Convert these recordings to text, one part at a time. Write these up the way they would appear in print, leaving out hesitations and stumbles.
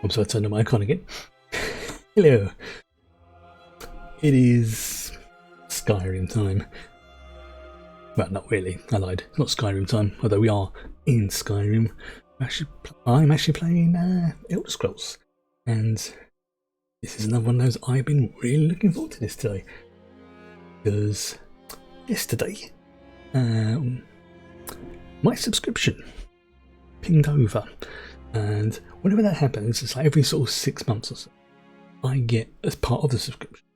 I'm sorry, I turned the mic on again. Hello. It is Skyrim time. Well, not really. I lied. It's not Skyrim time, although we are in Skyrim. I'm actually playing Elder Scrolls, and this is another one of those I've been really looking forward to this today. Because yesterday, my subscription pinged over, and whenever that happens, it's like every sort of 6 months or so, I get, as part of the subscription,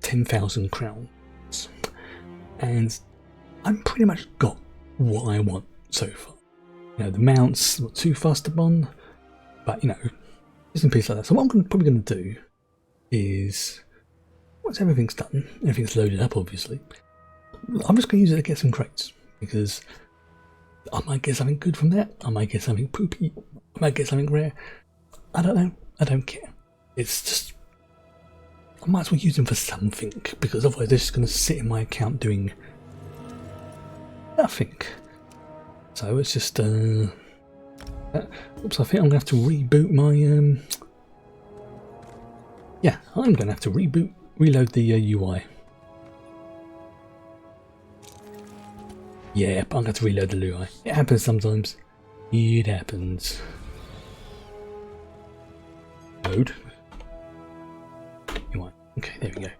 10,000 crowns, and I'm pretty much got what I want so far. You know, the mounts not too fast upon, but you know, just in pieces like that. So what I'm probably going to do is, once everything's done, everything's loaded up obviously, I'm just going to use it to get some crates, because I might get something good from that, I might get something poopy, I might get something rare, I don't know, I don't care. It's just, I might as well use them for something, because otherwise they're just going to sit in my account doing nothing. So it's just, oops, I think I'm going to have to reboot my, yeah, I'm going to have to reload the UI. Yeah, I'm going to have to reload the UI. It happens sometimes. It happens. Load. UI. Okay, there we go.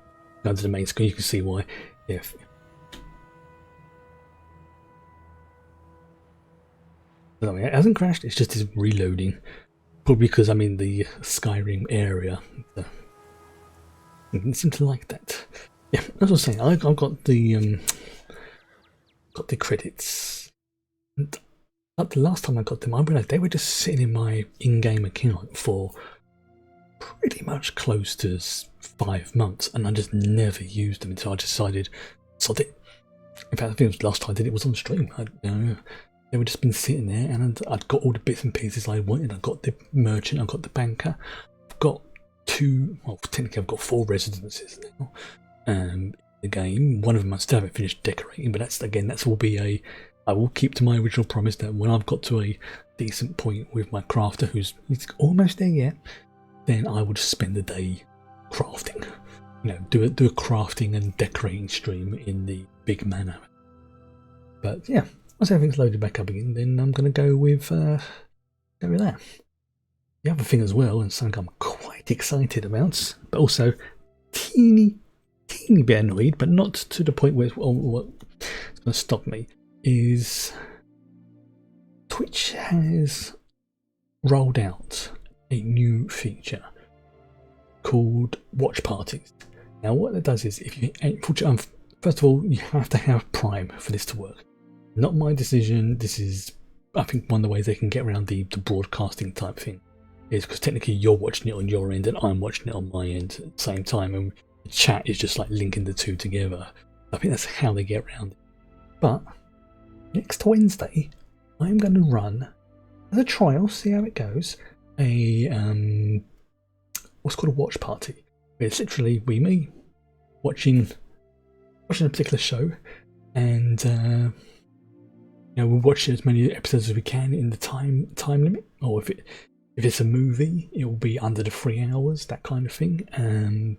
Go to the main screen, you can see why. If it hasn't crashed, it's just reloading. Probably because I'm in the Skyrim area. So I didn't seem to like that. Yeah, as I was saying, I've got the credits. And the last time I got them, I realised they were just sitting in my in-game account for pretty much close to 5 months, and I just never used them until I decided, sod it. In fact, I think it was the last time I did it was on stream. They were just been sitting there, and I'd got all the bits and pieces I wanted. I've got the merchant, I've got the banker, I've got technically I've got 4 residences now. The game, one of them I still haven't finished decorating, but that's will be I will keep to my original promise that when I've got to a decent point with my crafter, he's almost there yet, then I will just spend the day crafting. You know, do a crafting and decorating stream in the big manor. But yeah, once everything's loaded back up again, then I'm going to go with that. The other thing as well, and something I'm quite excited about, but also teeny bit annoyed, but not to the point where it's going to stop me, is Twitch has rolled out a new feature called watch parties. Now what that does is, if you first of all, you have to have Prime for this to work. Not my decision. This is, I think, one of the ways they can get around the broadcasting type thing, is because technically you're watching it on your end and I'm watching it on my end at the same time, and the chat is just like linking the two together. I think that's how they get around it. But next Wednesday, I'm going to run as a trial, see how it goes, a what's called a watch party. It's literally me watching a particular show, and you know, we'll watch as many episodes as we can in the time limit, or if it's a movie, it will be under the 3 hours, that kind of thing.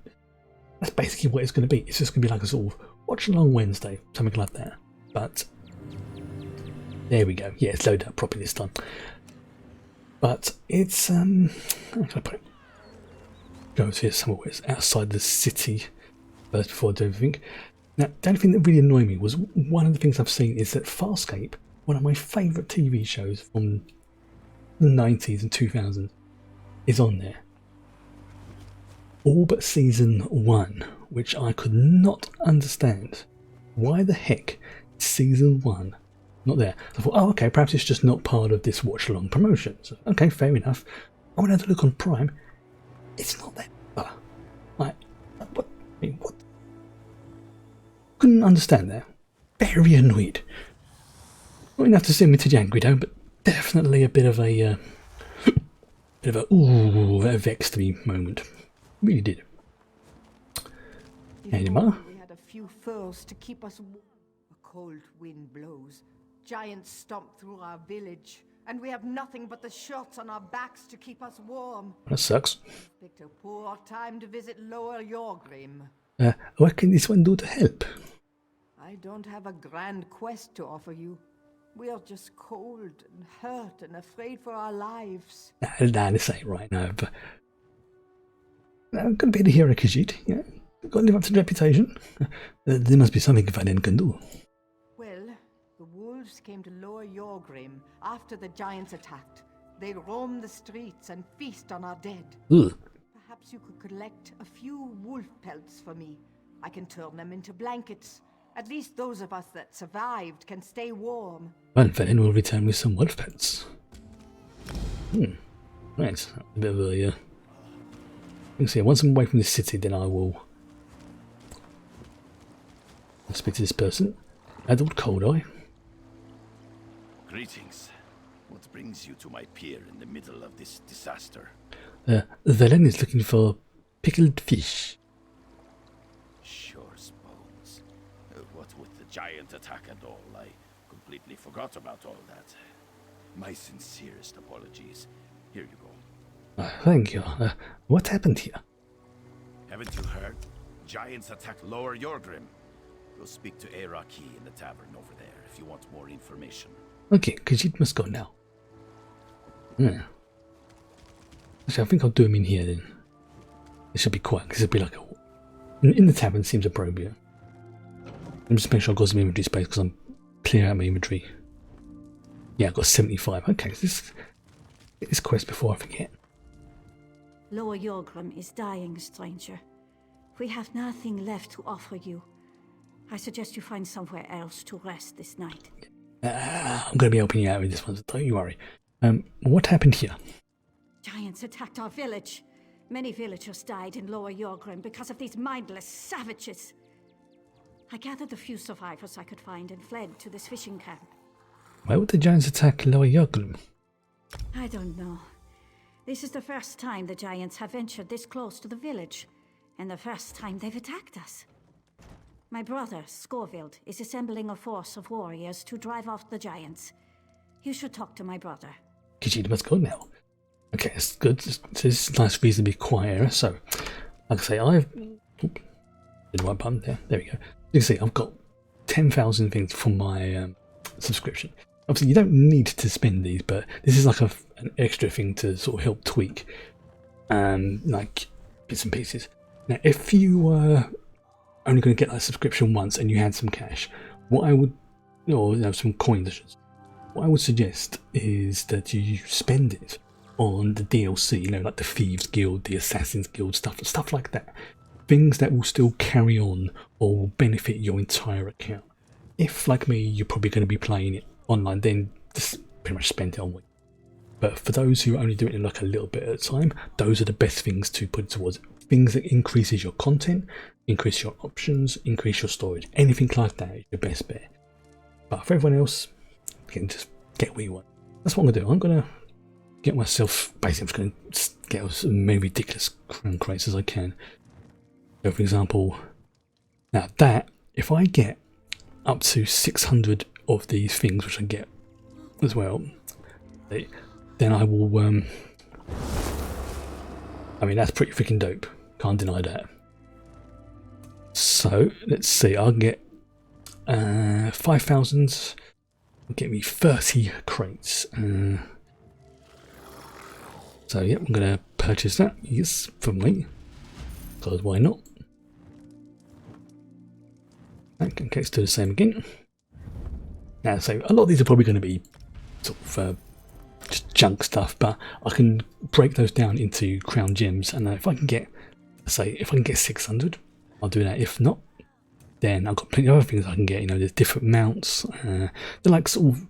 That's basically what it's going to be. It's just going to be like a sort of watch along Wednesday, something like that. But there we go. Yeah, it's loaded up properly this time. But it's how can I put it? Go here somewhere it's outside the city first before I do everything. Now, the only thing that really annoyed me was, one of the things I've seen is that Farscape, one of my favourite TV shows from the 90s and 2000s, is on there. All but season 1, which I could not understand. Why the heck is season 1 not there? So I thought, oh, okay, perhaps it's just not part of this watch-along promotion. So, okay, fair enough. I went to have a look on Prime. It's not there. Like, what? I mean, what? Couldn't understand that. Very annoyed. Not enough to send me to the angry though, but definitely a bit of a ooh, that vexed me moment. Really did. Anymore. We had a few furs to keep us warm. A cold wind blows. Giants stomp through our village. and we have nothing but the shirts on our backs to keep us warm. That sucks. Picked a poor time to visit Lower Yorgrim. What can this one do to help? I don't have a grand quest to offer you. We are just cold and hurt and afraid for our lives. Nah, this ain't right now, but I'm gonna be the hero, Khajiit. Yeah, got to live up to the reputation. There must be something Valen can do. Well, the wolves came to Lower Yorgrim after the giants attacked. They roam the streets and feast on our dead. Ugh. Perhaps you could collect a few wolf pelts for me. I can turn them into blankets. At least those of us that survived can stay warm. Well, Valen will return with some wolf pets. Right, a bit of a you see, once I'm away from this city, then I will speak to this person. Adult Cold Eye. Greetings. What brings you to my pier in the middle of this disaster? Valen is looking for pickled fish. Sure, suppose. What with the giant attack and all, I completely forgot about all that. My sincerest apologies. Here you go. Thank you. What happened here? Haven't you heard? Giants attacked Lower Yorgrim. Go speak to Eraki in the tavern over there if you want more information. Okay, Khajiit must go now. Actually, I think I'll do him in here then. It should be quiet, because it'll be like in the tavern seems appropriate. I'm just making sure I've got some inventory space because I'm clearing out my inventory. Yeah, I've got 75. Okay, so this quest before I forget. Lower Yorgrim is dying, stranger. We have nothing left to offer you. I suggest you find somewhere else to rest this night. I'm going to be helping you out with this one, so don't you worry. What happened here? Giants attacked our village. Many villagers died in Lower Yorgrim because of these mindless savages. I gathered the few survivors I could find and fled to this fishing camp. Why would the giants attack Lower Yorgrim? I don't know. This is the first time the giants have ventured this close to the village, and the first time they've attacked us. My brother, Scorvild, is assembling a force of warriors to drive off the giants. You should talk to my brother. Khajiit must go now. Okay, that's good. So this is a nice, reasonably quiet area. So, like I say, I've... Did the right button there. There we go. You can see I've got 10,000 things for my subscription. Obviously, you don't need to spend these, but this is like an extra thing to sort of help tweak, like bits and pieces. Now, if you were only going to get that subscription once and you had some cash, what I would, or some coins, what I would suggest is that you spend it on the DLC, like the Thieves Guild, the Assassins Guild, stuff like that. Things that will still carry on or will benefit your entire account. If, like me, you're probably going to be playing it online, then just pretty much spend it on it. But for those who only do it in like a little bit at a time, those are the best things to put towards it. Things that increases your content, increase your options, increase your storage. Anything like that is your best bet. But for everyone else, you can just get what you want. That's what I'm going to do. I'm going to get myself, basically I'm just going to get as many ridiculous crown crates as I can. So for example, now that, if I get up to 600 of these things, which I get as well, then I will, I mean, that's pretty freaking dope. Can't deny that. So, let's see, I'll get 5,000, will get me 30 crates. So, yeah, I'm going to purchase that, yes, for me, because why not? Okay, let's do the same again. Now, so a lot of these are probably going to be sort of just junk stuff, but I can break those down into crown gems, and if I can get, say, if I can get 600, I'll do that. If not, then I've got plenty of other things I can get. There's different mounts. They're like sort of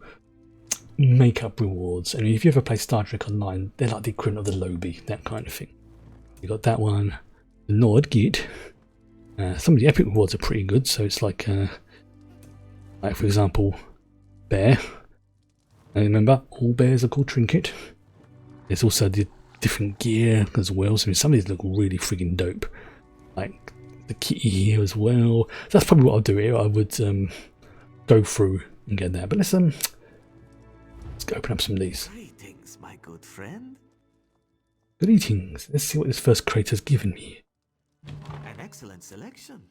makeup rewards. I mean, if you ever play Star Trek Online, they're like the equivalent of the Lobby, that kind of thing. You got that one, the Nordgit. Some of the epic rewards are pretty good, so it's like for example, bear. And remember, all bears are called trinket. There's also the different gear as well. So some of these look really friggin' dope, like the kitty here as well. So that's probably what I'll do here. I would go through and get that. But let's Let's go open up some of these. Greetings, my good friend. Greetings. Let's see what this first crate has given me. An excellent selection.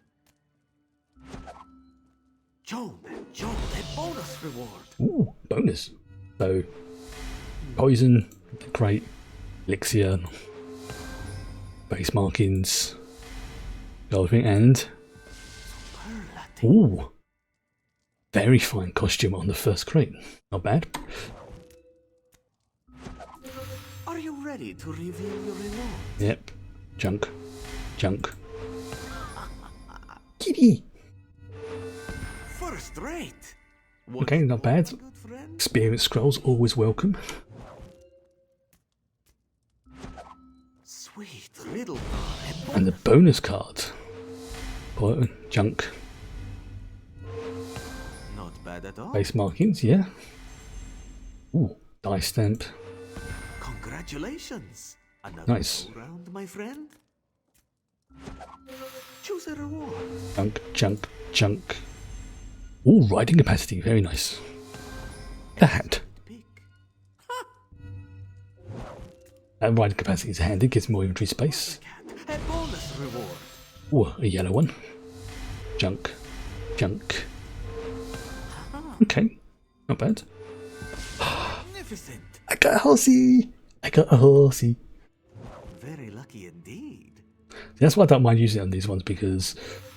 Joe, a bonus reward. Ooh, bonus. So, poison, crate, elixir, base markings, gold thing, and ooh, very fine costume on the first crate. Not bad. Are you ready to reveal your reward? Yep. Junk. Junk. Kitty. First rate. Okay, not bad. Good friend. Experience scrolls, always welcome. Sweet riddle bar. And the bonus card. Junk. Not bad at all. Base markings, yeah. Ooh, die stamp. Congratulations. Another Nice. round, my friend. Choose a reward. Junk, junk, junk. Ooh, riding capacity, very nice. That. Pick. That riding capacity is handy, gives more inventory space. A bonus reward. Ooh, a yellow one. Junk, junk. Okay, not bad. Magnificent. I got a horsey! I got a horsey. Very lucky indeed. That's why I don't mind using it on these ones because,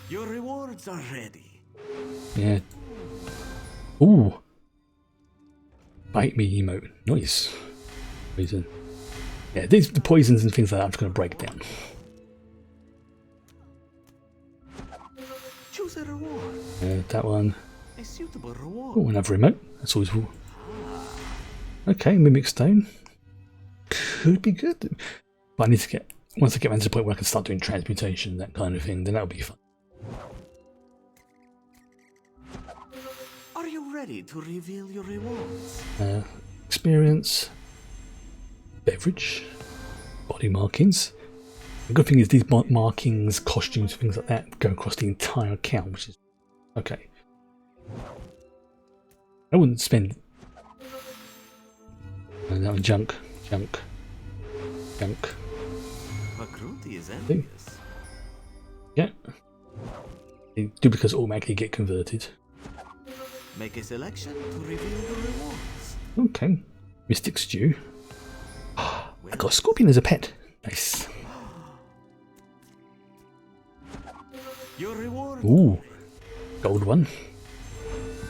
Your rewards are ready. yeah. Ooh. Bite me emote. Nice. Poison. Yeah, these the poisons and things like that I'm just going to break down. Choose a reward. That one. A suitable reward. Oh, another remote. That's always cool. Okay, Mimic Stone. Could be good. But I need to get, once I get around to the point where I can start doing transmutation, that kind of thing, then that'll be fun. Are you ready to reveal your rewards? Experience. Beverage. Body markings. The good thing is these markings, costumes, things like that go across the entire account, which is okay. I wouldn't spend. That one, junk, junk, junk. Makruti is envious. Yeah. The duplicates automatically get converted. Make a selection to reveal your rewards. Okay. Mystic Stew. I got a scorpion as a pet. Nice. Your reward. Ooh. Gold one.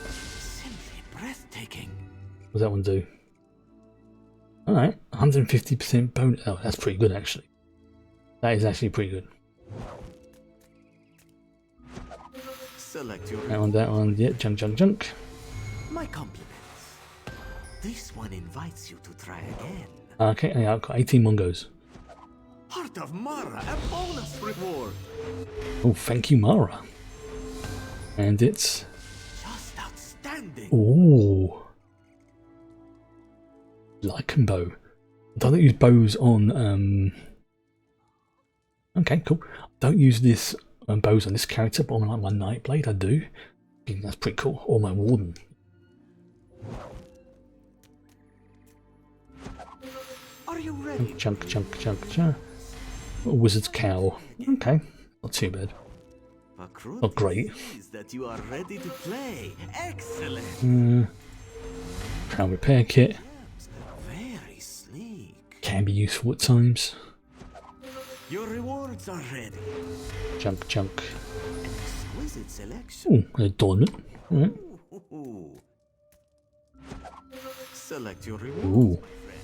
Simply breathtaking. What does that one do? Alright. 150% bonus. Oh, that's pretty good actually. That is actually pretty good. Select your That one. Yeah, junk, junk, junk. My compliments. This one invites you to try again. Okay, yeah, I've got 18 Mongos. Heart of Mara, a bonus reward. Oh, thank you, Mara. And it's... Just outstanding. Ooh. Lycan bow. I don't use bows on... Okay, cool. I don't use this bows on this character, but on like my Nightblade I do. I think that's pretty cool. Or my Warden. Are you ready? Chunk, chunk, chunk, chunk. A wizard's cowl. Okay, not too bad. Makruti Not great. sees that you are ready to play. Excellent. Crown repair kit. Very sleek. Can be useful at times. Your rewards are ready. Chunk, chunk. An exquisite selection. Ooh, an adornment. Alright. Ooh. Select your rewards, Ooh. my friend.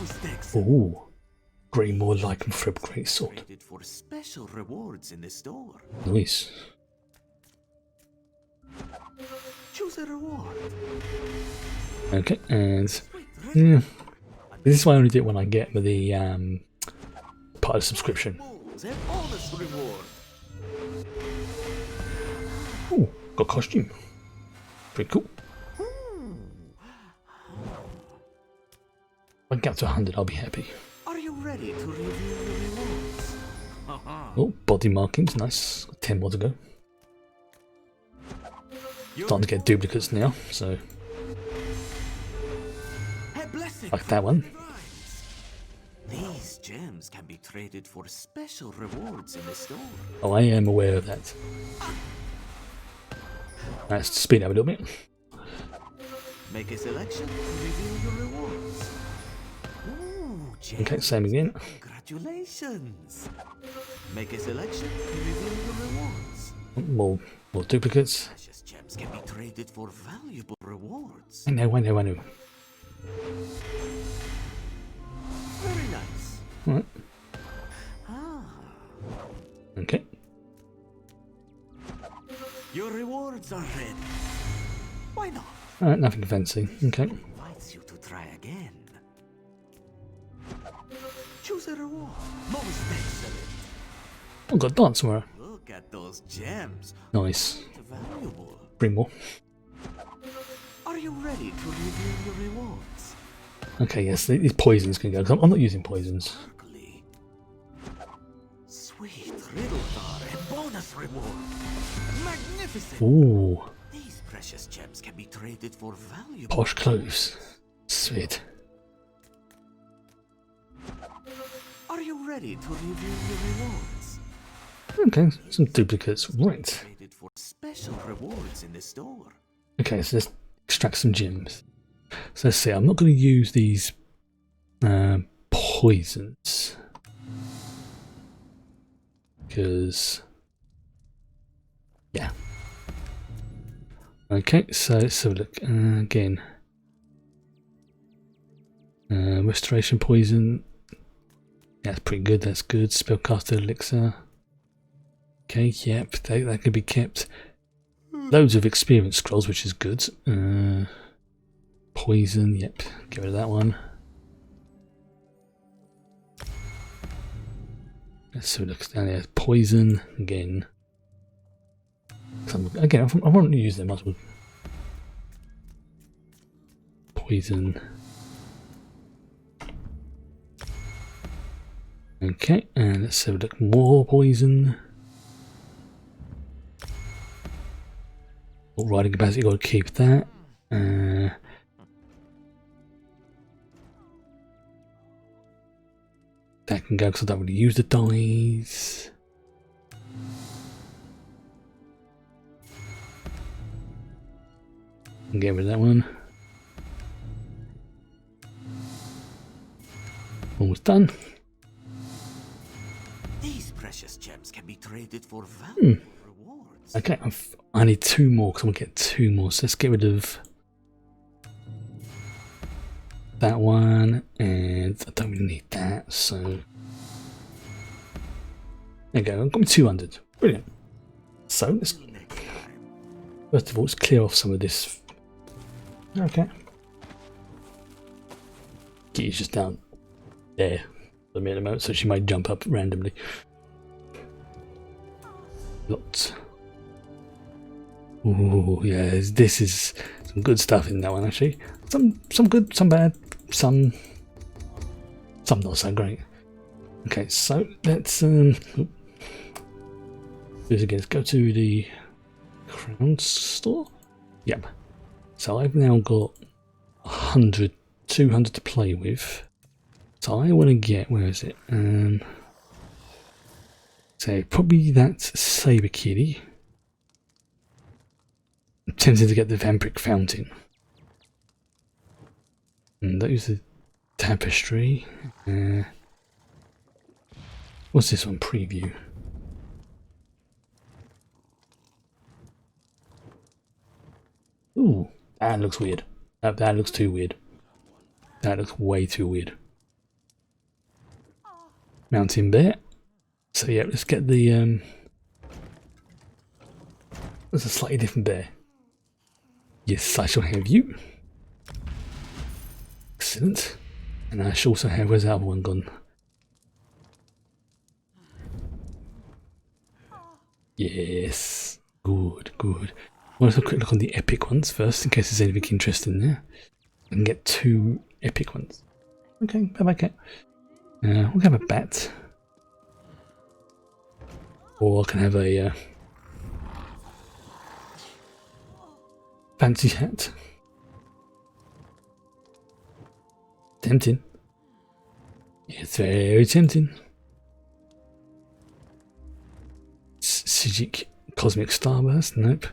Most excellent. Ooh. Greymoor Lycanthrope Greatsword. Rated for special rewards in the store. Nice. Choose a reward. Okay, and Sweet yeah, this is why I only do it when I get the part of the subscription. Balls, a bonus reward. Ooh, got costume. Pretty cool. If I can get to 100, I'll be happy. Are you ready to reveal your rewards? Oh, body markings, nice. Got 10 more to go. Your Starting to get duplicates now, so Like that one. These gems can be traded for special rewards in the store. Oh, I am aware of that. Let's speed up a little bit. Make a selection to reveal your rewards. Ooh, gems. Okay, same again. Congratulations. Make a selection to reveal your rewards. More duplicates. Precious gems can be traded for valuable rewards. I know. Very nice. Alright. Ah, Okay. your rewards are ready. Why not? Alright, nothing fancy. Okay. Invites you to try again. Choose a reward. Most excellent. I've got a dance somewhere. Look at those gems. Nice. Valuable. Bring more. Are you ready to reveal your rewards? Okay, yes, these poisons can go. 'Cause I'm not using poisons. Sparkly. Sweet riddle bar and bonus reward. Magnificent. Ooh, These precious gems can be traded for valuable. posh clothes. Sweet. Are you ready to reveal your rewards? Okay, some duplicates. Right. Traded for special rewards in the store. Okay, so let's extract some gems. So let's see, I'm not going to use these poisons. Because, yeah. Okay, so let's have a look again. Restoration poison. Yeah, that's pretty good. That's good. Spellcaster elixir. Okay, yep, that could be kept. Loads of experience scrolls, which is good. Poison, yep, get rid of that one. Let's have a look down there. Poison again. Again, I want to use them as well. Poison. Okay, and let's have a look. More poison. Riding capacity, got to keep that. That can go because I don't really use the dice. Get rid of that one. Almost done. These precious gems can be traded for valuable rewards. Okay, I need two more because I'm going to get two more. So let's get rid of that one, and I don't really need that, so there you go. I've got me 200. Brilliant. So let's first of all let's clear off some of this. Okay. Kitty's just down there for me at the moment, so she might jump up randomly. Lots. Ooh, yeah, this is some good stuff in that one actually. Some good, some bad, some not so great. Okay, so let's do this again. Let's go to the crown store. Yep. So I've now got 100, 200 to play with. So I want to get, where is it? So probably that's Saber Kitty. I'm tempted to get the Vampiric Fountain. And those are Tapestry. What's this one? Preview. Ooh, that looks weird. That looks too weird. That looks way too weird. Mountain Bear. So yeah, let's get the there's a slightly different bear. Yes, I shall have you. Excellent. And I shall also have, where's the other one gone? Yes. Good, good. Well, let's have a quick look on the epic ones first, in case there's anything interesting there. I can get 2 epic ones. Okay, bye-bye cat. We'll have a bat. Or I can have a fancy hat. Tempting. It's very tempting. Khajiit Cosmic Starburst. Nope.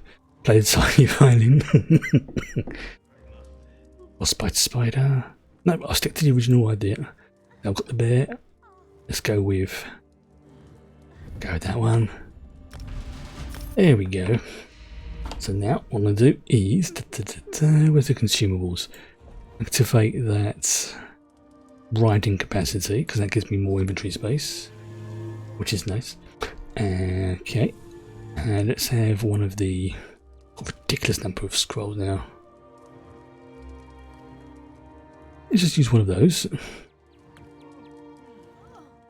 Played Sci Violin. Or Spider. No, I'll stick to the original idea. I've got the bear. Let's go with that one. There we go. So now what I'm going to do is where's the consumables? Activate that riding capacity because that gives me more inventory space, which is nice. Okay, and let's have one of the ridiculous number of scrolls now. Let's just use one of those.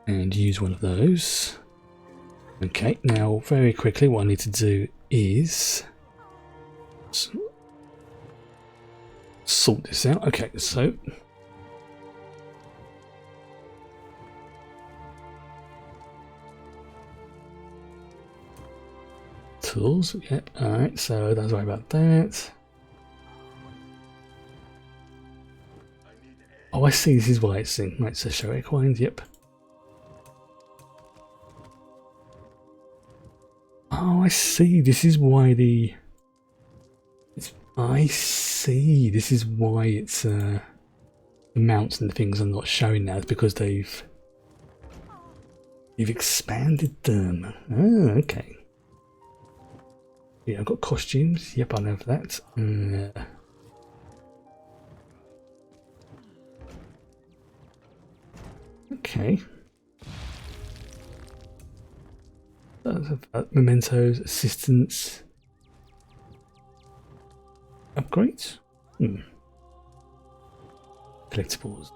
And use one of those. Okay, now very quickly what I need to do is sort this out. Okay, so tools, yep, alright, so don't worry about that. Oh, I see, this is why it's in. Right, so show equines, yep. Oh, I see, this is why I see, this is why it's the mounts and things are not showing now. It's because they've expanded them. Oh, okay. Yeah, I've got costumes. Yep, I know that. Okay. Mementos, assistance, upgrades. Collectibles.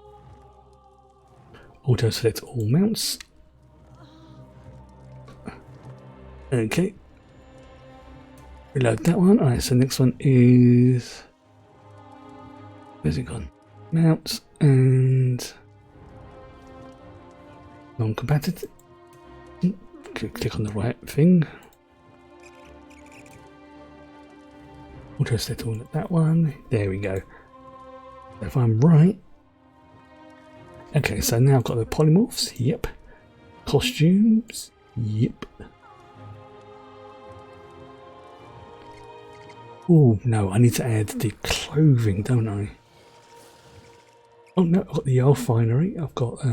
Auto select all mounts. Okay. Reload that one. Alright, so next one is, where's it gone? Mounts and non-compatible. Click on the right thing. Auto set all at that one. There we go. If I'm right. Okay, so now I've got the polymorphs. Yep. Costumes. Yep. Oh no, I need to add the clothing, don't I? Oh no, I've got the Alfinery. I've got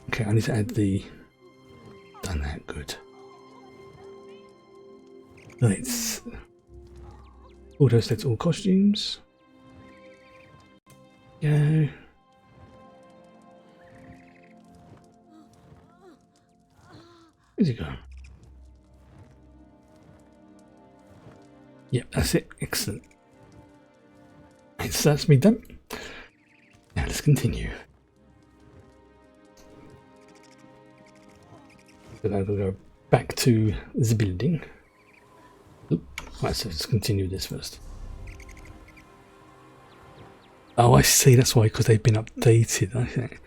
okay, I need to add the... Done that, good. Let's... Auto select all costumes. Go. Where's it gone? Yep, that's it. Excellent. Right, so that's me done. Now let's continue. So now we'll go back to the building. Oop. Right, so let's continue this first. Oh, I see, that's why, because they've been updated, I think.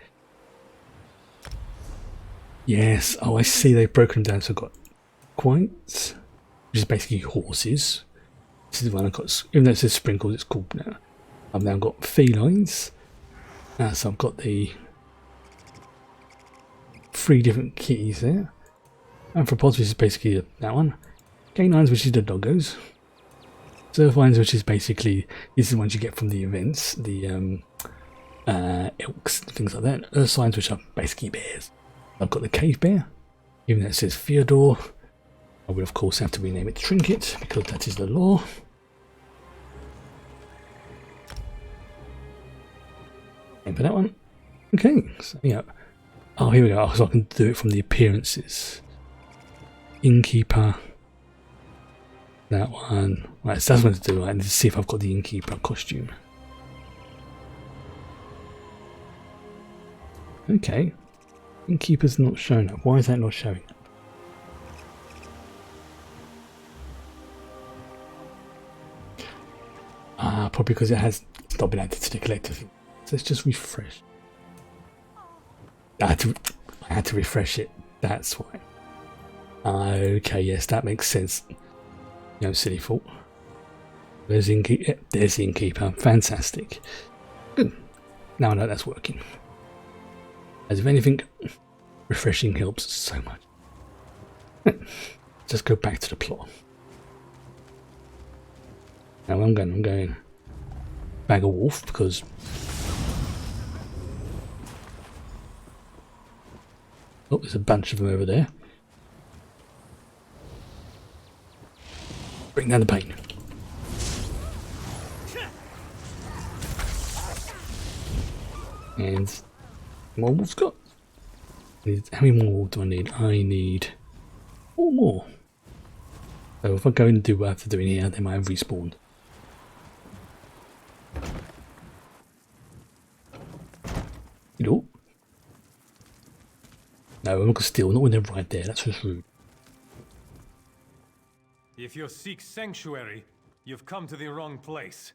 Yes, oh, I see, they've broken them down. So I've got quints, which is basically horses. This is the one I've got, even though it says sprinkles, it's called now. I've now got felines. So I've got the 3 different kitties there. Anthropods, which is basically that one. Canines, which is the doggos. Zerfines, which is basically, this is the ones you get from the events, the elks, things like that. Ursines, which are basically bears. I've got the cave bear, even though it says Theodore. I will of course have to rename it Trinket, because that is the law. Name for that one. Okay, so yeah. Oh, here we go. So I can do it from the appearances. Innkeeper. That one. Right, so that's what to do. I need to see if I've got the innkeeper costume. Okay. Innkeeper's not showing up. Why is that not showing up? Probably because it has not been added to the collector thing. So let's just refresh. I had to refresh it. That's why. Okay, yes, that makes sense. No silly fault. There's the innkeeper. Yep, there's the innkeeper. Fantastic. Good. Now I know that's working. As if anything, refreshing helps so much. Just go back to the plot. Now I'm going bag a wolf because oh, there's a bunch of them over there. Bring down the pain. And more wolves got. How many more wolves do I need? I need 4 more. So if I go and do what I have to do in here, they might have respawned. Hello? No, I'm not gonna steal, not when they're right there, that's just rude. If you seek sanctuary, you've come to the wrong place.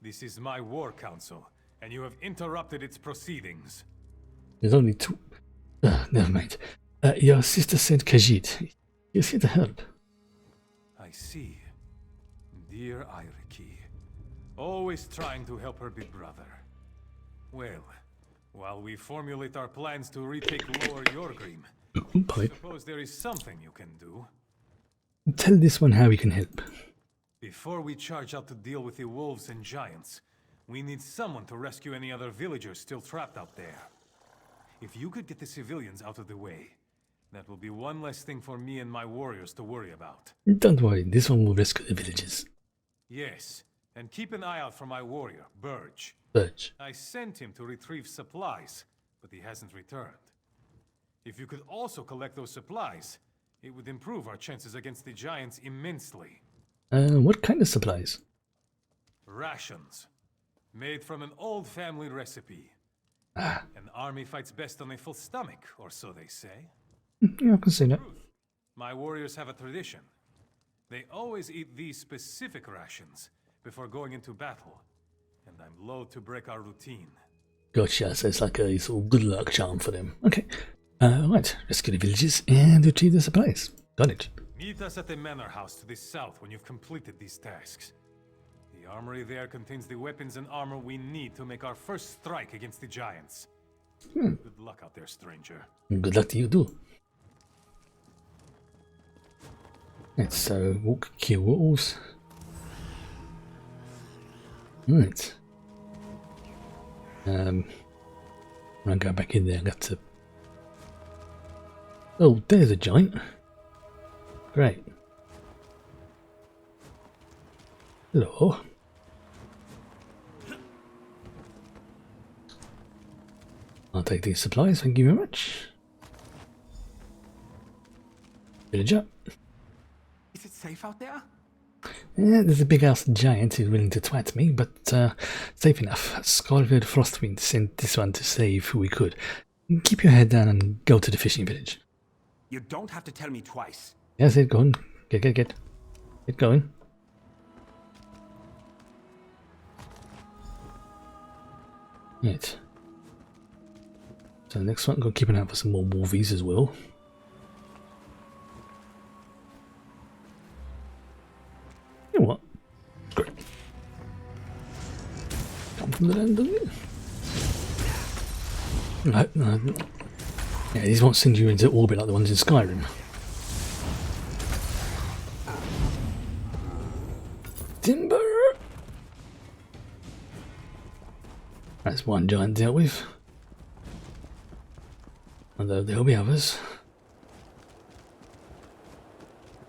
This is my war council, and you have interrupted its proceedings. There's only 2. Never mind. Your sister sent Khajiit. He's here to help. I see. Dear Iriki. Always trying to help her big brother. Well, while we formulate our plans to retake Lower Yorgrim, I suppose there is something you can do. Tell this one how we can help. Before we charge out to deal with the wolves and giants, we need someone to rescue any other villagers still trapped out there. If you could get the civilians out of the way, that will be one less thing for me and my warriors to worry about. Don't worry, this one will rescue the villagers. Yes, and keep an eye out for my warrior, Burge. Burge. I sent him to retrieve supplies, but he hasn't returned. If you could also collect those supplies, it would improve our chances against the giants immensely. What kind of supplies? Rations. Made from an old family recipe. Ah. An army fights best on a full stomach, or so they say. Yeah, I can see that. My warriors have a tradition. They always eat these specific rations before going into battle, and I'm loath to break our routine. Gotcha, so it's like a sort of good luck charm for them. Okay. Right, rescue the villages and retrieve the supplies. Got it. Meet us at the manor house to the south when you've completed these tasks. The armory there contains the weapons and armor we need to make our first strike against the giants. Good luck out there, stranger. Good luck to you too. Let's so walk, kill wolves. Right. When I go back in there, I got to. Oh, there's a giant. Great. Hello. I'll take these supplies, thank you very much. Villager. Is it safe out there? Yeah, there's a big house giant who's willing to twat me, but safe enough. Scarlet Frostwind sent this one to save who we could. Keep your head down and go to the fishing village. You don't have to tell me twice. Yes, get going. Get going. Right. So the next one, go keep an eye out for some more wolvies as well. You know what? Great. Come from the land, doesn't it? No. Yeah, these won't send you into orbit like the ones in Skyrim. Timber! That's one giant dealt with. Although there'll be others.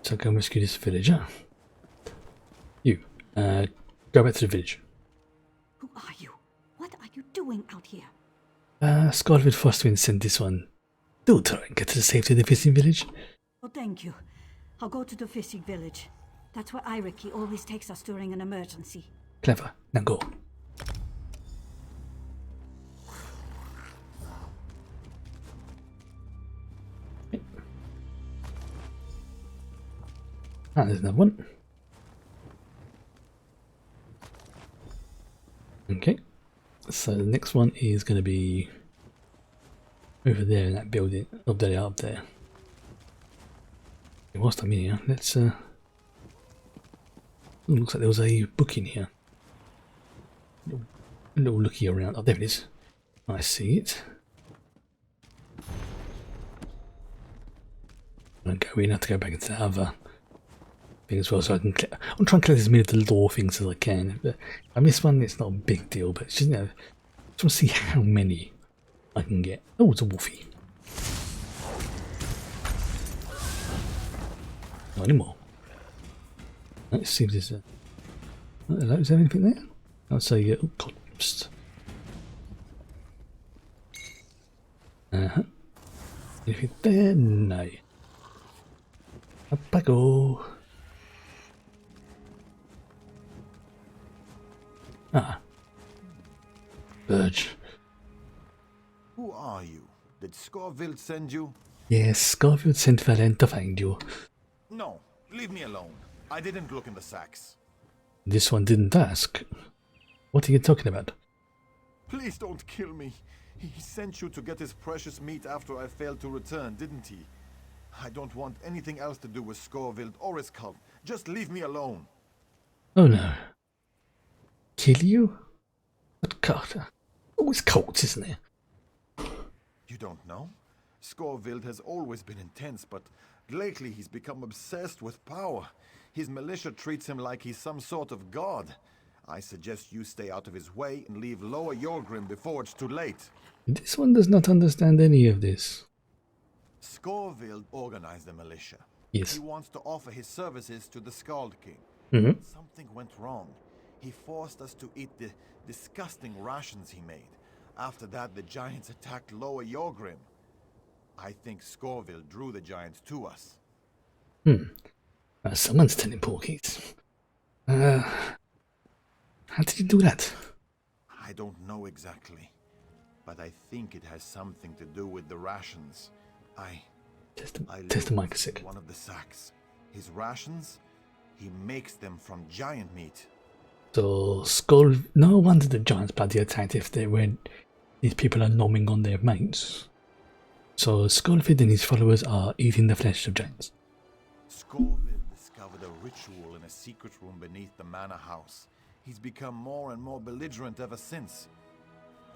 So go and rescue this villager. You, go back to the village. Who are you? What are you doing out here? Scarlet Frostwind sent this one. Do try and get to the safety of the fishing village. Oh, thank you. I'll go to the fishing village. That's where Iriki always takes us during an emergency. Clever. Now go. Ah, there's another one. Okay. So the next one is going to be over there in that building. Up there. Whilst I'm in here, let's Ooh, looks like there was a book in here. A little looky around. Oh, there it is. I see it. I'm going to go in. I have to go back into the other thing as well, so I can. I'm trying to collect as many of the lore things as I can. But I miss one. It's not a big deal, but it's just, just want to see how many I can get. Oh, it's a wolfie. Not anymore. Let's see if there's a. Hello, is there anything there? I'll say, oh, God. Anything there? No. Up I go. Ah. Burge. Who are you? Did Scorville send you? Yes, Scorville sent Valen to find you. No, leave me alone. I didn't look in the sacks. This one didn't ask. What are you talking about? Please don't kill me. He sent you to get his precious meat after I failed to return, didn't he? I don't want anything else to do with Scorville or his cult. Just leave me alone. Oh no. Kill you? What Carter? Always cults, isn't there? You don't know? Scorville has always been intense, but lately he's become obsessed with power. His militia treats him like he's some sort of god. I suggest you stay out of his way and leave Lower Yorgrim before it's too late. This one does not understand any of this. Scorville organized the militia. Yes. He wants to offer his services to the Skald King. Something went wrong. He forced us to eat the disgusting rations he made. After that, the giants attacked Lower Yorgrim. I think Scorville drew the giants to us. Someone's telling porkies. How did you do that? I don't know exactly, but I think it has something to do with the rations. I Test the mic a sec. one of the sacks. His rations? He makes them from giant meat. So no wonder the giants bloody attacked if they went. These people are nomming on their mates. So Skullfid and his followers are eating the flesh of giants. Scorville discovered a ritual in a secret room beneath the manor house. He's become more and more belligerent ever since.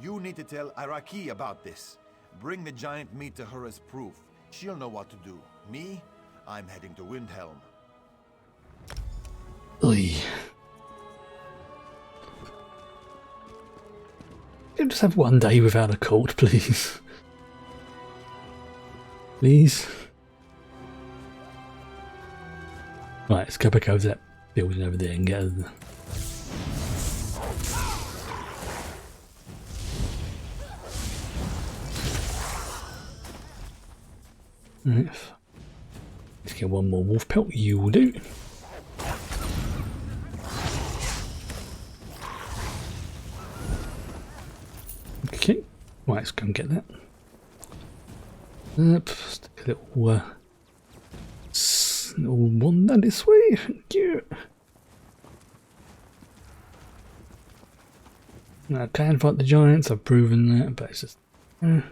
You need to tell Iraqi about this. Bring the giant meat to her as proof. She'll know what to do. Me? I'm heading to Windhelm. Oi. Can you just have one day without a cult, please? Please? Right, let's go back over to that building over there and get over there. Right. Let's get one more wolf pelt. You will do. Okay. Right, let's go and get that. Stick a little wander this way. Thank you. I can fight the giants. I've proven that, but it's just. Okay.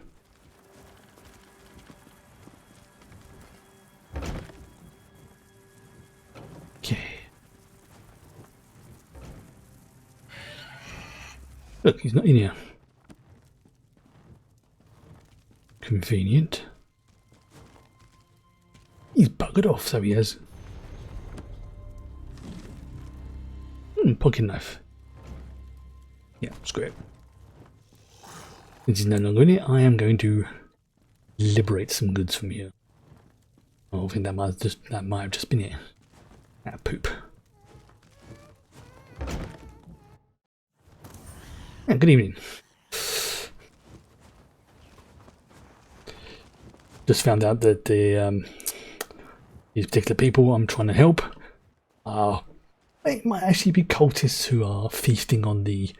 Look, he's not in here. Convenient. He's buggered off, so he has. Pocket knife. Yeah, screw it. Since he's no longer in it, I am going to liberate some goods from here. Oh, I think that might have just been it. Ah, poop. Yeah, good evening. Just found out that these particular people I'm trying to help it might actually be cultists who are feasting on the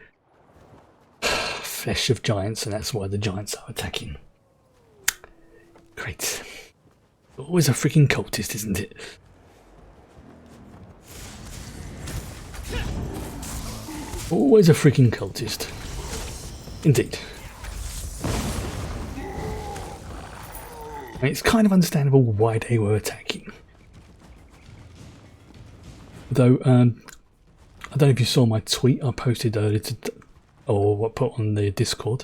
flesh of giants, and that's why the giants are attacking. Great. Always a freaking cultist, isn't it? Always a freaking cultist. Indeed. I mean, it's kind of understandable why they were attacking. Though, I don't know if you saw my tweet I posted earlier or what put on the Discord.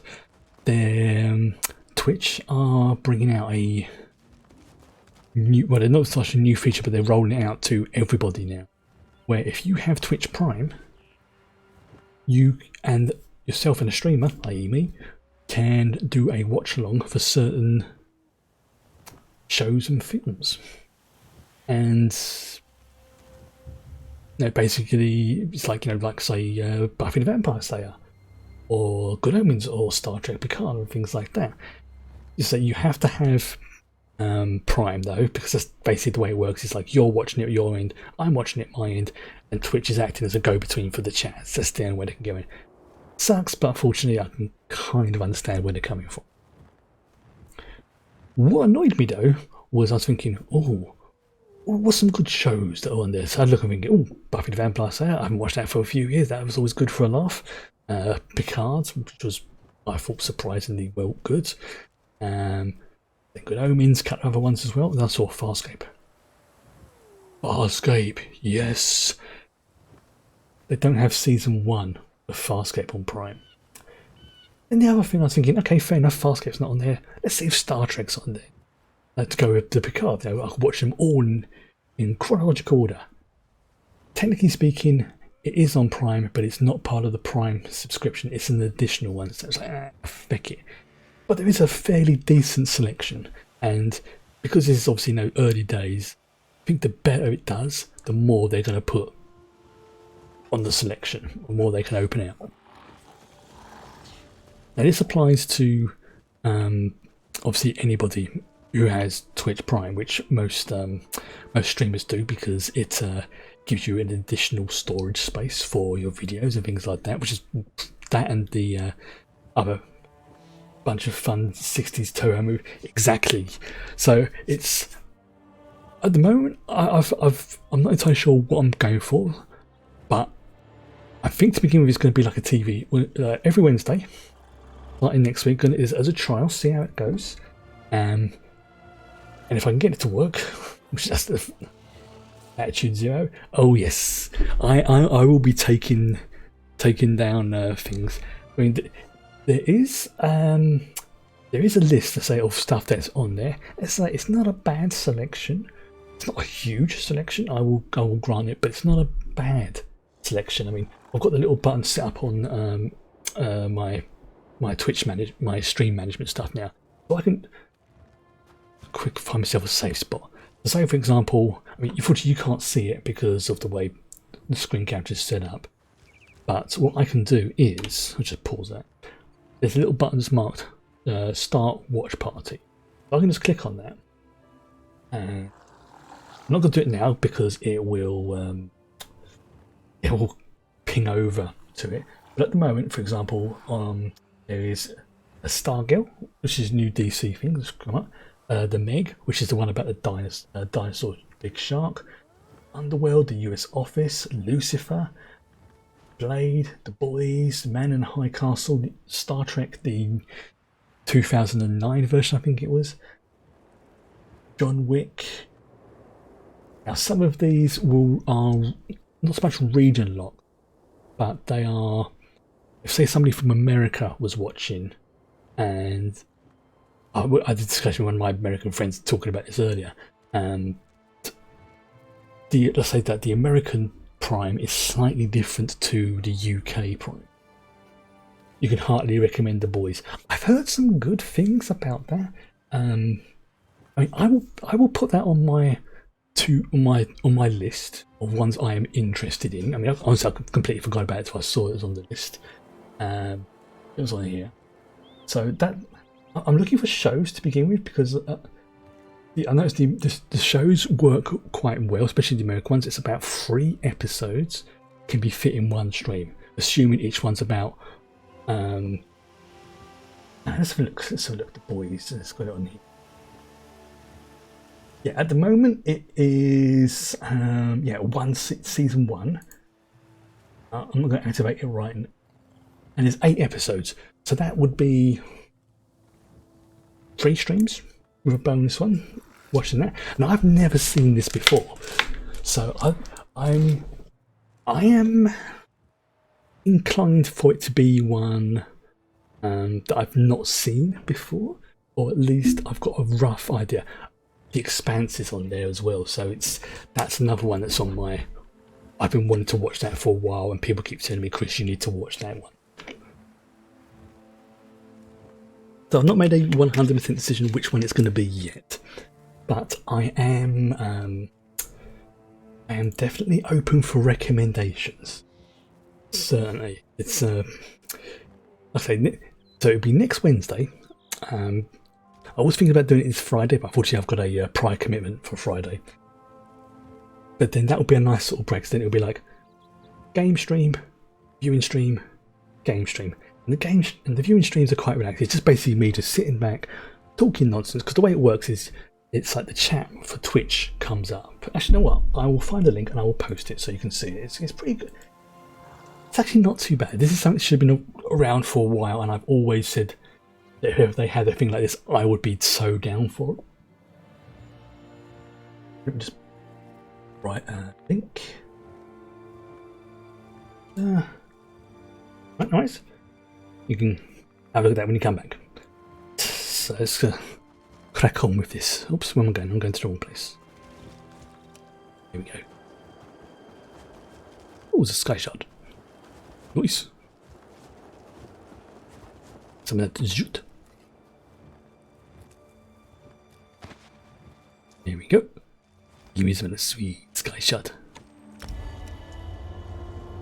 Twitch are bringing out a new, well, they're not such a new feature, but they're rolling it out to everybody now, where if you have Twitch Prime, you and yourself and a streamer, i.e. me, can do a watch along for certain shows and films. And basically it's like, like say Buffy the Vampire Slayer or Good Omens or Star Trek Picard and things like that. So you have to have Prime though, because that's basically the way it works. It's like you're watching it at your end, I'm watching it at my end, and Twitch is acting as a go-between for the chats. That's the only way they can go in. Sucks, but unfortunately I can kind of understand where they're coming from. What annoyed me though was I was thinking, what's some good shows that are on this? I'd look and think, Buffy the Vampire Slayer, I haven't watched that for a few years, that was always good for a laugh. Picard, which was, I thought, surprisingly well good. Good Omens, a couple of other ones as well. And I saw Farscape. Farscape, yes. They don't have season 1 of Farscape on Prime. And the other thing I was thinking, okay, fair enough, Farscape's not on there. Let's see if Star Trek's on there. To go with the Picard, I could watch them all in chronological order. Technically speaking, it is on Prime, but it's not part of the Prime subscription. It's an additional one, so it's like, feck it. But there is a fairly decent selection, and because this is obviously early days, I think the better it does, the more they're going to put on the selection, the more they can open out. Now this applies to obviously anybody who has Twitch Prime, which most streamers do, because it gives you an additional storage space for your videos and things like that, which is that and the other bunch of fun 60s Toho move. Exactly. So it's, at the moment, I'm not entirely sure what I'm going for, but I think to begin with it's going to be like a TV every Wednesday, starting next week, and it is as a trial, see how it goes. And if I can get it to work, which is the attitude 0, oh yes, I will be taking down things. I mean, there is a list, let's say, of stuff that's on there. It's not a bad selection. It's not a huge selection, I will grant it, but it's not a bad selection. I mean, I've got the little button set up on my Twitch my stream management stuff now, so I can quick find myself a safe spot. So say for example, I mean, unfortunately you can't see it because of the way the screen capture is set up, but what I can do is, I'll just pause that. There's a little button that's marked Start Watch Party. I can just click on that. I'm not going to do it now because it will ping over to it. But at the moment, for example, there is a Stargirl, which is a new DC thing that's come up. The Meg, which is the one about the dinosaur big shark. Underworld, the US Office, Lucifer, Blade, The Boys, Man in High Castle, Star Trek, the 2009 version, I think it was, John Wick. Now some of these are not so much region locked, but they are, if say somebody from America was watching, and I had a discussion with one of my American friends talking about this earlier, and let's say that the American Prime is slightly different to the UK Prime. You can heartily recommend The Boys. I've heard some good things about that. I mean, I will put that on my list of ones I am interested in. I mean, honestly, I completely forgot about it until I saw it was on the list. It was on here. So that I'm looking for shows to begin with, because I noticed the shows work quite well, especially the American ones. It's about 3 episodes can be fit in one stream, assuming each one's about. Let's have a look. The Boys. Let's got it on here. Yeah, at the moment it is season 1. I'm not going to activate it right now. And there's 8 episodes, so that would be 3 streams with a bonus one. Watching that. Now I've never seen this before, so I'm I am inclined for it to be one that I've not seen before, or at least I've got a rough idea. The Expanse is on there as well, so that's another one that's on my. I've been wanting to watch that for a while, and people keep telling me, Chris, you need to watch that one. So I've not made a 100% decision which one it's going to be yet, but I am definitely open for recommendations. Certainly, it's I say so. It'll be next Wednesday. I was thinking about doing it this Friday, but unfortunately I've got a prior commitment for Friday. But then that will be a nice sort of break. So then it'll be like game stream, viewing stream, game stream. And the viewing streams are quite relaxed. It's just basically me just sitting back, talking nonsense. Because the way it works is it's like the chat for Twitch comes up. Actually, you know what? I will find a link and I will post it so you can see it. It's pretty good. It's actually not too bad. This is something that should have been around for a while, and I've always said that if they had a thing like this, I would be so down for it. Let me just write a link. Right, nice. You can have a look at that when you come back. So let's crack on with this. Oops, where am I going? I'm going to the wrong place. Here we go. Oh, it's a sky shot. Nice. Some of that zoot. There we go. Give me some of the sweet sky shot.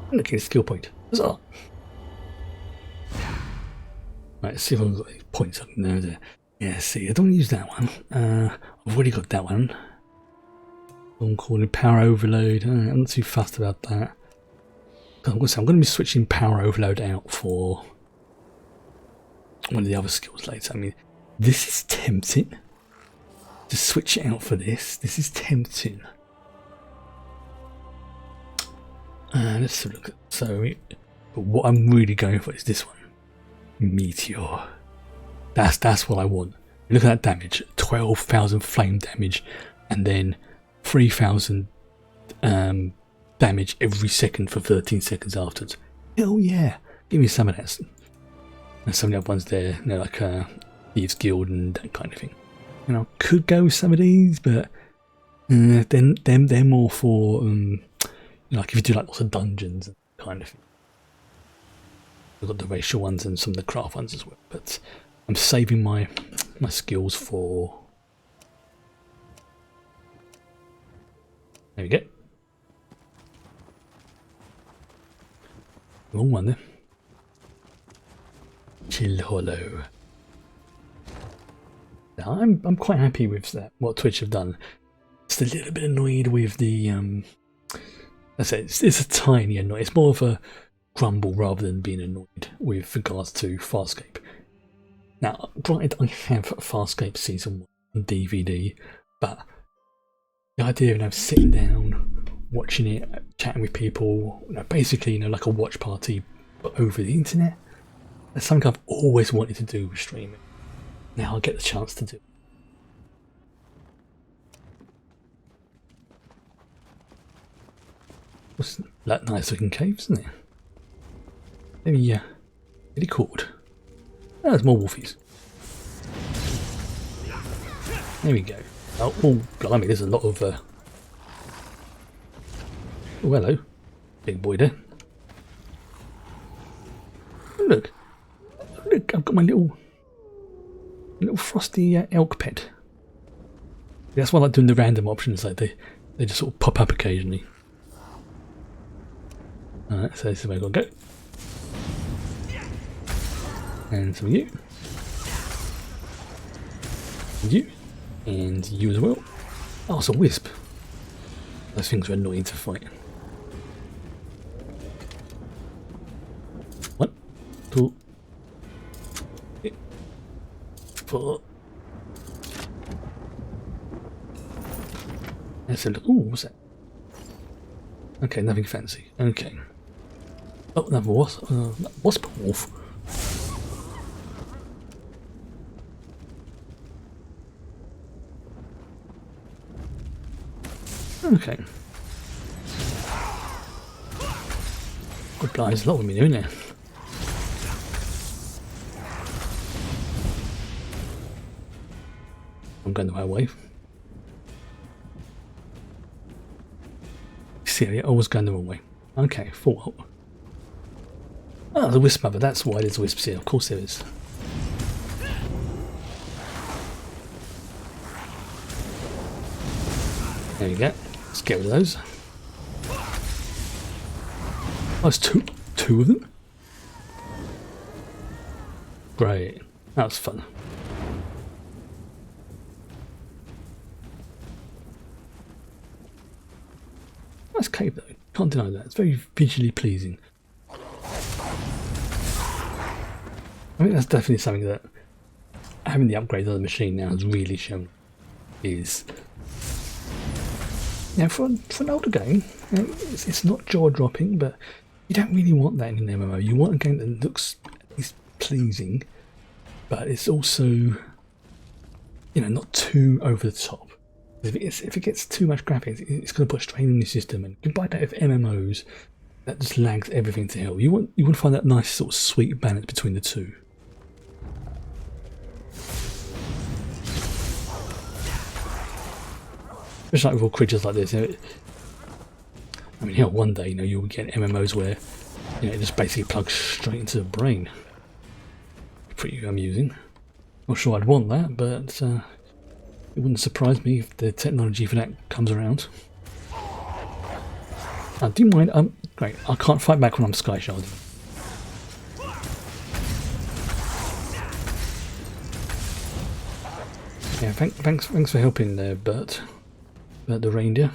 And okay, skill point. Huzzah! Right, let's see if I've got any points up there. Yeah, see, I don't use that one. I've already got that one. I'm calling power overload. I'm not too fussed about that. I'm going to be switching power overload out for one of the other skills later. I mean, this is tempting to switch it out for this. This is tempting. Let's have a look. So, but what I'm really going for is this one. Meteor. That's what I want. Look at that damage. 12,000 flame damage, and then 3,000 damage every second for 13 seconds afterwards. Hell yeah! Give me some of that. And some of the other ones there, you know, like Thieves Guild and that kind of thing. You know, could go with some of these, but then they're more for like if you do like lots of dungeons and that kind of thing. We've got the racial ones and some of the craft ones as well, but I'm saving my skills for. There we go. Wrong one there. Chill Hollow. Now, I'm quite happy with that. What Twitch have done. Just a little bit annoyed with the I say it's a tiny annoy. It's more of a grumble rather than being annoyed with regards to Farscape. Now, granted, I have Farscape Season 1 on DVD, but the idea of sitting down, watching it, chatting with people, basically, like a watch party but over the internet, that's something I've always wanted to do with streaming. Now I get the chance to do it. What's that nice looking cave, isn't it? Maybe really called. Oh, there's more wolfies. There we go. Oh, blimey, there's a lot of oh, hello. Big boy there. Oh, look, I've got my little frosty elk pet. That's why I like doing the random options, like they just sort of pop up occasionally. Alright, so this is where I've got to go. And some of you. And you. And you as well. Oh, it's a wisp. Those things are annoying to fight. 1, 2, 3, 4. Let's look. Ooh, what's that? Okay, nothing fancy. Okay. Oh, another wasp. Wasp wolf. Okay. Good blind, there's a lot of me doing there. I'm going the right way. See, I was going the wrong way. Okay, full up. Oh, the wisp mother, that's why there's wisps here. Of course there is. There you go. Let's get rid of those. Oh, there's two of them? Great. That was fun. Nice cave though. Can't deny that. It's very visually pleasing. I think that's definitely something that having the upgrades on the machine now has really shown is, you know, for an older game, you know, it's not jaw-dropping, but you don't really want that in an MMO. You want a game that looks at least pleasing, but it's also, you know, not too over the top. If it gets too much graphics, it's going to put strain on the system, and you buy that with MMOs, that just lags everything to hell. You want to find that nice sort of sweet balance between the two. Especially like with all creatures like this. You know, I mean, hell, one day, you know, you'll get MMOs where, you know, it just basically plugs straight into the brain. Pretty amusing. Not sure I'd want that, but it wouldn't surprise me if the technology for that comes around. Do you mind? Great. I can't fight back when I'm sky sharding. Yeah, thanks for helping there, Bert. Bert the reindeer.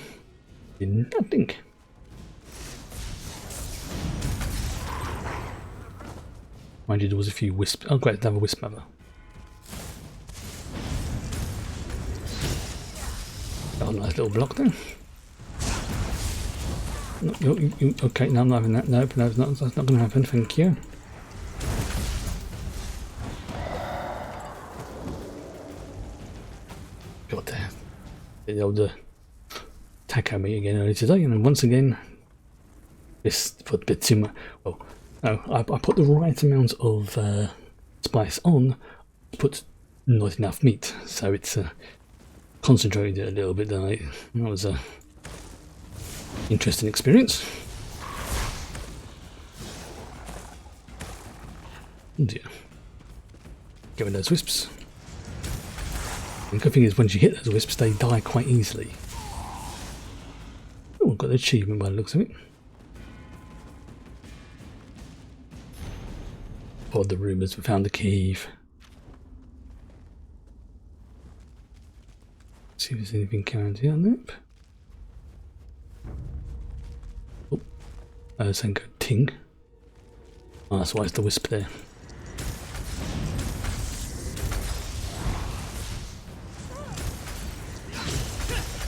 Did nothing. Mind you, there was a few wisps. Oh, great, another wisp mother. Got a nice little block there. No, okay, no, I'm not having that. Nope, no, that's not going to happen. Thank you. Got the old taco meat again earlier today, and once again, this put a bit too much. Well, no, I put the right amount of spice on, put not enough meat, so it's concentrated it a little bit. That was a interesting experience. Oh dear. Get rid of those wisps. The good thing is, once you hit those wisps, they die quite easily. Oh, I've got an achievement by the looks of it. Followed the rumours, we found the cave. See if there's anything around here. Nope. Oh, saying go ting. Oh, that's why it's the wisp there.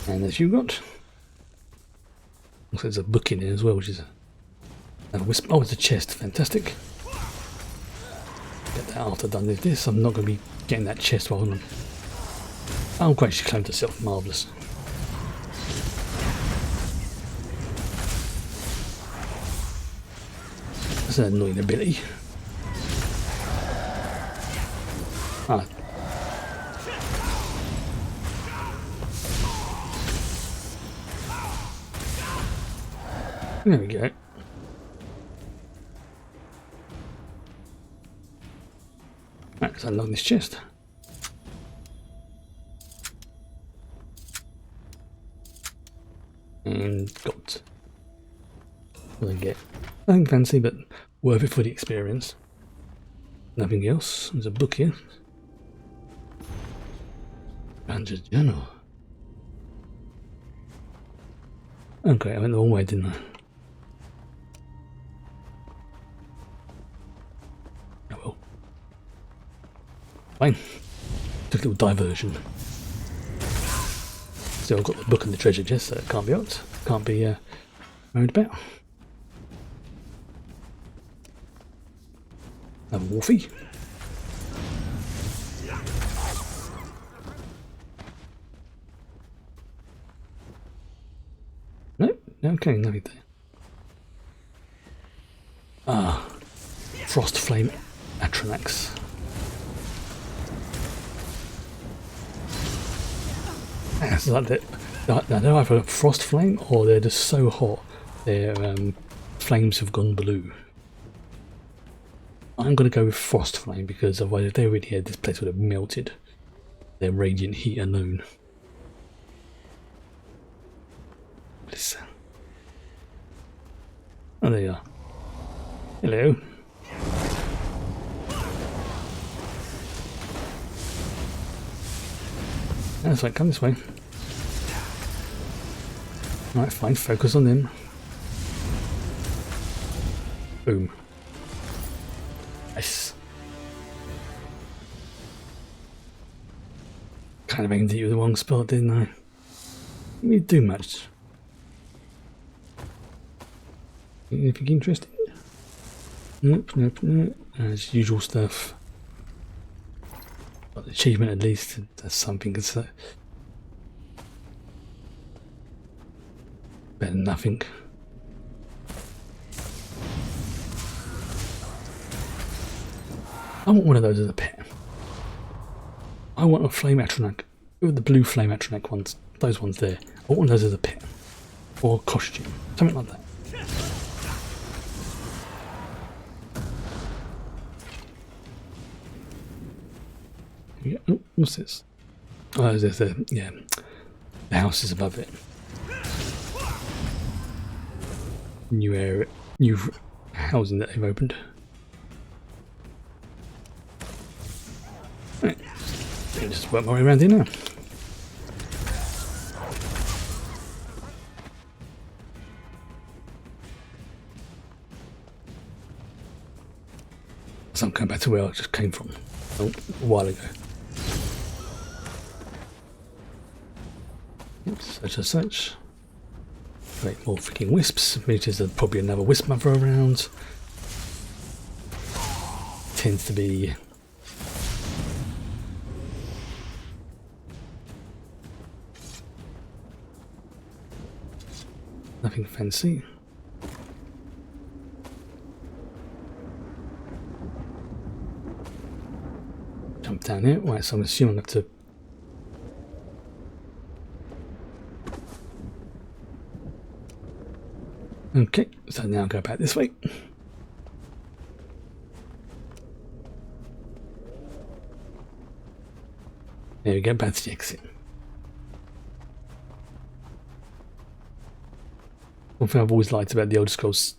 And as you got, looks like there's a book in there as well, which is a wisp. Oh, it's a chest. Fantastic. Get that after I've done this. I'm not going to be getting that chest while I'm. Oh, great! She claimed herself. Marvellous. That's an annoying ability. Ah. There we go. Let's unlock this chest. And got what I get. Nothing fancy, but worth it for the experience. Nothing else. There's a book here. Ranger's Journal. Okay, I went the wrong way, didn't I? Oh well. Fine. Took a little diversion. Still got the book and the treasure chest, so it can't be out. Can't be worried about. Another Wolfie. Nope. Okay, nothing there. Frost Flame Atronax. It's like they're either a Frost Flame or they're just so hot their flames have gone blue. I'm going to go with Frost Flame because otherwise if they were in here this place would have melted. Their radiant heat alone. Listen. Oh, there you are. Hello. That's right, come this way. Right, fine, focus on them. Boom. Nice. Kind of aimed at you with the wrong spot, didn't I? Didn't do much. Anything interesting? Nope, nope, nope. As usual stuff. Got the achievement at least. That's something. It's better than nothing. I want one of those as a pet. I want a flame atronac. The blue flame atronac ones. Those ones there. I want one of those as a pet. Or a costume. Something like that. Yeah. Oh, what's this? Oh, there's the house is above it. New area, new housing that they've opened. Right. Just work my way around here now. So I'm going back to where I just came from a while ago. Such and such. Create more freaking wisps, which is probably another wisp mother around. Tends to be nothing fancy. Jump down here. Right, so I'm assuming I have to. Okay, so now I'll go back this way. There we go, back to the exit. One thing I've always liked about the Elder Scrolls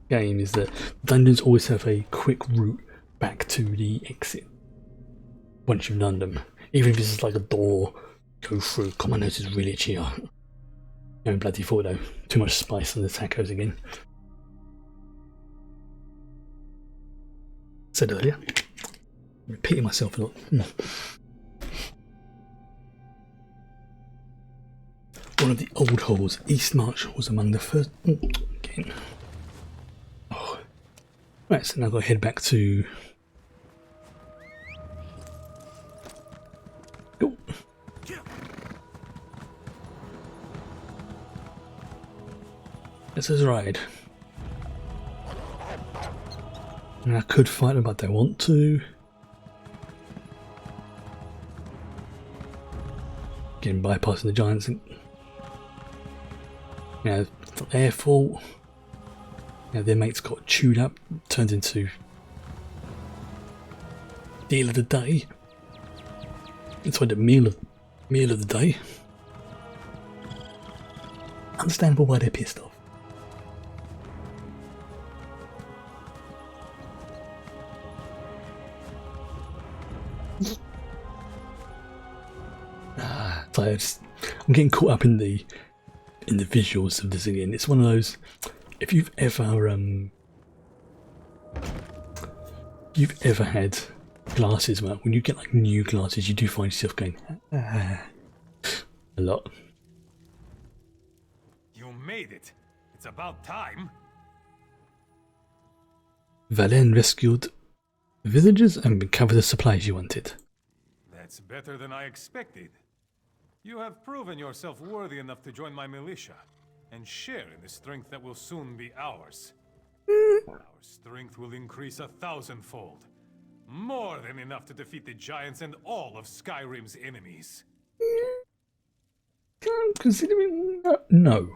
game is that dungeons always have a quick route back to the exit once you've done them. Even if it's just like a door, go through. God, my nose is really itchy. No bloody thought though. Too much spice on the tacos again. Said earlier. Repeating myself a lot. One of the old halls, East March, was among the first. Again. Oh. Right, so now I've got to head back to. Go. This is right. And I could fight them, but I don't want to. Again, bypassing the giants. And, it's not their fault. Their mates got chewed up, turned into deal of the day. It's like the meal of the day. Understandable why they're pissed off. So I'm getting caught up in the visuals of this again. It's one of those. If you've ever had glasses, well, when you get like new glasses, you do find yourself going a lot. You made it. It's about time. Valen rescued villagers and recovered the supplies you wanted. That's better than I expected. You have proven yourself worthy enough to join my militia and share in the strength that will soon be ours. Our strength will increase 1,000-fold. More than enough to defeat the giants and all of Skyrim's enemies. Considering no.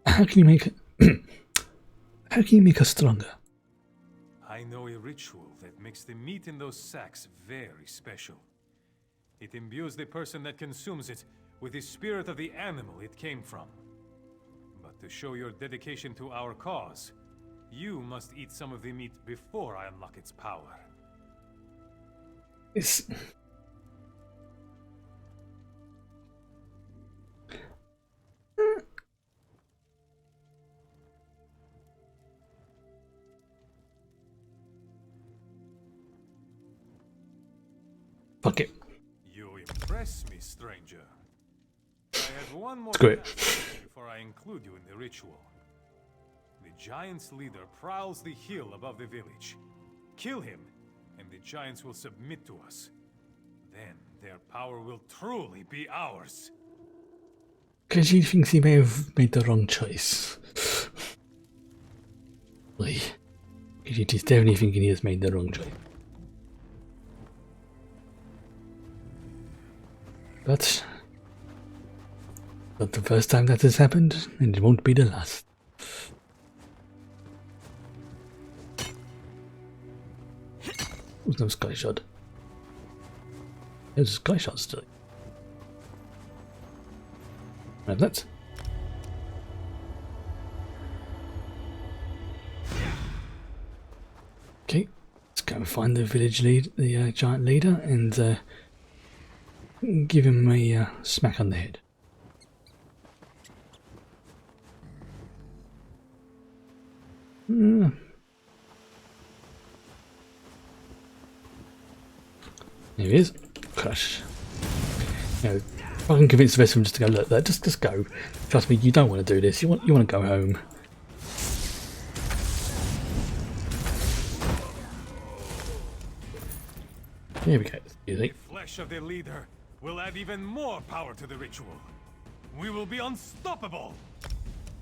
How can you make how can you make us stronger? I know a ritual that makes the meat in those sacks very special. It imbues the person that consumes it with the spirit of the animal it came from. But to show your dedication to our cause, you must eat some of the meat before I unlock its power. It's fuck it. You impress me, stranger. I have one more Screw it. task before I include you in the ritual. The giant's leader prowls the hill above the village. Kill him, and the giants will submit to us. Then their power will truly be ours. Khajiit thinks he may have made the wrong choice. Like, Khajiit is definitely thinking he has made the wrong choice. But not the first time that has happened, and it won't be the last. There's no sky shot. There's a sky shot still. Have that. Okay, let's go and find the village lead, the giant leader, and give him a smack on the head. There he is. Crush. You know, if I can convince the rest of them just to go, look, just go. Trust me, you don't want to do this. You want to go home. Here we go. The flesh of the leader will add even more power to the ritual. We will be unstoppable.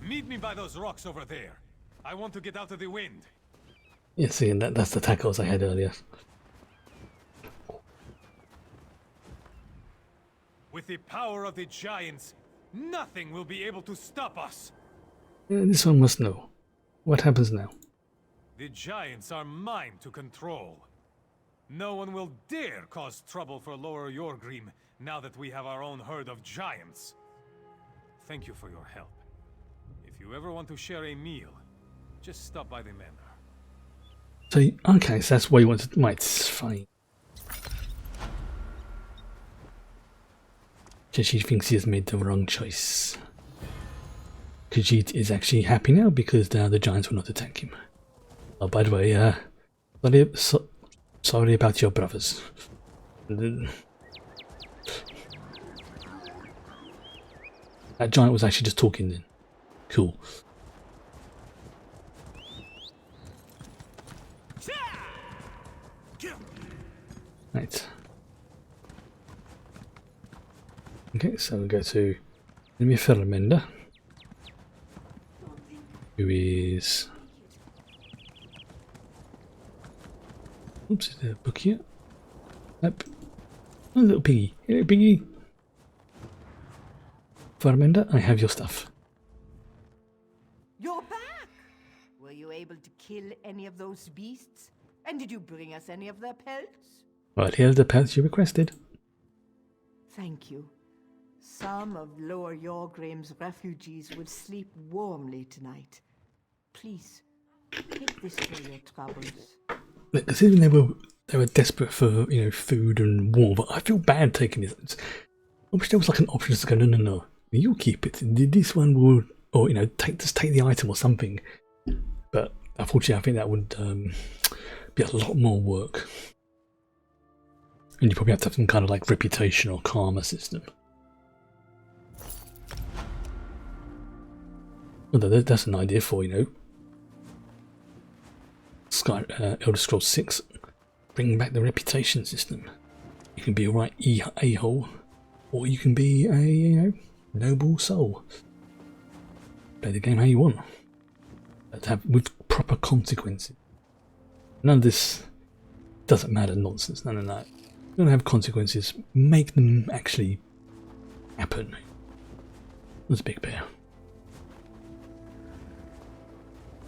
Meet me by those rocks over there. I want to get out of the wind. Yeah, see, and that's the tackles I had earlier. With the power of the giants, nothing will be able to stop us. This one must know. What happens now? The giants are mine to control. No one will dare cause trouble for Lower Yorgrim now that we have our own herd of giants. Thank you for your help. If you ever want to share a meal, just stop by the manor. So, okay, so that's why you want to... Right, it's fine. Khajiit thinks he has made the wrong choice. Khajiit is actually happy now because now the giants will not attack him. Oh, by the way, sorry about your brothers. That giant was actually just talking then. Cool. Right. Okay, so we'll go to enemy Fermender, who is... Oops, is there a book here? Nope. Oh, little piggy. Hey, little piggy. Fermender, I have your stuff. You're back! Were you able to kill any of those beasts? And did you bring us any of their pelts? Well, here's the pelts you requested. Thank you. Some of Lower Yorgrim's refugees will sleep warmly tonight. Please, take this for your troubles. Look, considering they were desperate for, you know, food and warmth, but I feel bad taking this. I wish there was like an option to go, no, you keep it. This one will, or you know, take the item or something. But unfortunately, I think that would be a lot more work, and you probably have to have some kind of like reputation or karma system. Although that's an idea for, you know, Elder Scrolls 6, bring back the reputation system. You can be a right a-hole, or you can be a, you know, noble soul. Play the game how you want. that have with proper consequences. None of this doesn't matter nonsense. None of that. You don't have consequences. Make them actually happen. There's a big bear.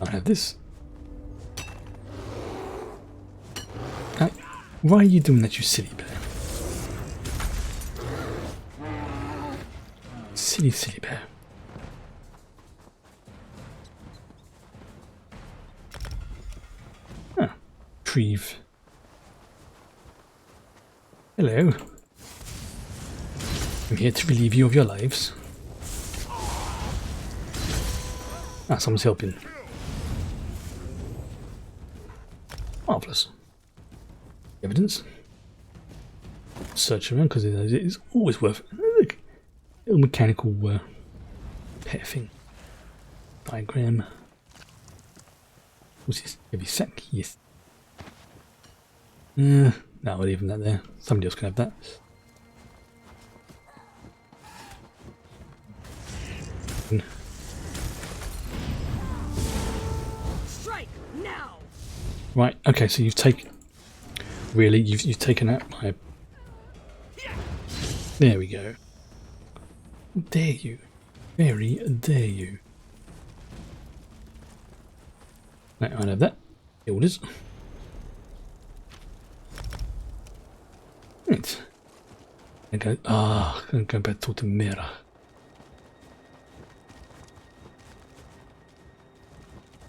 I have this. Why are you doing that, you silly bear? Silly, silly bear. Ah, Treve. Hello. I'm here to relieve you of your lives. Ah, someone's helping. Marvellous. Evidence. Search around because it is always worth it. Look, little mechanical pet thing. Diagram. What's this? Heavy sack? Yes. No, I'll leave that there. Somebody else can have that. Strike now! Right. Okay. So you've taken. Really, you've taken out my. There we go. Dare you? Very dare you? Right, I'll have that. Orders. Right. I go. I'm gonna go back to the mirror.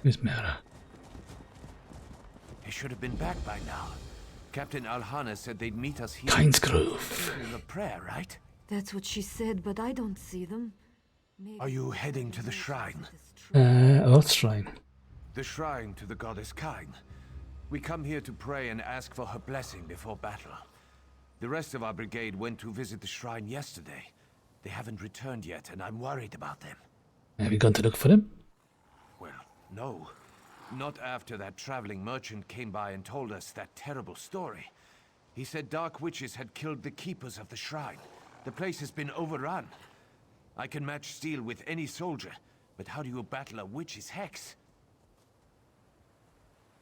Where's Mara? He should have been back by now. Captain Alhana said they'd meet us here. Kynes Grove. In the prayer, right? That's what she said, but I don't see them. Maybe Are you heading to the shrine? What shrine? The shrine to the goddess Kyne. We come here to pray and ask for her blessing before battle. The rest of our brigade went to visit the shrine yesterday. They haven't returned yet, and I'm worried about them. Have you gone to look for them? Well, no. Not after that traveling merchant came by and told us that terrible story. He said dark witches had killed the keepers of the shrine. The place has been overrun. I can match steel with any soldier, but how do you battle a witch's hex?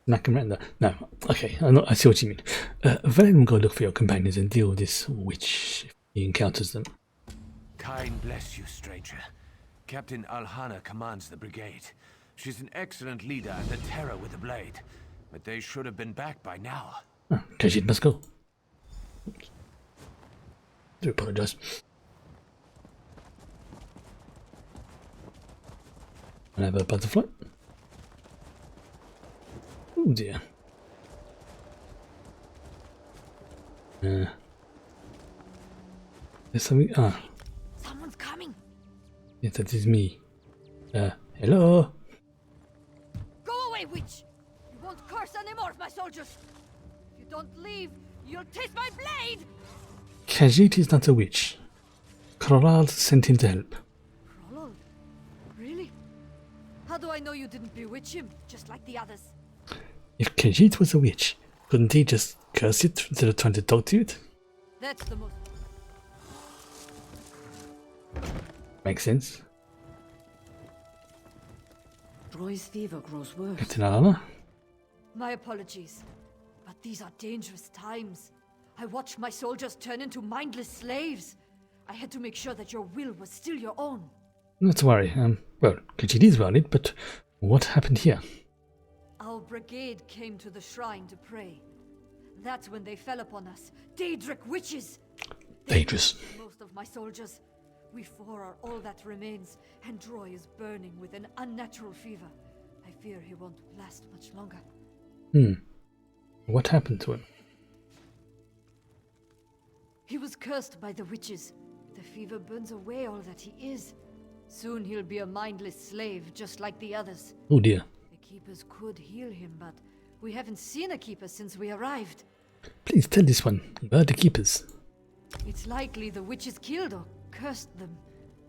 Nakamanda. No, okay, I see what you mean. Valen, go look for your companions and deal with this witch if he encounters them. Kyne bless you, stranger. Captain Alhana commands the brigade. She's an excellent leader and a terror with a blade. But they should have been back by now. Oh, Khajiit must go. Oops. Do apologise. I have a butterfly. Oh dear. There's something. Ah, Someone's coming. yes, that is me. Hello. Go away, witch! You won't curse anymore, my soldiers. If you don't leave, you'll taste my blade. Khajiit is not a witch. Kroral sent him to help. Roland, really? How do I know you didn't bewitch him, just like the others? If Khajiit was a witch, couldn't he just curse it instead of trying to talk to it? That's the most... Makes sense. Roy's fever grows worse. Captain Alana? My apologies, but these are dangerous times. I watched my soldiers turn into mindless slaves. I had to make sure that your will was still your own. Not to worry. Well, Khajiit is worried, but what happened here? Our brigade came to the shrine to pray. That's when they fell upon us. Daedric witches! Dangerous. Most of my soldiers. We four are all that remains, and Droy is burning with an unnatural fever. I fear he won't last much longer. What happened to him? He was cursed by the witches. The fever burns away all that he is. Soon he'll be a mindless slave, just like the others. Oh dear. The keepers could heal him, but we haven't seen a keeper since we arrived. Please tell this one. Where are the keepers? It's likely the witches killed or cursed them.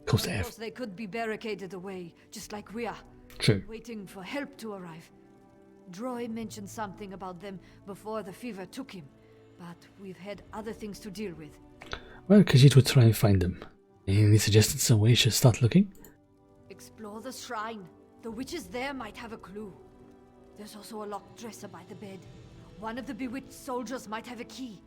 Of course they Of have. course, they could be barricaded away, just like we are, True. waiting for help to arrive. Droy mentioned something about them before the fever took him, but we've had other things to deal with. Well, Khajiit will try and find them. Any suggestions on where you should start looking? Explore the shrine. The witches there might have a clue. There's also a locked dresser by the bed. One of the bewitched soldiers might have a key.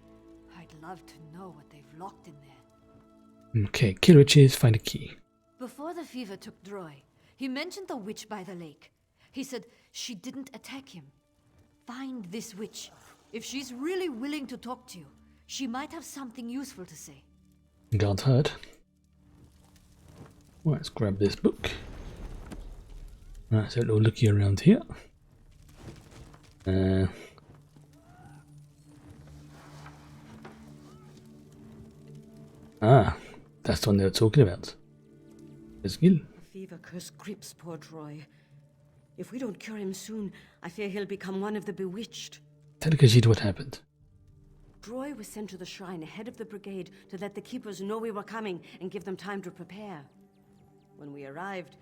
I'd love to know what they've locked in there. Okay, kill witches, find a key. Before the fever took Droy, he mentioned the witch by the lake. He said she didn't attack him. Find this witch. If she's really willing to talk to you, she might have something useful to say. Guard heard. Right, let's grab this book. Right, so a little looky around here. That's the one they were talking about. There's Gil. The fever curse grips poor Troy. If we don't cure him soon, I fear he'll become one of the bewitched. Tell Khajiit what happened. Troy was sent to the shrine ahead of the brigade to let the keepers know we were coming and give them time to prepare. When we arrived,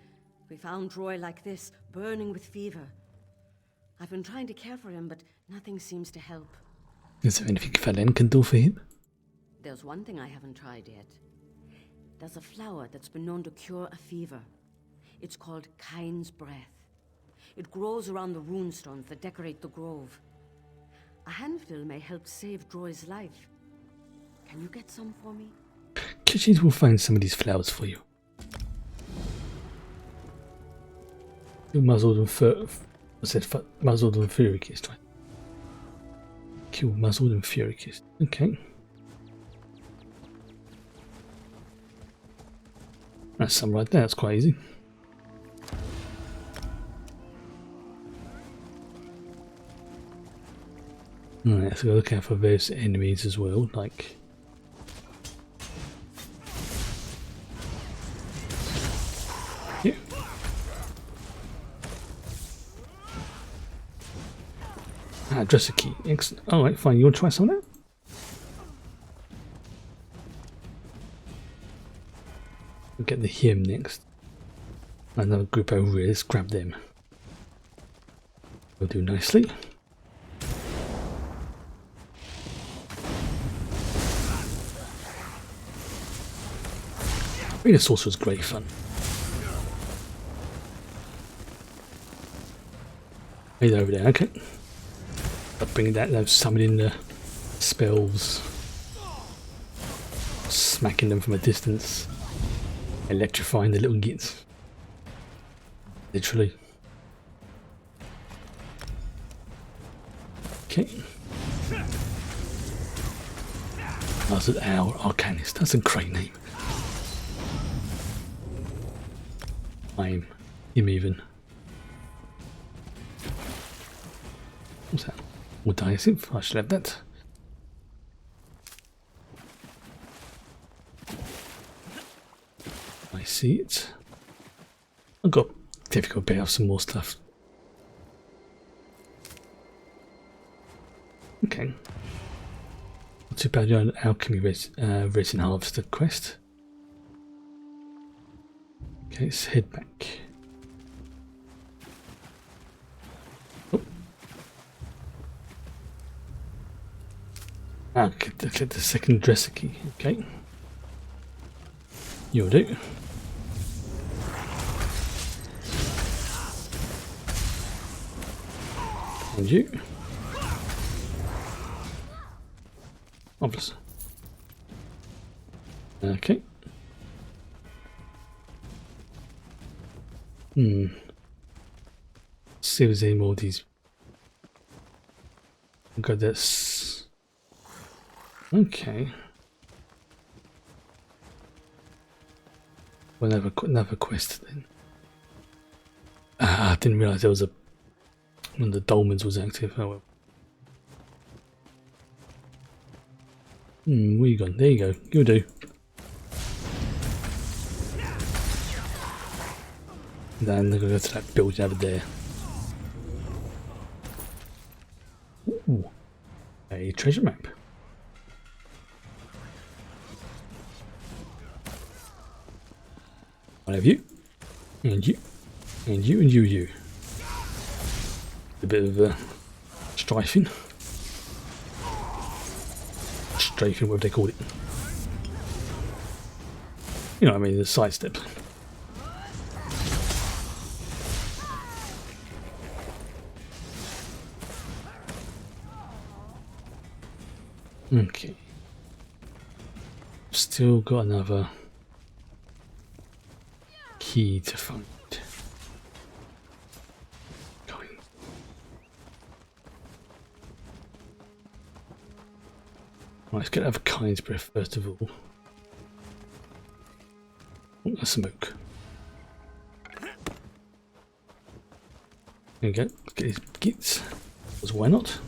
we found Troy like this, burning with fever. I've been trying to care for him, but nothing seems to help. Is there anything Valen can do for him? There's one thing I haven't tried yet. There's a flower that's been known to cure a fever. It's called Kain's Breath. It grows around the runestones that decorate the grove. A handful may help save Droy's life. Can you get some for me? Khajiit will find some of these flowers for you. Kill muzzled and muzzled and fury kissed, right? Kill muzzled and fury kissed. Okay. That's some right there, that's quite easy. Alright, so we'll look out for various enemies as well, like here. Dresser key. Excellent. Alright, fine. You want to try some of that? We'll get the hymn next. Another group over here. Let's grab them. We'll do nicely. I mean, this also was great fun. Hey, over there. Okay. But bringing that, summoning the spells, smacking them from a distance, electrifying the little gits. Literally. Okay. That's our Arcanist. That's a great name. Him even. What's that? Or Diasynth? I should have that. I see it. I've got difficult bit of some more stuff. Okay. Not too bad on alchemy resin harvester quest. Okay, let's head back. Oh. Get the second dresser key. Okay. You'll do. And you. Obvious. Okay. Let's see if there's any more of these. Got this. Okay. We'll have another quest then. I didn't realise there was a one of the dolmens was active. Oh well. Where you gone? There you go. You'll do. Then they're going to go to that building over there. Ooh, a treasure map. I'll have you, and you, and you, and you. A bit of strafing. Strafing, whatever they call it. You know what I mean, the sidestep. Okay. Still got another key to find. Right, let's get out of Khajiit's breath first of all. Oh, a smoke. There we go. Let's get his gits. Because why not?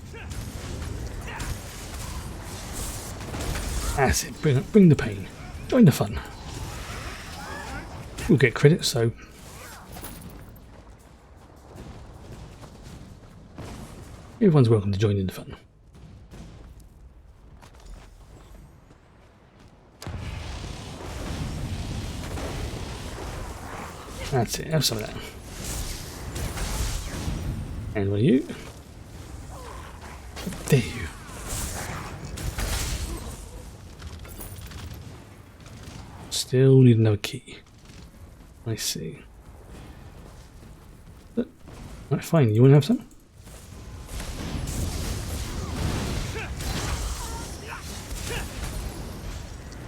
That's it. Bring the pain. Join the fun. We'll get credit, so everyone's welcome to join in the fun. That's it. Have some of that. And what are you? There you. Still need another key. I see. Right, fine. You want to have some?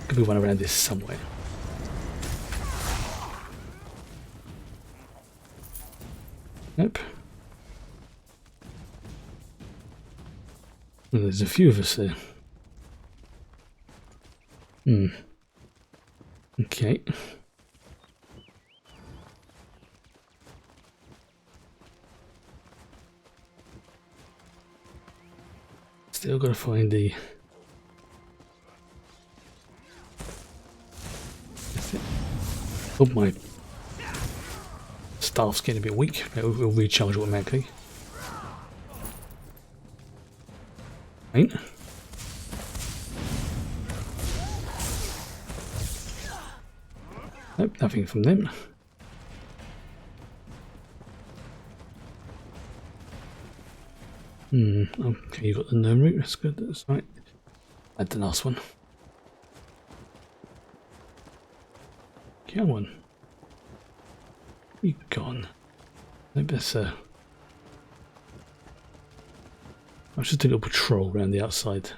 Could be one around this somewhere. Nope. Well, there's a few of us there. Okay. Still gotta find the... That's it. Oh, my staff's getting a bit weak. It'll recharge automatically. Right. Nope, nothing from them. Okay, you got the gnome route, that's good, that's right. Add the last one. Come on. You gone. Maybe that's I'll just do a little patrol around the outside.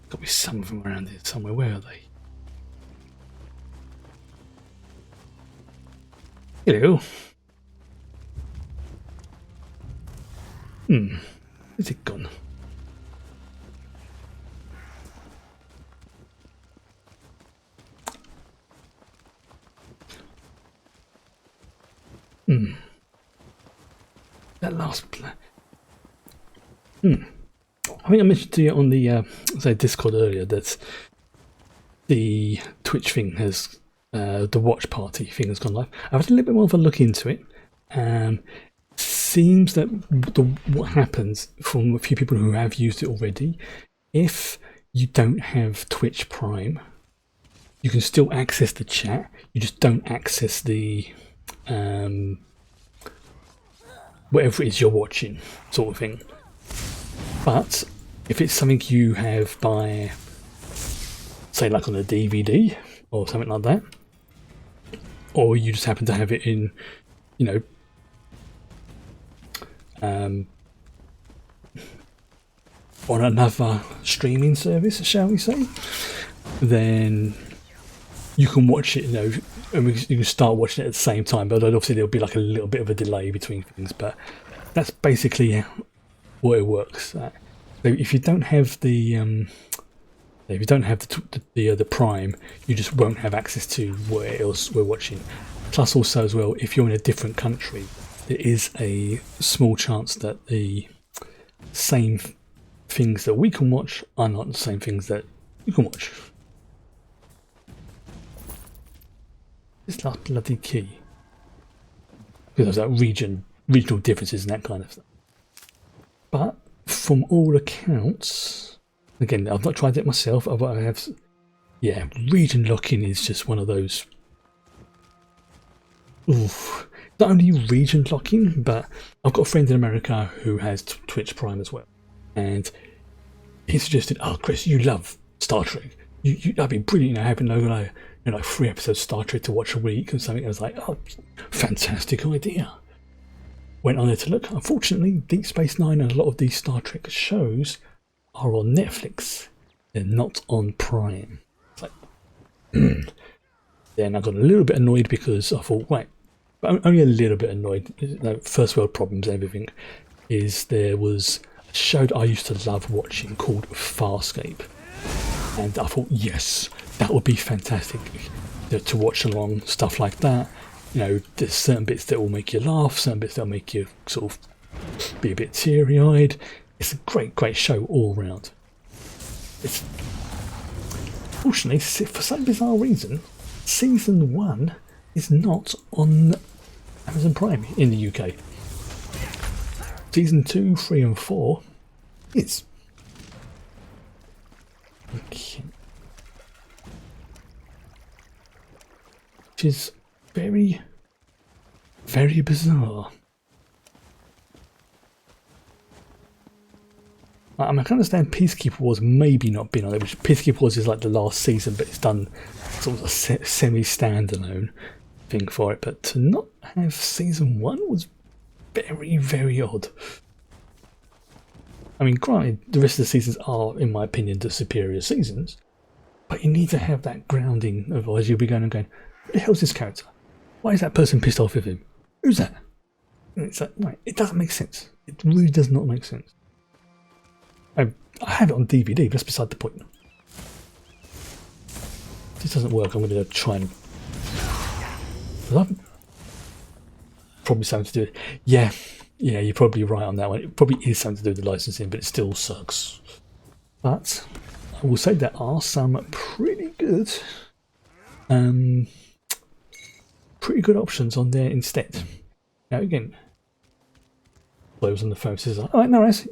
Got to be some of them around here somewhere. Where are they? Hello. Where's it gone? That last plan. I think I mentioned to you on the Discord earlier that the Twitch thing has the watch party thing has gone live. I've had a little bit more of a look into it. Seems that what happens from a few people who have used it already, if you don't have Twitch Prime, you can still access the chat. You just don't access the whatever it is you're watching, sort of thing. But if it's something you have by, say, like on a DVD or something like that, or you just happen to have it in, you know, on another streaming service, shall we say, then you can watch it, you know, and you can start watching it at the same time, but obviously there'll be like a little bit of a delay between things, but that's basically what it works. So if you don't have the the Prime, you just won't have access to what else we're watching. Plus also as well, if you're in a different country, there is a small chance that the same things that we can watch are not the same things that you can watch. It's that bloody key. Because there's that regional differences and that kind of stuff. But from all accounts, again, I've not tried it myself, but I have, yeah, region locking is just one of those. Oof. Not only region locking, but I've got a friend in America who has Twitch Prime as well, and he suggested, "Oh, Chris, you love Star Trek. That'd be brilliant, you know, having like 3 episodes of Star Trek to watch a week or something." I was like, "Oh, fantastic idea." went on there to look. Unfortunately, Deep Space Nine and a lot of these Star Trek shows are on Netflix. They're not on Prime. It's like, then I got a little bit annoyed because I thought, right, but only a little bit annoyed. First world problems and everything. Is there was a show that I used to love watching called Farscape, and I thought, yes, that would be fantastic to watch along, stuff like that. You know, there's certain bits that will make you laugh, certain bits that will make you sort of be a bit teary-eyed. It's a great show all round. It's fortunately, for some bizarre reason, season 1 is not on Amazon Prime in the UK. Season 2, 3 and 4 is. Okay. Which is very, very bizarre. I mean, I can understand Peacekeeper Wars maybe not been on it, which Peacekeeper Wars is like the last season, but it's done sort of a semi-standalone thing for it. But to not have season 1 was very, very odd. I mean, granted, the rest of the seasons are, in my opinion, the superior seasons, but you need to have that grounding, otherwise you'll be going, who the hell's this character? Why is that person pissed off with him? Who's that? And it's like, right, it doesn't make sense. It really does not make sense. I have it on DVD, but that's beside the point. If this doesn't work, I'm going to try and... Probably something to do with... Yeah, you're probably right on that one. It probably is something to do with the licensing, but it still sucks. But I will say there are some pretty good... pretty good options on there instead. Now again... I was on the phone, says, alright, no worries,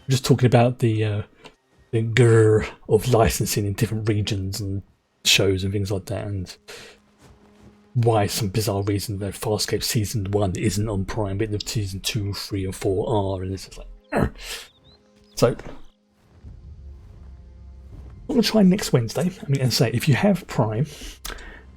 just talking about the grrr of licensing in different regions and shows and things like that, and why some bizarre reason that Farscape season 1 isn't on Prime, but the season 2, 3 and 4 are, and it's just like grrr. So I'm gonna try next Wednesday. I mean, as I say, if you have Prime,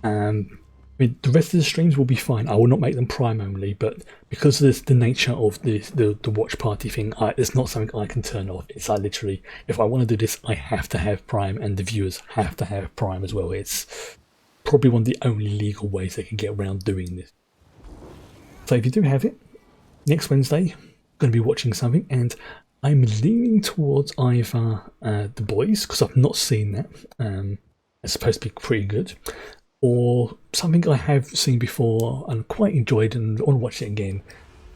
I mean, the rest of the streams will be fine. I will not make them Prime only, but because of the nature of the watch party thing, it's not something I can turn off. It's like literally, if I want to do this, I have to have Prime, and the viewers have to have Prime as well. It's probably one of the only legal ways they can get around doing this. So if you do have it, next Wednesday, I'm going to be watching something, and I'm leaning towards either The Boys, because I've not seen that. It's supposed to be pretty good. Or something I have seen before and quite enjoyed and want to watch it again.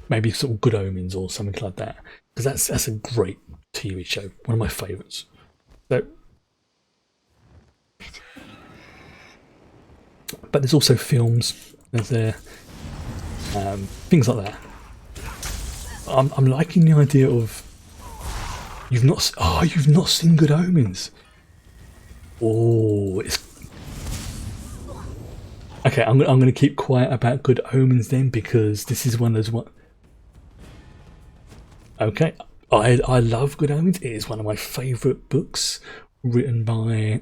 Maybe sort of Good Omens or something like that. Because that's a great TV show. One of my favourites. So, but there's also films. There's things like that. I'm liking the idea of you've not seen Good Omens. Oh, it's okay. I'm going to keep quiet about Good Omens then, because this is one of those what. Okay, I love Good Omens. It is one of my favourite books, written by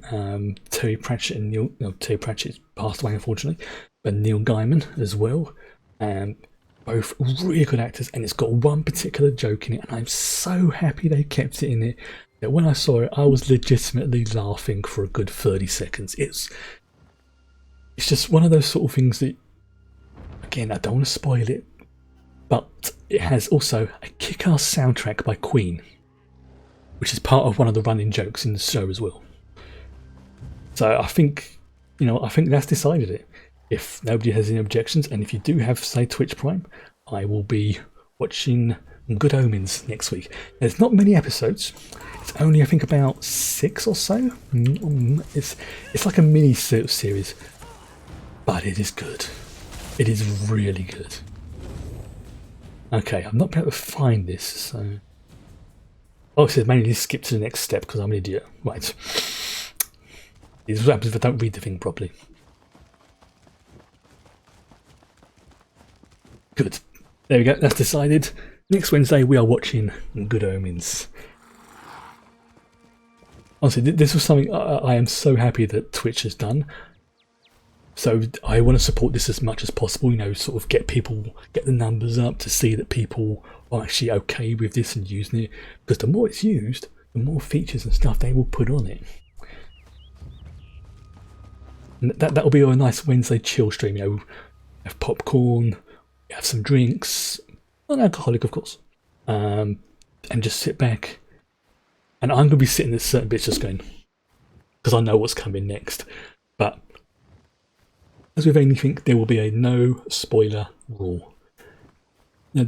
Terry Pratchett and Neil. No, Terry Pratchett's passed away unfortunately, but Neil Gaiman as well. Both really good actors, and it's got one particular joke in it, and I'm so happy they kept it in it. That when I saw it, I was legitimately laughing for a good 30 seconds. It's just one of those sort of things that, again, I don't want to spoil it, but it has also a kick-ass soundtrack by Queen, which is part of one of the running jokes in the show as well. So I think, I think that's decided it. If nobody has any objections, and if you do have, say, Twitch Prime, I will be watching Good Omens next week. There's not many episodes. It's only, I think, about 6 or so. It's like a mini series. But it is good. It is really good. Okay, I'm not able to find this, so... Oh, it says manually skip to the next step because I'm an idiot. Right. This is what happens if I don't read the thing properly. Good. There we go, that's decided. Next Wednesday we are watching Good Omens. Honestly, this was something I am so happy that Twitch has done. So I want to support this as much as possible, you know, sort of get the numbers up to see that people are actually okay with this and using it, because the more it's used, the more features and stuff they will put on it. And that'll be a nice Wednesday chill stream, you know, have popcorn, have some drinks, non-alcoholic of course, and just sit back. And I'm going to be sitting at certain bits just going, because I know what's coming next. But as with anything, there will be a no spoiler rule. Now,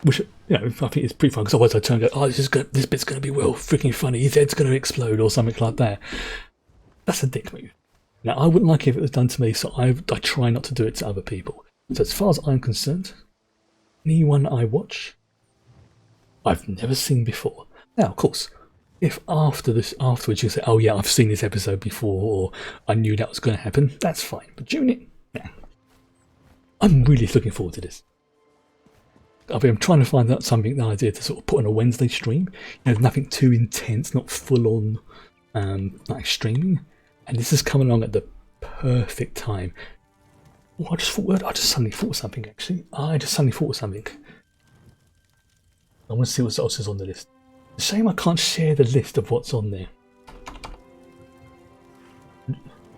which, you know, I think it's pretty fun, because otherwise I turn and go, oh, this bit's going to be well freaking funny, his head's going to explode or something like that. That's a dick move. Now, I wouldn't like it if it was done to me, so I try not to do it to other people. So as far as I'm concerned, anyone I watch, I've never seen before. Now, of course, if afterwards you say, oh yeah, I've seen this episode before, or I knew that was going to happen, that's fine. But during it, nah. I'm really looking forward to this. I'm trying to find out something, the idea to sort of put on a Wednesday stream. You know, nothing too intense, not full on like streaming. And this is coming along at the perfect time. Oh, I just suddenly thought of something, actually. I want to see what else is on the list. It's a shame I can't share the list of what's on there.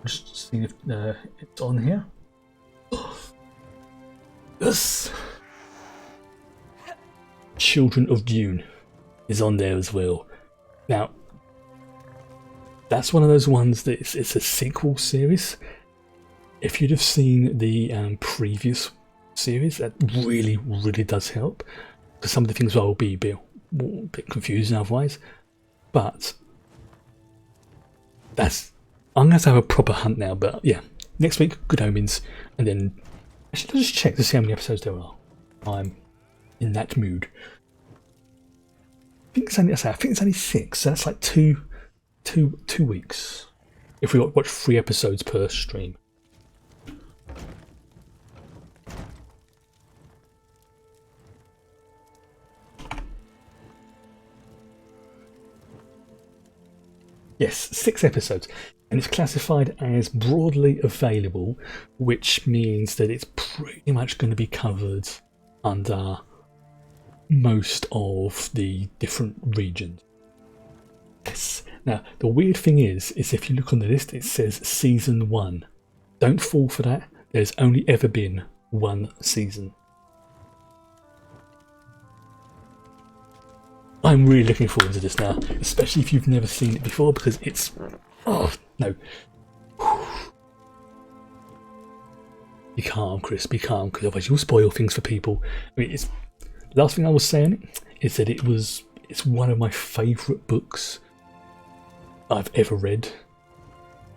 Just seeing if it's on here. Yes! Children of Dune is on there as well. Now, that's one of those ones that it's a sequel series. If you'd have seen the previous series, that really, really does help. Because some of the things will be a bit confusing otherwise. But I'm going to have to have a proper hunt now. But yeah, next week, Good Omens. And then, actually, let's just check to see how many episodes there are. I'm in that mood. I think it's only 6, so that's like two weeks. If we watch 3 episodes per stream. Yes, 6 episodes, and it's classified as broadly available, which means that it's pretty much going to be covered under most of the different regions. Yes. Now, the weird thing is if you look on the list, it says Season 1. Don't fall for that. There's only ever been 1 season. I'm really looking forward to this now, especially if you've never seen it before, because it's... Oh, no. Be calm, Chris, be calm, because otherwise you'll spoil things for people. I mean, the last thing I was saying is that it's one of my favourite books I've ever read,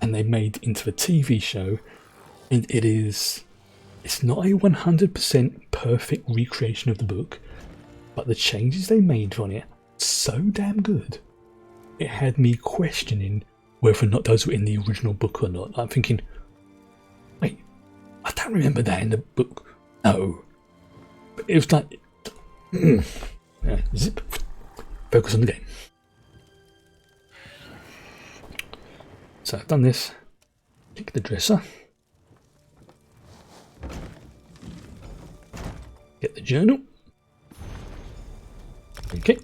and they made into a TV show, and it's not a 100% perfect recreation of the book, but the changes they made on it so damn good. It had me questioning whether or not those were in the original book or not. I'm thinking, wait, I don't remember that in the book. No, but it was like, zip, focus on the game. So I've done this. Pick the dresser. Get the journal. Okay.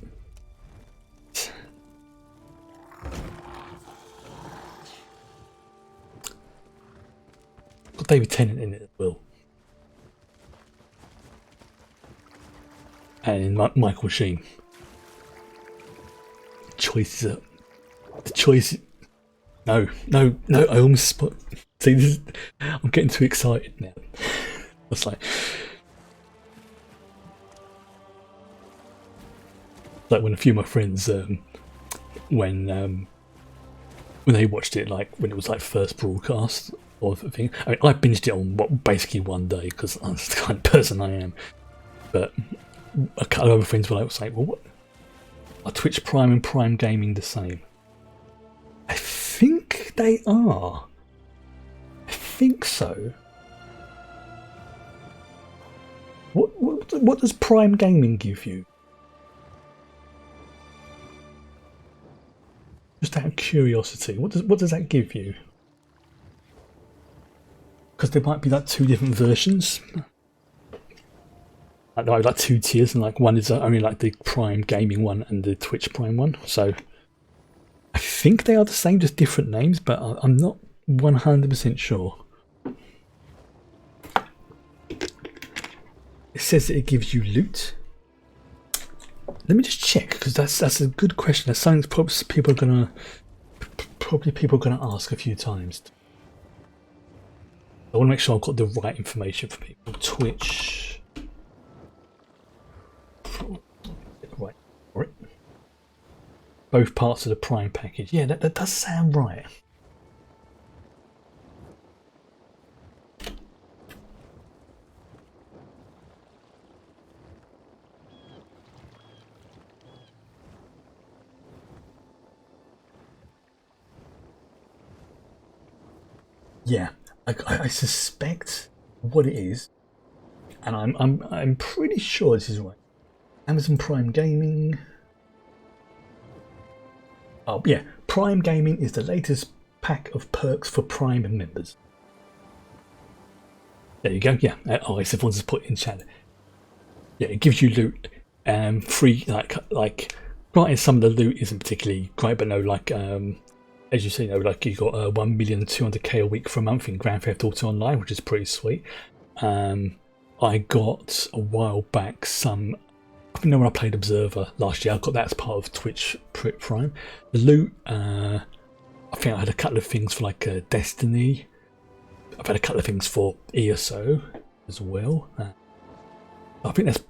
Got David Tennant in it as well. And Michael Sheen. The choice. No, I almost spot. See, I'm getting too excited now. It's like when a few of my friends, when they watched it, like when it was like first broadcast or the thing. I mean, I binged it on basically one day because that's the kind of person I am. But a couple of other friends were like, well, what? Are Twitch Prime and Prime Gaming the same? I think they are. I think so. What does Prime Gaming give you? Just out of curiosity, what does that give you? because there might be like two different versions. Like, there might be like two tiers, and like one is only like the Prime Gaming one and the Twitch Prime one. So I think they are the same, just different names, but I'm not 100% sure. It says that it gives you loot. Let me just check, because that's a good question. That's something that people are gonna ask a few times. I want to make sure I've got the right information for people. Twitch. Right. Both parts of the Prime package. Yeah, that does sound right. Yeah, I suspect what it is, and I'm pretty sure this is right. Amazon Prime Gaming. Oh yeah, Prime Gaming is the latest pack of perks for Prime members. There you go. Yeah. Oh, if everyone's just put in chat. Yeah, it gives you loot, free. Like, granted, some of the loot isn't particularly great, but no, like as you see, like you got 1,200,000 a week for a month in Grand Theft Auto Online, which is pretty sweet. I got a while back some. I know when I played Observer last year, I got that as part of Twitch Prime. The loot, I think I had a couple of things for like Destiny. I've had a couple of things for ESO as well. I think that's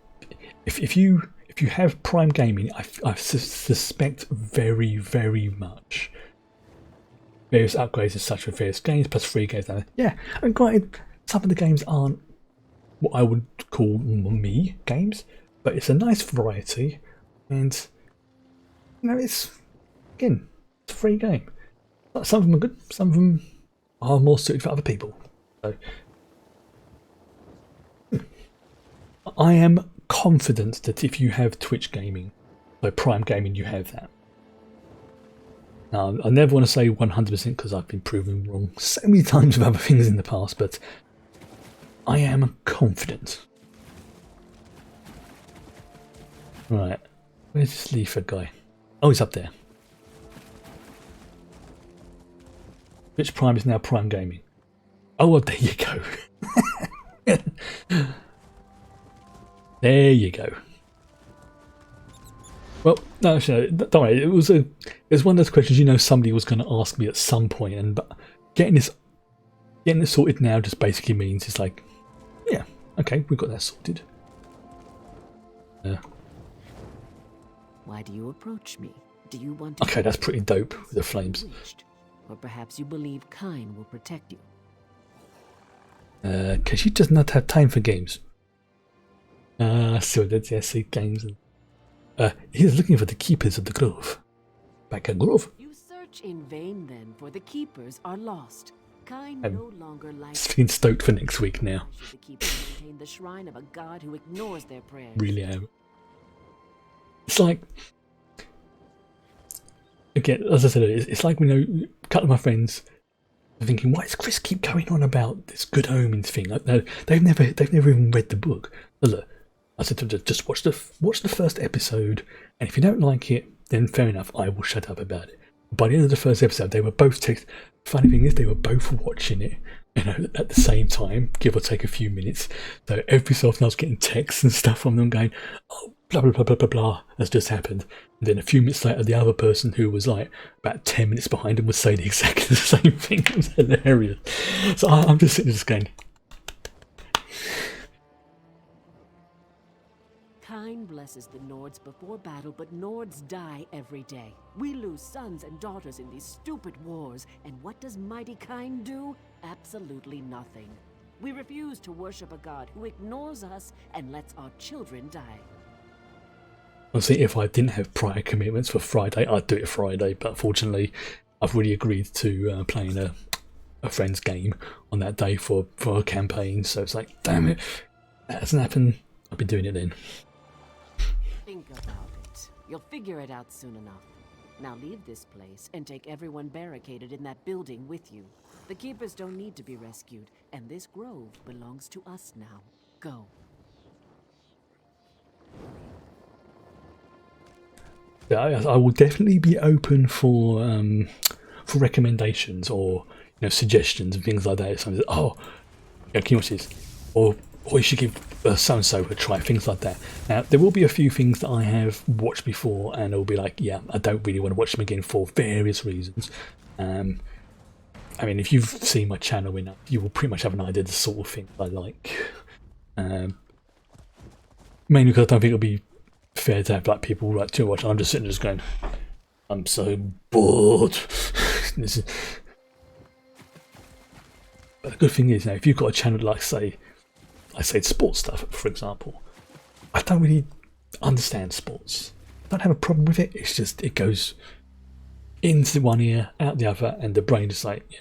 if you have Prime Gaming, I suspect very, very much various upgrades and such for various games plus free games. Yeah, and granted, some of the games aren't what I would call me games, but it's a nice variety, and you know, it's a free game. Some of them are good, some of them are more suited for other people. So I am confident that if you have Twitch Gaming, so Prime Gaming, you have that. Now, I never want to say 100% because I've been proven wrong so many times with other things in the past, but I am confident. Right, where's this Leaford guy? Oh, he's up there. Twitch Prime is now Prime Gaming. Oh, well, there you go. There you go. Well, no, don't worry. It was one of those questions somebody was going to ask me at some point, and getting it sorted now just basically means it's like, yeah, okay, we've got that sorted. Why do you approach me? Do you want to? Okay, that's pretty dope with the flames. Or perhaps you believe Kine will protect you. Khajiit does not have time for games. So that's games. He's looking for the keepers of the grove. Back at grove. You search in vain then, for the keepers are lost. Kine no longer likes. Feeling stoked for next week now. The keepers maintain the shrine of a god who ignores their prayers. Really am. It's like, again, as I said, it's like a couple of my friends are thinking, why does Chris keep going on about this Good Omens thing? Like, no, they've never even read the book. Look, I said to them, just watch the first episode, and if you don't like it, then fair enough, I will shut up about it. By the end of the first episode, they were both funny thing is, they were both watching it, at the same time, give or take a few minutes. So every so often I was getting texts and stuff from them going, oh, blah, blah, blah, blah, blah, blah, has just happened. And then a few minutes later, the other person who was like about 10 minutes behind them was saying exactly the same thing. It was hilarious. So I'm just sitting there just going, Kine blesses the Nords before battle, but Nords die every day. We lose sons and daughters in these stupid wars, and what does mighty Kine do? Absolutely nothing. We refuse to worship a god who ignores us and lets our children die. Well, see, if I didn't have prior commitments for Friday, I'd do it Friday, but unfortunately, I've really agreed to playing a friend's game on that day for a campaign, so it's like, damn it, that hasn't happened, I'll be doing it then. Think about it. You'll figure it out soon enough. Now leave this place and take everyone barricaded in that building with you. The keepers don't need to be rescued, and this grove belongs to us now. Go. Yeah, I will definitely be open for recommendations or suggestions and things like that. If somebody's like, oh, can you watch this? Or you should give so and so a try. Things like that. Now there will be a few things that I have watched before, and it'll be like, yeah, I don't really want to watch them again for various reasons. I mean, if you've seen my channel enough, you will pretty much have an idea of the sort of thing I like. Mainly because I don't think it'll be fair to have black people like to watch. I'm just sitting there just going, I'm so bored. But the good thing is, if you've got a channel like, say sports stuff, for example, I don't really understand sports. I don't have a problem with it. It's just it goes into one ear, out the other, and the brain is like, yeah,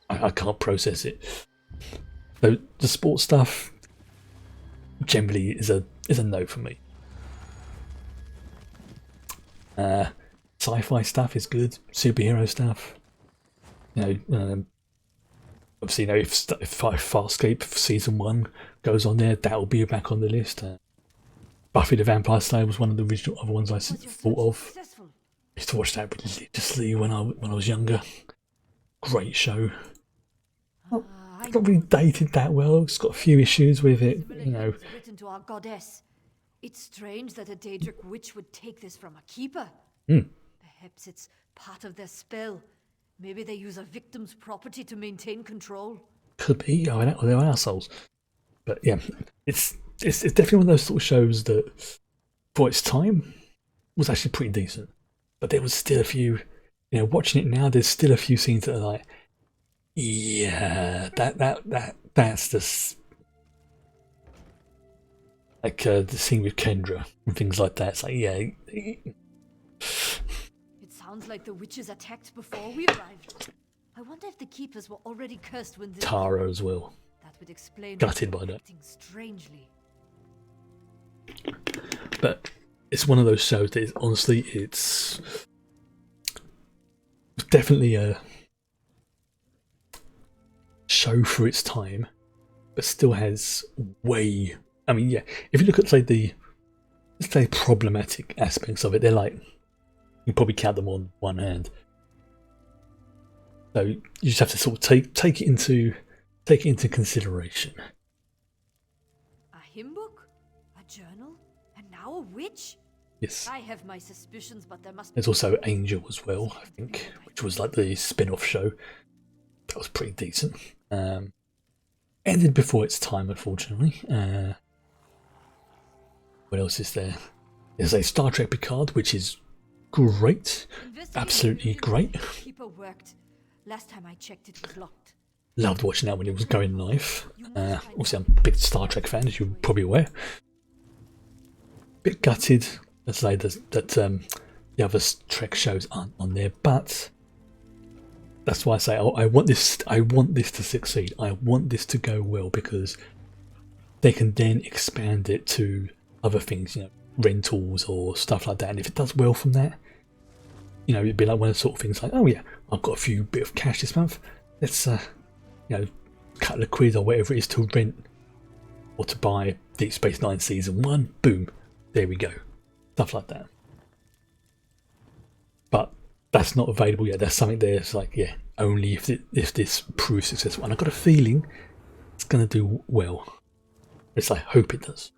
I can't process it. So the sports stuff generally is a no for me. Sci-fi stuff is good. Superhero stuff, obviously, if Farscape season 1 goes on there, that will be back on the list. Buffy the Vampire Slayer was one of the original other ones I thought of. I used to watch that religiously when I was younger. Great show. It's not really dated that well. It's got a few issues with it, Written to our goddess. It's strange that a Daedric witch would take this from a keeper. Perhaps it's part of their spell. Maybe they use a victim's property to maintain control. Could be, or they're assholes. But yeah, it's definitely one of those sort of shows that, for its time, was actually pretty decent. But there was still a few, watching it now, there's still a few scenes that are like, yeah, that's just like the scene with Kendra and things like that. It's like, yeah. Sounds like the witches attacked before we arrived. I wonder if the keepers were already cursed when Tara as well. That would explain gutted by that. Strangely. But it's one of those shows that honestly, it's definitely a show for its time, but still has way. I mean, yeah. If you look at let's say problematic aspects of it, they're like. You can probably count them on one hand. So you just have to sort of take it into consideration. A hymn book, a journal, and now a witch. Yes. I have my suspicions, but there must. There's also Angel as well, I think, which was like the spin-off show. That was pretty decent. Ended before its time, unfortunately. What else is there? There's a Star Trek Picard, which is great, absolutely great. Keeper worked. Last time I checked, it was locked. Loved watching that when it was going live. Also, I'm a big Star Trek fan, as you're probably aware. Bit gutted, let's say that the other Trek shows aren't on there, but that's why I say I want this to succeed. I want this to go well because they can then expand it to other things, rentals or stuff like that. And if it does well from that, it'd be like one of the sort of things like, oh yeah, I've got a few bit of cash this month. Let's couple of quid or whatever it is to rent or to buy Deep Space Nine season 1. Boom, there we go. Stuff like that. But that's not available yet. There's something there. It's like, yeah, only if this proves successful. And I've got a feeling it's going to do well. It's like, hope it does.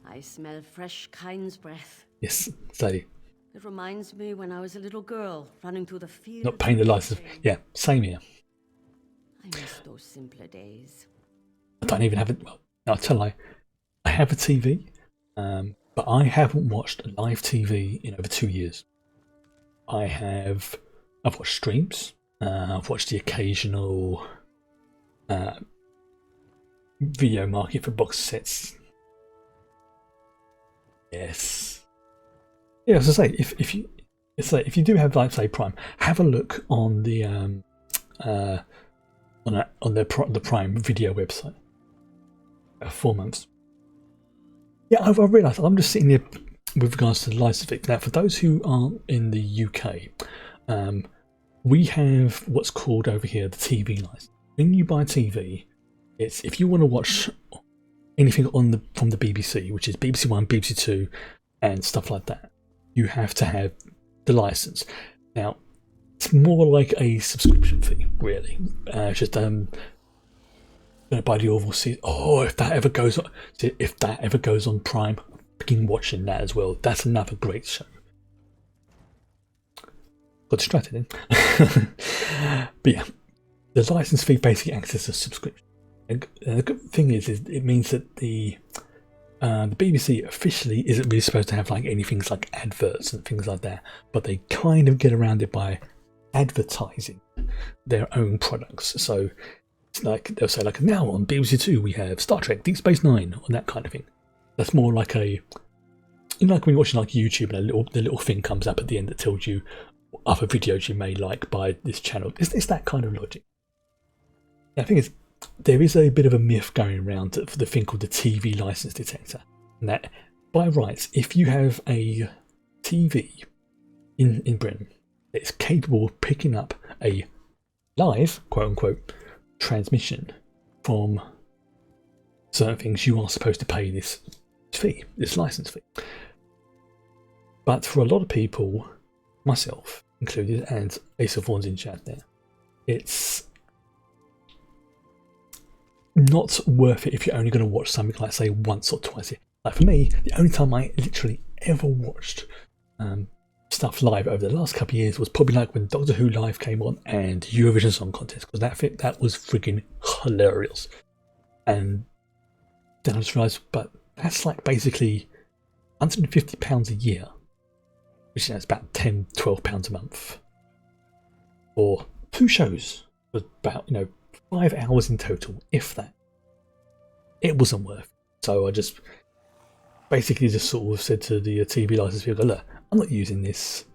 I smell fresh Kain's breath. Yes, so It reminds me when I was a little girl running through the fields. not paying the license. Yeah, same here. I miss those simpler days. I don't even have it. Well, no, I'll tell you, I have a TV, but I haven't watched live TV in over 2 years. I've watched streams. I've watched the occasional video market for box sets. Yes. Yeah, as I say, if you do have like say Prime, have a look on the the Prime Video website. 4 months. Yeah, I've realised I'm just sitting there with regards to the license fee. Now, for those who aren't in the UK, we have what's called over here the TV license. When you buy a TV, it's if you want to watch anything from the BBC, which is BBC One, BBC Two, and stuff like that, you have to have the license. Now, it's more like a subscription fee, really. It's just by the Orville see. Oh, if that ever goes on Prime, begin watching that as well. That's another great show. Got distracted then. But yeah, the license fee basically acts as a subscription. And the good thing is it means that the BBC officially isn't really supposed to have like anything like adverts and things like that, but they kind of get around it by advertising their own products. So it's like they'll say like, now on BBC Two we have Star Trek, Deep Space Nine, or that kind of thing. That's more like a, you know, like when you're watching like YouTube and the little thing comes up at the end that tells you other videos you may like by this channel. It's that kind of logic. I think it's, there is a bit of a myth going around for the thing called the TV license detector, and that by rights, if you have a TV in Britain, it's capable of picking up a live, quote unquote, transmission from certain things, you are supposed to pay this fee, this license fee. But for a lot of people, myself included, and Ace of Wands in chat there, it's not worth it if you're only going to watch something like, say, once or twice a year. Like for me, the only time I literally ever watched stuff live over the last couple of years was probably like when Doctor Who Live came on and Eurovision Song Contest, because that was friggin' hilarious. And then I just realised, but that's like basically £150 a year, which is about £10-12 a month for 2 shows for about 5 hours in total, if that. It wasn't worth it. So I just basically just sort of said to the TV license people, look, I'm not using this.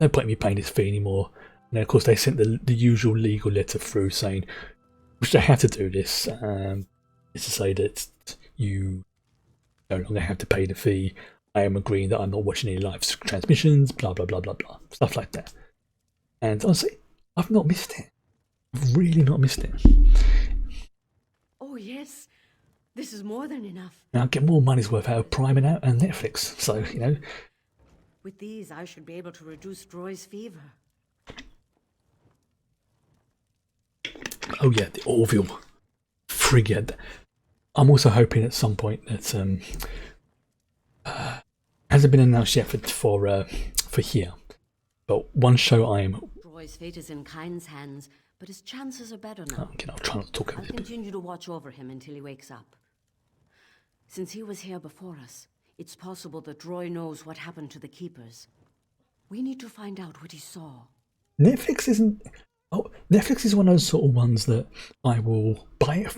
No point in me paying this fee anymore. And then of course they sent the usual legal letter through saying, which they had to do this, is to say that you no longer have to pay the fee. I am agreeing that I'm not watching any live transmissions, blah, blah, blah, blah, blah. Stuff like that. And honestly, I've not missed it. I've really not missed it. Oh, yes. This is more than enough. Now I get more money's worth out of Prime and Netflix. So, With these, I should be able to reduce Droy's fever. Oh yeah, the Orville frigate. I'm also hoping at some point that hasn't been announced yet for here, but one show I am. Droy's fate is in Kyne's hands, but his chances are better now. Okay, I'll try not to talk over I'll continue to watch over him until he wakes up. Since he was here before us, it's possible that Droy knows what happened to the Keepers. We need to find out what he saw. Netflix isn't. Oh, Netflix is one of those sort of ones that I will buy it.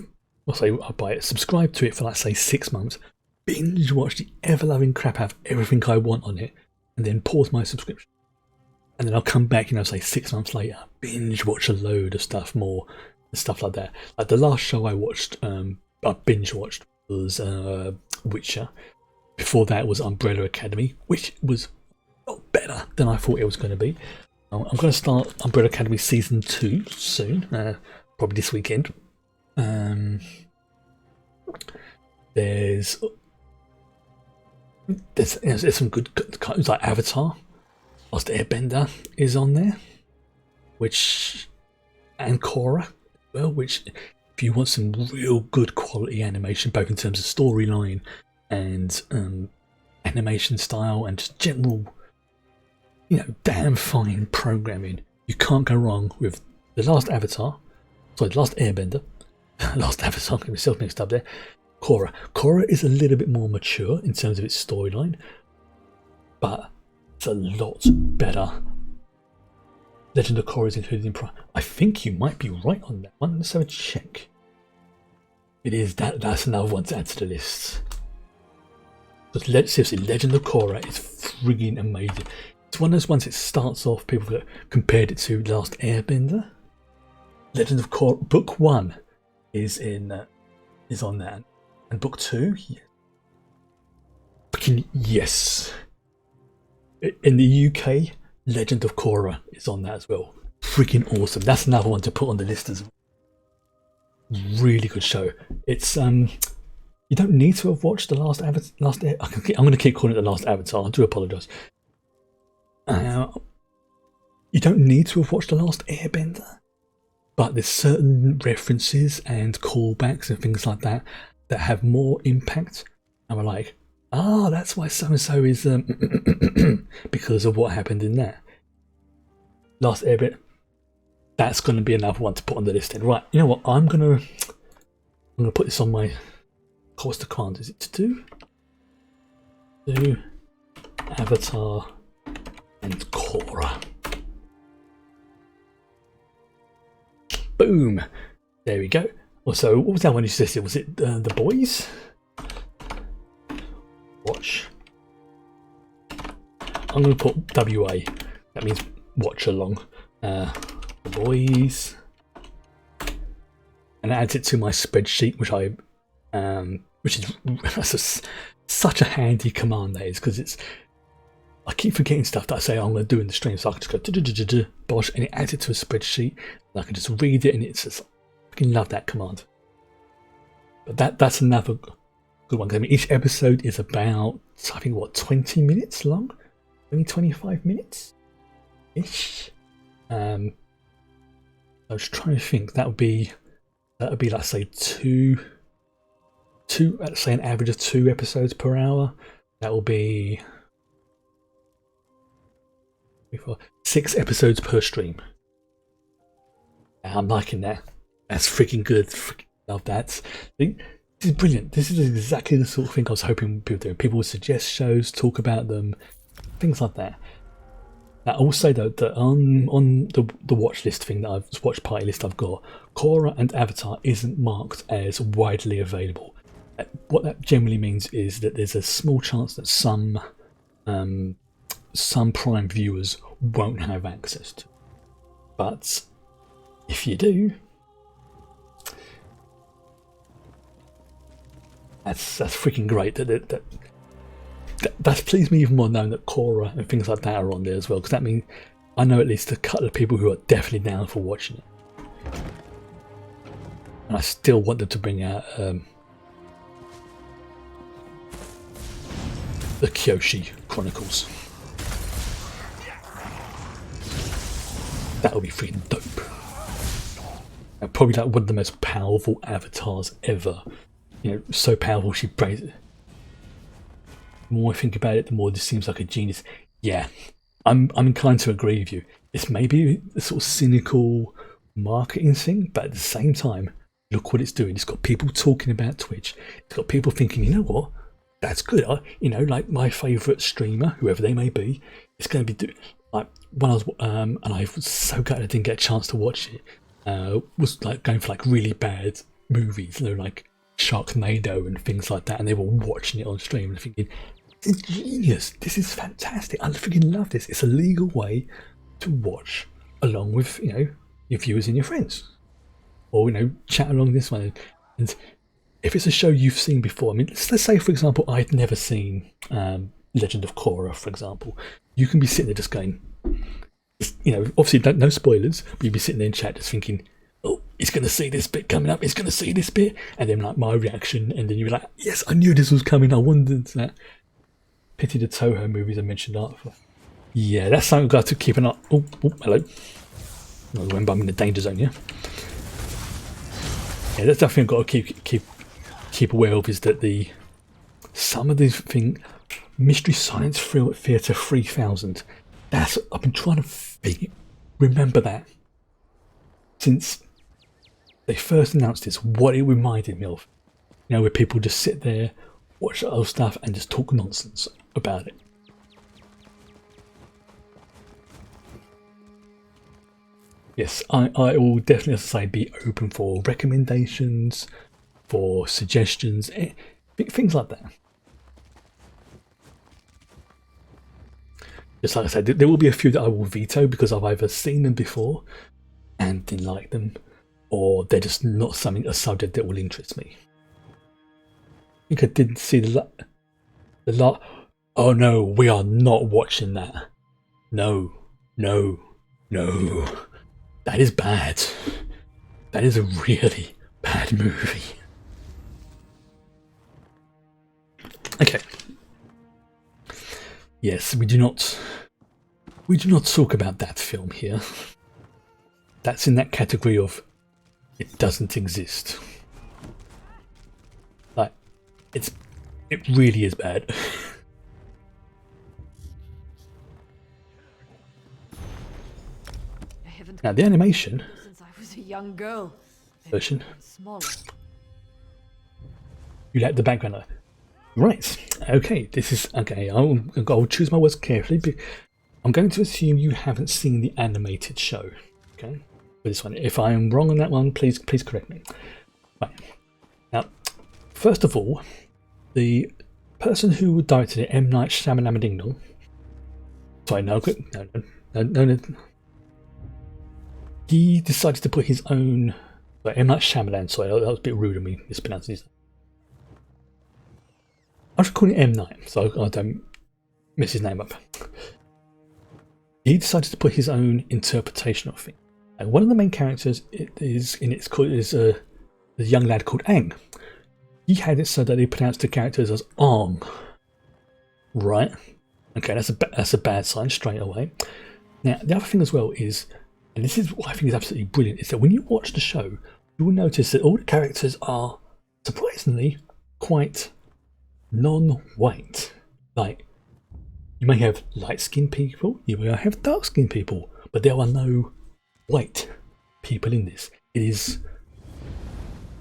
I'll buy it, subscribe to it for, like, say, 6 months, binge watch the ever-loving crap out of everything I want on it, and then pause my subscription. And then I'll come back, say 6 months later, binge watch a load of stuff more, and stuff like that. Like the last show I watched, I binge watched was Witcher. Before that was Umbrella Academy, which was a lot better than I thought it was going to be. I'm going to start Umbrella Academy Season 2 soon, probably this weekend. There's some good cartoons like Avatar, Last Airbender is on there, and Korra, well, which if you want some real good quality animation, both in terms of storyline and animation style and just general, damn fine programming, you can't go wrong with The Last Airbender. Last Avatar, get myself mixed up there. Korra. Korra is a little bit more mature in terms of its storyline, but it's a lot better. Legend of Korra is included in Prime. I think you might be right on that one. Let's have a check. It is that's another one to add to the list. But seriously, Legend of Korra is frigging amazing. It's one of those ones that starts off, people that compared it to Last Airbender. Legend of Korra, Book 1 is on that. And Book 2, yes. In the UK, Legend of Korra is on that as well. Freaking awesome. That's another one to put on the list as well. Really good show. It's you don't need to have watched the last Avatar. I'm going to keep calling it the last Avatar. I do apologise. You don't need to have watched the last Airbender, but there's certain references and callbacks and things like that that have more impact. And we're like, that's why so and so is because of what happened in that last Airbender. That's going to be another one to put on the list. Then, right? You know what? I'm gonna put this on my course to command. Is it to do Avatar and Korra? Boom! There we go. Also, what was that one you suggested? Was it The Boys? Watch. I'm going to put WA. That means watch along. The Boys. And it adds it to my spreadsheet, which is such a handy command that is, because it's. I keep forgetting stuff that I say I'm going to do in the stream, so I can just go bosh, and it adds it to a spreadsheet, and I can just read it, and it's just, I fucking love that command. But that's another good one. I mean, each episode is about, I think, what, 20 minutes long, only 25 minutes ish. I was trying to think. That would be like, say, let's say an average of 2 episodes per hour. That will be 6 episodes per stream. I'm liking that. That's freaking good. Freaking love that. This is brilliant. This is exactly the sort of thing I was hoping people do. People would suggest shows, talk about them, things like that. Now, I will say though that on the watch list thing that I've watch party list I've got, Korra and Avatar isn't marked as widely available. What that generally means is that there's a small chance that some Prime viewers won't have access to. But if you do, that's freaking great. That's pleased me even more knowing that Korra and things like that are on there as well, because that means I know at least a couple of people who are definitely down for watching it. And I still want them to bring out the Kyoshi Chronicles. That would be freaking dope. And probably like one of the most powerful avatars ever. You know, so powerful she brings it. The more I think about it, the more this seems like a genius. Yeah, I'm inclined to agree with you. It's maybe a sort of cynical marketing thing, but at the same time, look what it's doing. It's got people talking about Twitch. It's got people thinking, you know what? That's good. Like my favourite streamer, whoever they may be, it's going to be like when I was and I was so glad I didn't get a chance to watch it. Was like going for like really bad movies, like Sharknado and things like that, and they were watching it on stream and thinking, "This is genius! This is fantastic! I freaking love this! It's a legal way to watch along with your viewers and your friends, or chat along this one." And if it's a show you've seen before, I mean, let's say for example I'd never seen Legend of Korra, for example. You can be sitting there just going, obviously no spoilers, but you'd be sitting there in chat just thinking, oh, he's going to see this bit coming up, he's going to see this bit, and then like my reaction, and then you're like, yes, I knew this was coming, I wondered that. Pity the Toho movies I mentioned after. Yeah, that's something I've got to keep an eye. Oh, hello. Remember, I'm in the danger zone, yeah? Yeah, that's definitely got to keep aware of, is that some of these things, Mystery Science Theatre 3000, I've been trying to remember that since they first announced this, what it reminded me of. Where people just sit there, watch old stuff, and just talk nonsense about it. Yes, I will definitely, as I say, be open for recommendations, for suggestions, things like that. Just like I said, there will be a few that I will veto because I've either seen them before and didn't like them, or they're just not a subject that will interest me. I think I didn't see the lot. Oh no, we are not watching that. No, No, no, that is bad. That is a really bad movie. Okay. Yes, we do not talk about that film here. That's in that category of it doesn't exist. Like, it really is bad. I haven't Now the animation since I was a young girl. version, Smaller. you like the background. Right, okay, this is, okay, I'll choose my words carefully, but I'm going to assume you haven't seen the animated show, okay, for this one. If I am wrong on that one, please correct me. Right, now, first of all, the person who directed it, M. Night Shyamalan, he decided to put his own, M. Night Shyamalan, sorry, that was a bit rude of me mispronouncing his. I should call it M. Night, so I don't mess his name up. He decided to put his own interpretation of it. And one of the main characters is a young lad called Aang. He had it so that he pronounced the characters as Aang. Right? Okay, that's a bad sign straight away. Now, the other thing as well is, and this is what I think is absolutely brilliant, is that when you watch the show, you will notice that all the characters are surprisingly quite non-white. Like, you may have light-skinned people, you may have dark-skinned people, but there are no white people in this. It is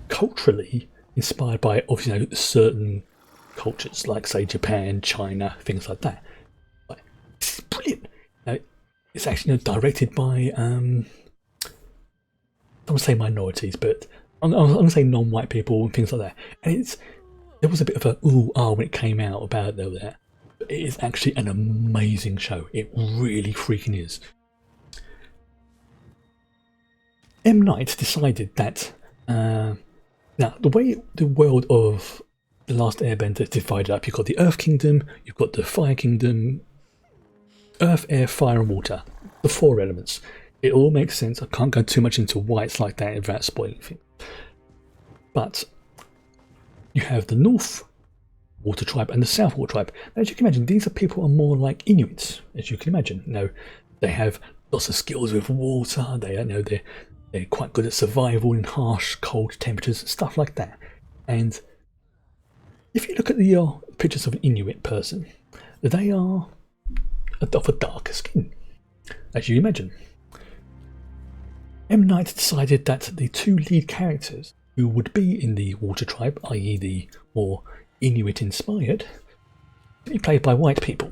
culturally inspired by, obviously, certain cultures, like, say, Japan, China, things like that. But this is brilliant. It's actually directed by, I don't want to say minorities, but I'm going to say non-white people and things like that. And there was a bit of a ooh ah when it came out about that. But it is actually an amazing show. It really freaking is. M. Night decided that now the way the world of The Last Airbender is divided up, you've got the Earth Kingdom, you've got the Fire Kingdom, Earth, Air, Fire and Water. The 4 elements. It all makes sense. I can't go too much into whites like that without spoiling things. But you have the North Water Tribe and the South Water Tribe. Now, as you can imagine, these are people who are more like Inuits, as you can imagine. They have lots of skills with water. They're quite good at survival in harsh, cold temperatures, stuff like that. And if you look at the pictures of an Inuit person, they are of a darker skin, as you imagine. M. Night decided that the 2 lead characters who would be in the Water Tribe, i.e. the more Inuit-inspired, to be played by white people.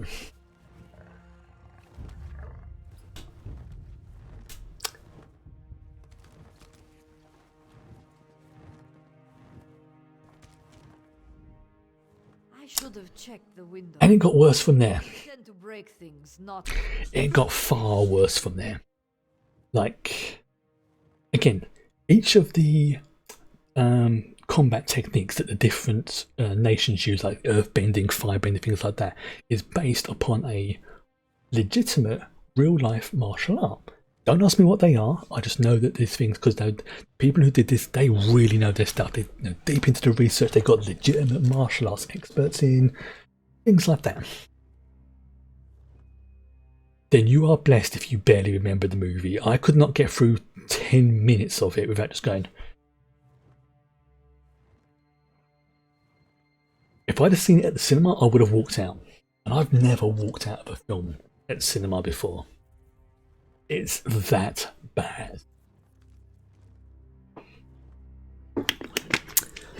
I should have checked the window. And it got worse from there. I tend to break things, not. It got far worse from there. Like, again, each of the combat techniques that the different nations use, like earthbending, firebending, things like that, is based upon a legitimate real-life martial art. Don't ask me what they are. I just know that these things, because the people who did this, they really know their stuff. They deep into the research. They got legitimate martial arts experts in things like that. Then you are blessed if you barely remember the movie. I could not get through 10 minutes of it without just going. If I'd have seen it at the cinema, I would have walked out. And I've never walked out of a film at the cinema before. It's that bad.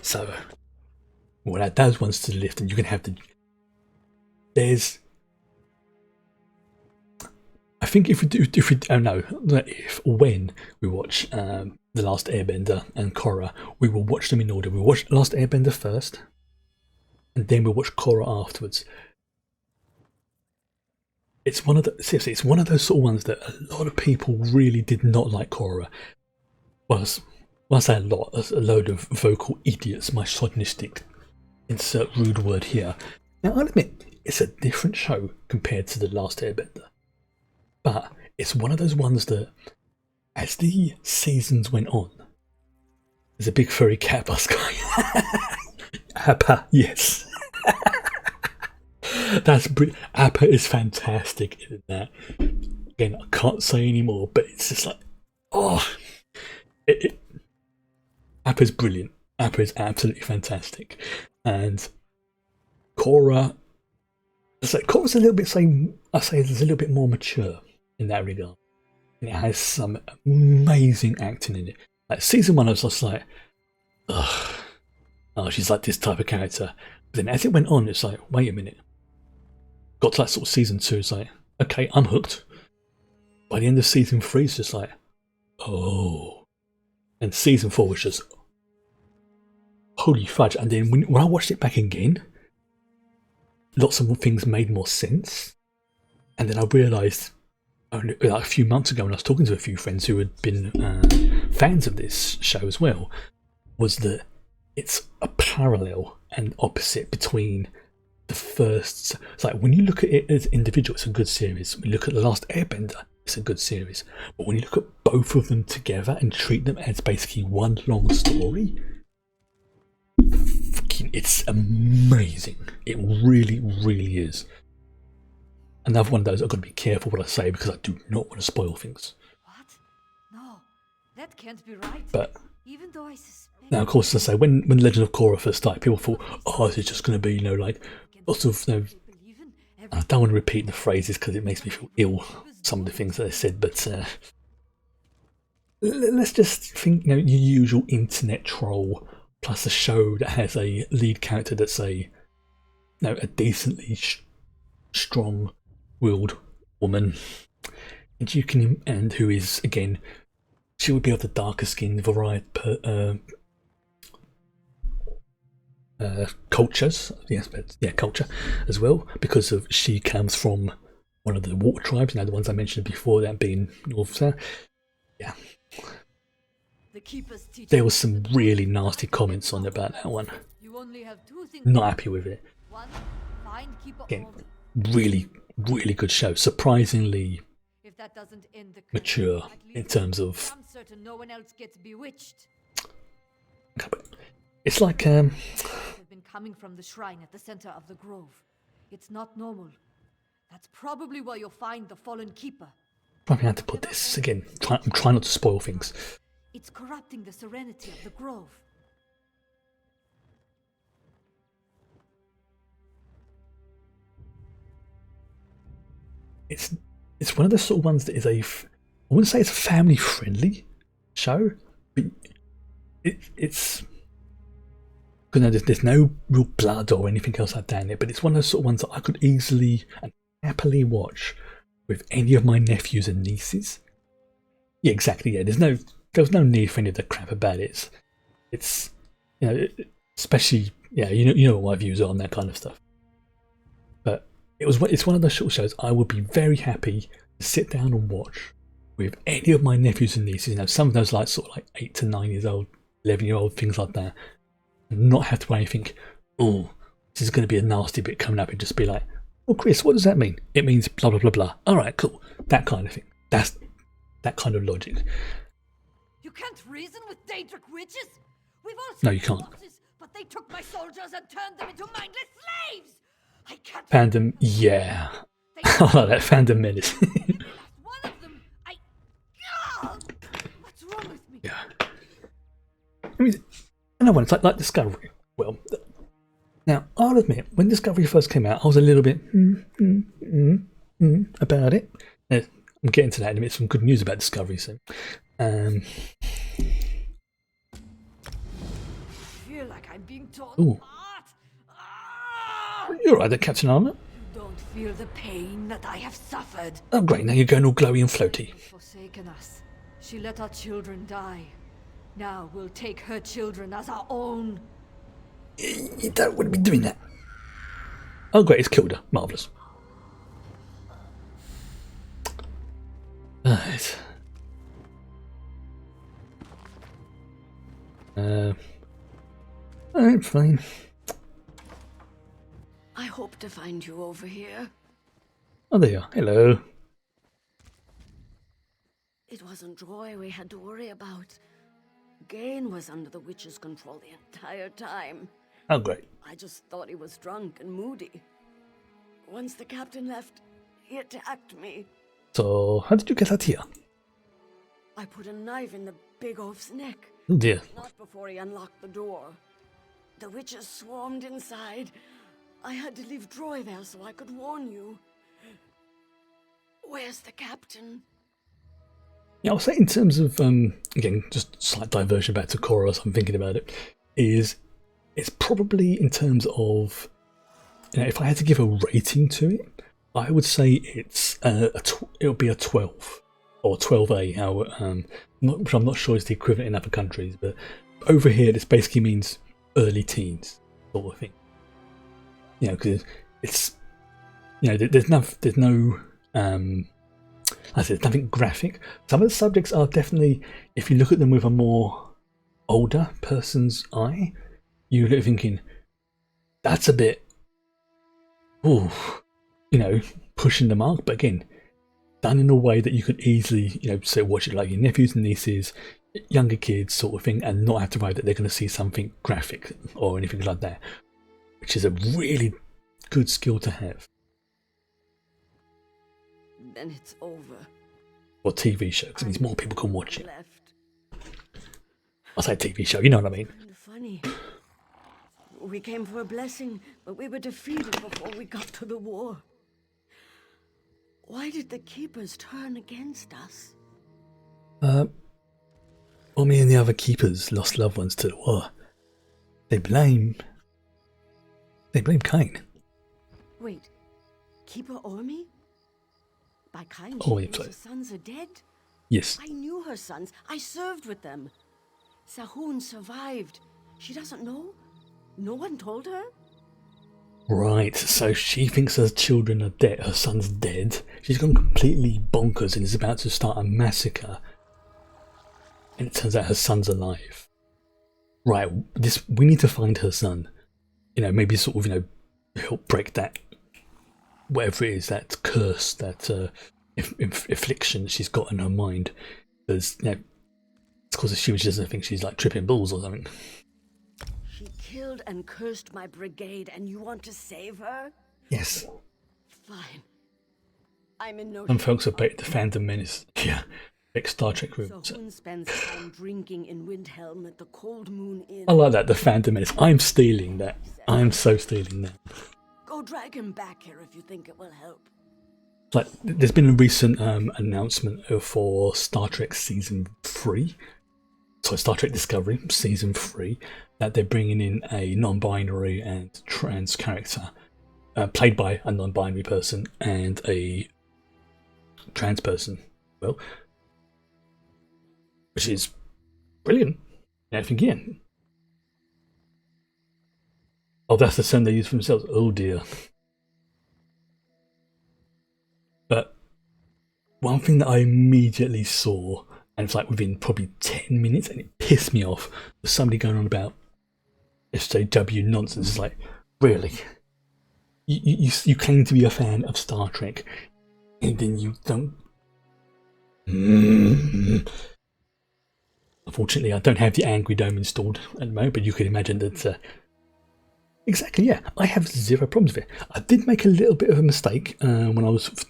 So, we'll add those ones to the list, and you can have the. I think when we watch The Last Airbender and Korra, we will watch them in order. We'll watch The Last Airbender first, and then we'll watch Korra afterwards. It's one of those sort of ones that a lot of people really did not like Korra. Well, when I say a lot, there's a load of vocal idiots, misogynistic, insert rude word here. Now, I'll admit, it's a different show compared to The Last Airbender. But it's one of those ones that, as the seasons went on, there's a big furry cat bus guy. Appa, yes. Appa is fantastic in that. Again, I can't say anymore, but it's just like, oh, Appa's brilliant. Appa is absolutely fantastic, and Cora. Cora's a little bit, I say, it's a little bit more mature in that regard. And it has some amazing acting in it. Like season 1, I was just like, ugh, oh, she's like this type of character. But then as it went on, it's like, wait a minute. Got to that sort of season 2, it's like, okay, I'm hooked. By the end of season 3, it's just like, oh. And season 4 was just, holy fudge. And then when I watched it back again, lots of things made more sense. And then I realised, only like a few months ago when I was talking to a few friends who had been fans of this show as well, was that it's a parallel and opposite between the first. It's like when you look at it as individual, it's a good series. When you look at The Last Airbender, it's a good series. But when you look at both of them together and treat them as basically one long story, it's amazing. It really, really is. Another one of those, I've got to be careful what I say because I do not want to spoil things. What? No, that can't be right. But even though I suspect. Now, of course, as I say, when Legend of Korra first started, people thought, oh, this is just going to be, like lots of, I don't want to repeat the phrases because it makes me feel ill, some of the things that I said, but let's just think, your usual internet troll plus a show that has a lead character that's a decently strong-willed woman, and who is, again, she would be of the darker skinned variety cultures, yes, but yeah, culture as well, because of she comes from one of the water tribes, the ones I mentioned before, that being North South. Yeah. There was some really nasty comments on about that one. Not happy with it. Again, really, really good show. Surprisingly mature in terms of. It's like They've been coming from the shrine at the center of the grove. It's not normal. That's probably where you'll find the fallen keeper. Probably had to put this again. I'm trying not to spoil things. It's corrupting the serenity of the grove. It's one of the sort of ones that is I wouldn't say it's a family friendly show, but it's because there's no real blood or anything else like that in it. But it's one of those sort of ones that I could easily and happily watch with any of my nephews and nieces. Yeah, exactly. Yeah, there was no need for any of the crap about it. It's especially you know what my views are on that kind of stuff. But it's one of those short shows I would be very happy to sit down and watch with any of my nephews and nieces. Some of those like 8 to 9 years old, 11-year-old, things like that, and not have to worry and think, oh, this is going to be a nasty bit coming up, and just be like, oh, Chris, what does that mean? It means blah blah blah blah. All right, cool. That kind of thing. That's that kind of logic. You can't reason with Daedric witches. We've all No, you can't. Boxes, but they took my soldiers and turned them into mindless slaves. I can't. Fandom, yeah. I like that fandom menace. One of them. What's wrong with me? Yeah. I mean, another one. It's like Discovery. Well, now I'll admit, when Discovery first came out, I was a little bit about it. I'm getting to that in a minute. Some good news about Discovery soon. I feel like I'm being torn Ooh. apart. You're right there, Captain Armor. You don't feel the pain that I have suffered. Oh, great. Now you're going all glowy and floaty. Forsaken us. She let our children die. Now we'll take her children as our own. You don't want to be doing that. Oh, great. It's killed her. Marvellous. Right. I'm fine. I hope to find you over here. Oh, there you are. Hello. It wasn't Droy we had to worry about. Gain was under the witch's control the entire time. Oh, great. I just thought he was drunk and moody. Once the captain left, he attacked me. So, how did you get out here? I put a knife in the big oaf's neck. Oh dear. Not before he unlocked the door. The witches swarmed inside. I had to leave Droy there so I could warn you. Where's the captain? Yeah, I'll say in terms of, again, just slight diversion back to Korra as I'm thinking about it, is it's probably in terms of, you know, if I had to give a rating to it, I would say it's it'll be a 12 or 12A. How which I'm not sure is the equivalent in other countries, but over here this basically means early teens sort of thing. You know, because it's, you know, there's no I said nothing graphic. Some of the subjects are definitely, if you look at them with a more older person's eye, you're thinking that's a bit, ooh, you know, pushing the mark. But again, done in a way that you could easily, you know, say watch it like your nephews and nieces, younger kids sort of thing, and not have to worry that they're going to see something graphic or anything like that, which is a really good skill to have. Then it's over. Or TV show, because it means more people can watch it. Left. I say TV show, you know what I mean. Kinda funny. We came for a blessing, but we were defeated before we got to the war. Why did the Keepers turn against us? Well, me and the other Keepers lost loved ones to the war. They blame Cain. Wait, Keeper Ormy? By kind, Oh, she yeah, knows her sons are dead? Yes. I knew her sons. I served with them. Sahun survived. She doesn't know? No one told her? Right, so she thinks her children are dead, her son's dead. She's gone completely bonkers and is about to start a massacre. And it turns out her son's alive. Right, we need to find her son. You know, maybe sort of, you know, help break that, whatever it is, that curse, that affliction she's got in her mind. Because, you know, it's because she doesn't think she's like tripping balls or something. She killed and cursed my brigade, and you want to save her? Yes. Fine. I'm in no Some folks are bait the fandom menace. Yeah. Big Star Trek rooms. Sahun spends time drinking in Windhelm at the Cold Moon Inn. I like that, the fandom menace. I'm stealing that. I'm so stealing that. Go drag him back here if you think it will help. Like, there's been a recent announcement for Star Trek Season 3. Sorry, Star Trek Discovery Season 3, that they're bringing in a non-binary and trans character, played by a non-binary person and a trans person. Well, which is brilliant. I think, yeah. Oh, that's the term they use for themselves. Oh dear. But one thing that I immediately saw, and it's like within probably 10 minutes, and it pissed me off, was somebody going on about SJW nonsense. It's like, really? You claim to be a fan of Star Trek, and then you don't... Unfortunately, I don't have the Angry Dome installed at the moment, but you could imagine that... Exactly, yeah. I have zero problems with it. I did make a little bit of a mistake when I was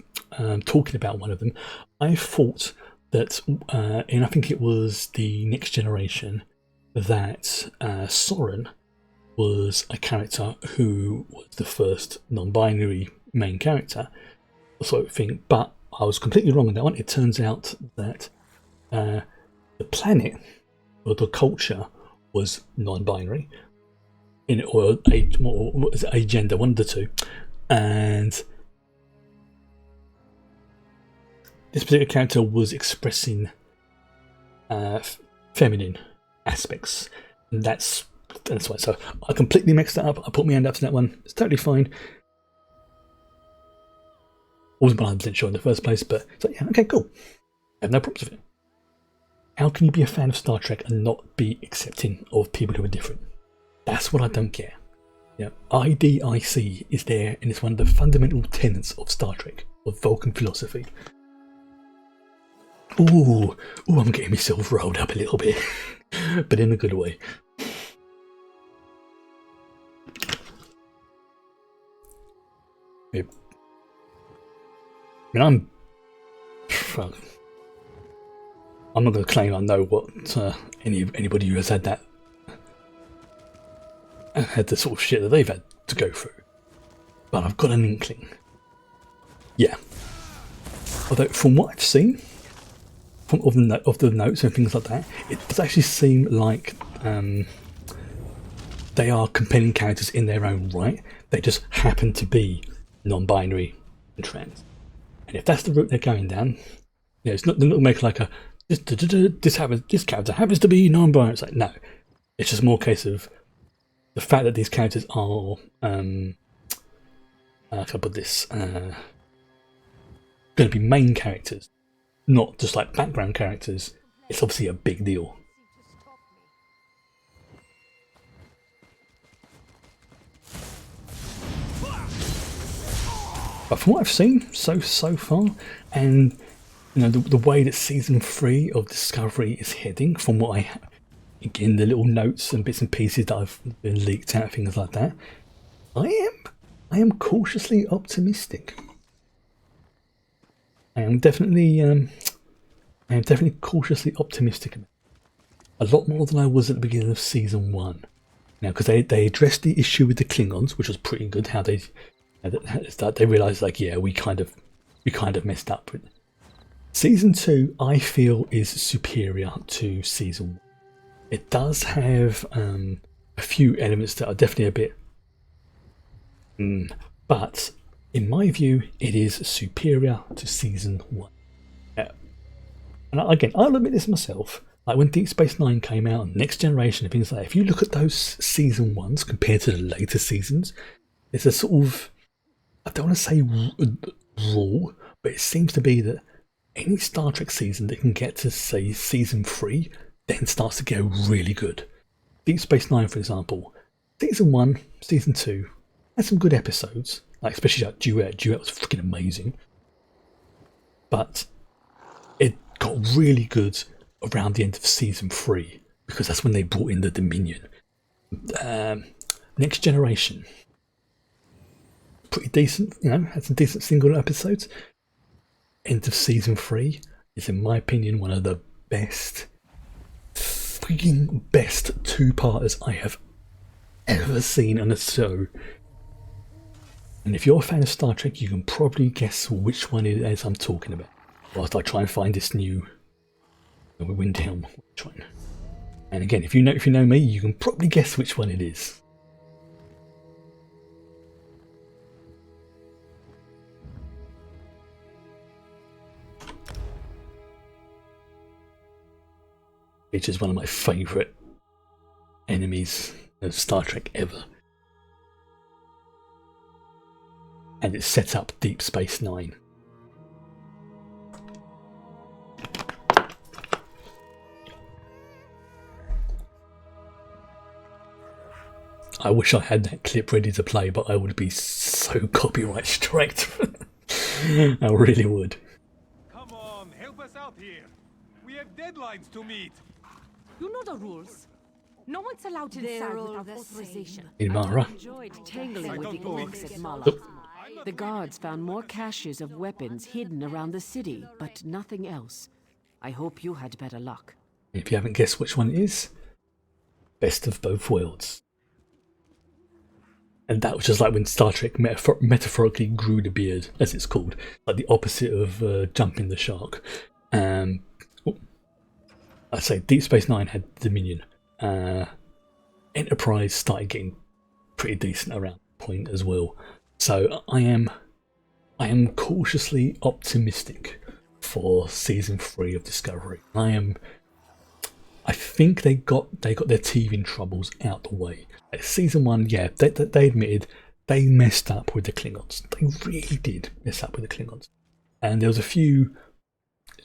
talking about one of them. I thought that, and I think it was the Next Generation, that Soren was a character who was the first non-binary main character, sort of thing. But I was completely wrong on that one. It turns out that the planet or the culture was non-binary. Or a gender, one of the two, and this particular character was expressing feminine aspects, and that's why. So I completely mixed that up. I put my hand up to that one. It's totally fine. Wasn't 100% sure in the first place, but it's like, yeah, okay, cool. I have no problems with it. How can you be a fan of Star Trek and not be accepting of people who are different? That's what I don't get. Yeah, IDIC is there, and it's one of the fundamental tenets of Star Trek, of Vulcan philosophy. Ooh, I'm getting myself rolled up a little bit, but in a good way. I mean, I'm not going to claim I know what anybody who has had the sort of shit that they've had to go through, but I've got an inkling. Yeah. Although from what I've seen, of the notes and things like that, it does actually seem like they are compelling characters in their own right. They just happen to be non-binary and trans. And if that's the route they're going down, yeah, it's not, they're not make like a this character happens to be non-binary. It's like, no, it's just more a case of the fact that these characters are how can I put this, going to be main characters, not just like background characters. It's obviously a big deal. But from what I've seen so far, and you know the way that season 3 of Discovery is heading, from what I again the little notes and bits and pieces that I've been leaked out, things like that, I am cautiously optimistic. I am definitely cautiously optimistic about it. A lot more than I was at the beginning of season 1. Now, because they addressed the issue with the Klingons, which was pretty good. How they realised, like, yeah, we kind of messed up with it. Season 2, I feel, is superior to season 1. It does have a few elements that are definitely a bit, but in my view, it is superior to season 1. And again, I'll admit this myself. Like when Deep Space Nine came out, and Next Generation and things like that, if you look at those season 1s compared to the later seasons, there's a sort of, I don't want to say rule, but it seems to be that any Star Trek season that can get to, say, season 3 then starts to go really good. Deep Space Nine, for example, season 1, season 2 had some good episodes, like especially that Duet. Duet was freaking amazing, but it got really good around the end of season 3 because that's when they brought in the Dominion. Next Generation, pretty decent, you know, had some decent single episodes. End of season 3 is, in my opinion, one of the best two-parters I have ever seen on a show. And if you're a fan of Star Trek, you can probably guess which one it is I'm talking about, whilst I try and find this new Windhelm one. And again, if you know me, you can probably guess which one it is. Which is one of my favourite enemies of Star Trek ever. And it set up Deep Space Nine. I wish I had that clip ready to play, but I would be so copyright striked. I really would. Come on, help us out here. We have deadlines to meet. You know the rules. No one's allowed inside without authorization. Imara. I enjoyed tangling with the orcs at Mala. Oop. The guards found more caches of weapons hidden around the city, but nothing else. I hope you had better luck. If you haven't guessed which one it is, best of both worlds. And that was just like when Star Trek metaphorically grew the beard, as it's called, like the opposite of jumping the shark. I say Deep Space Nine had Dominion. Enterprise started getting pretty decent around that point as well. So I am cautiously optimistic for season 3 of Discovery. I think they got their teething troubles out the way. Like season 1, yeah, they admitted they messed up with the Klingons. They really did mess up with the Klingons. And there was a few,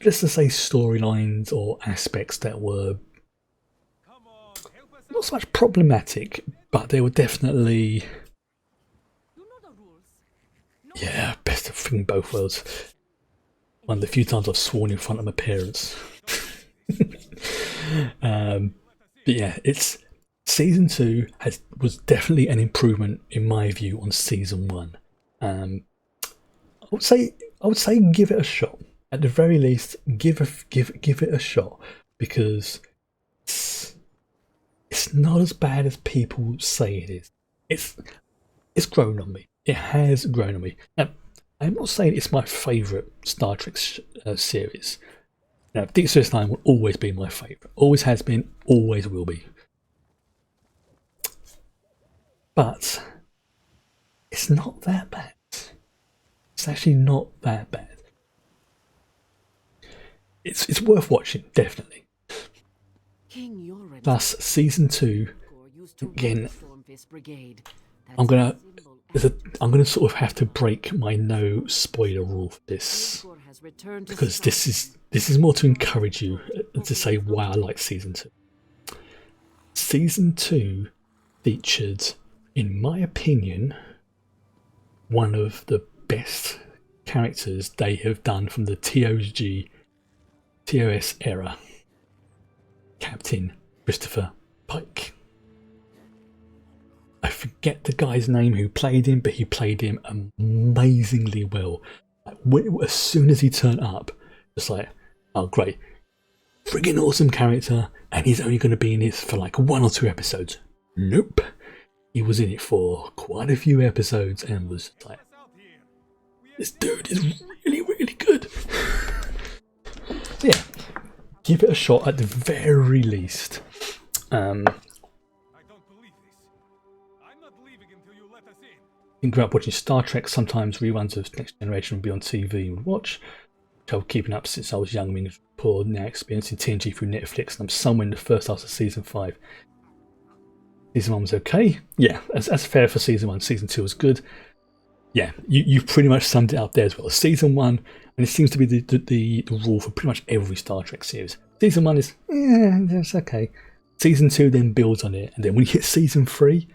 let's just say, storylines or aspects that were not so much problematic, but they were definitely, yeah, best of both worlds. One of the few times I've sworn in front of my parents. But yeah, it's season 2 was definitely an improvement in my view on season 1. I would say give it a shot. At the very least, give it a shot, because it's not as bad as people say it is. It's grown on me. It has grown on me. Now, I'm not saying it's my favourite Star Trek series. Now, Deep Space Nine will always be my favourite. Always has been, always will be. But it's not that bad. It's actually not that bad. It's worth watching, definitely. Plus, season 2, again, I'm gonna sort of have to break my no spoiler rule for this, because this is more to encourage you to say why I like season 2. Season 2 featured, in my opinion, one of the best characters they have done from the TOS era, Captain Christopher Pike. I forget the guy's name who played him, but he played him amazingly well. As soon as he turned up, just like, oh great, friggin' awesome character, and he's only going to be in it for like 1 or 2 episodes. Nope, he was in it for quite a few episodes and was like, this dude is really, really good. So yeah, give it a shot at the very least. Think about watching Star Trek. Sometimes reruns of Next Generation would be on TV and would watch, which I was keeping up since I was young, being poor, now experiencing TNG through Netflix, and I'm somewhere in the first half of season 5. Season 1 was okay. Yeah, that's fair for season 1. Season 2 was good. Yeah, you've pretty much summed it up there as well. Season 1, and it seems to be the rule for pretty much every Star Trek series. Season 1 is, yeah, that's okay. Season 2 then builds on it, and then when you hit season 3,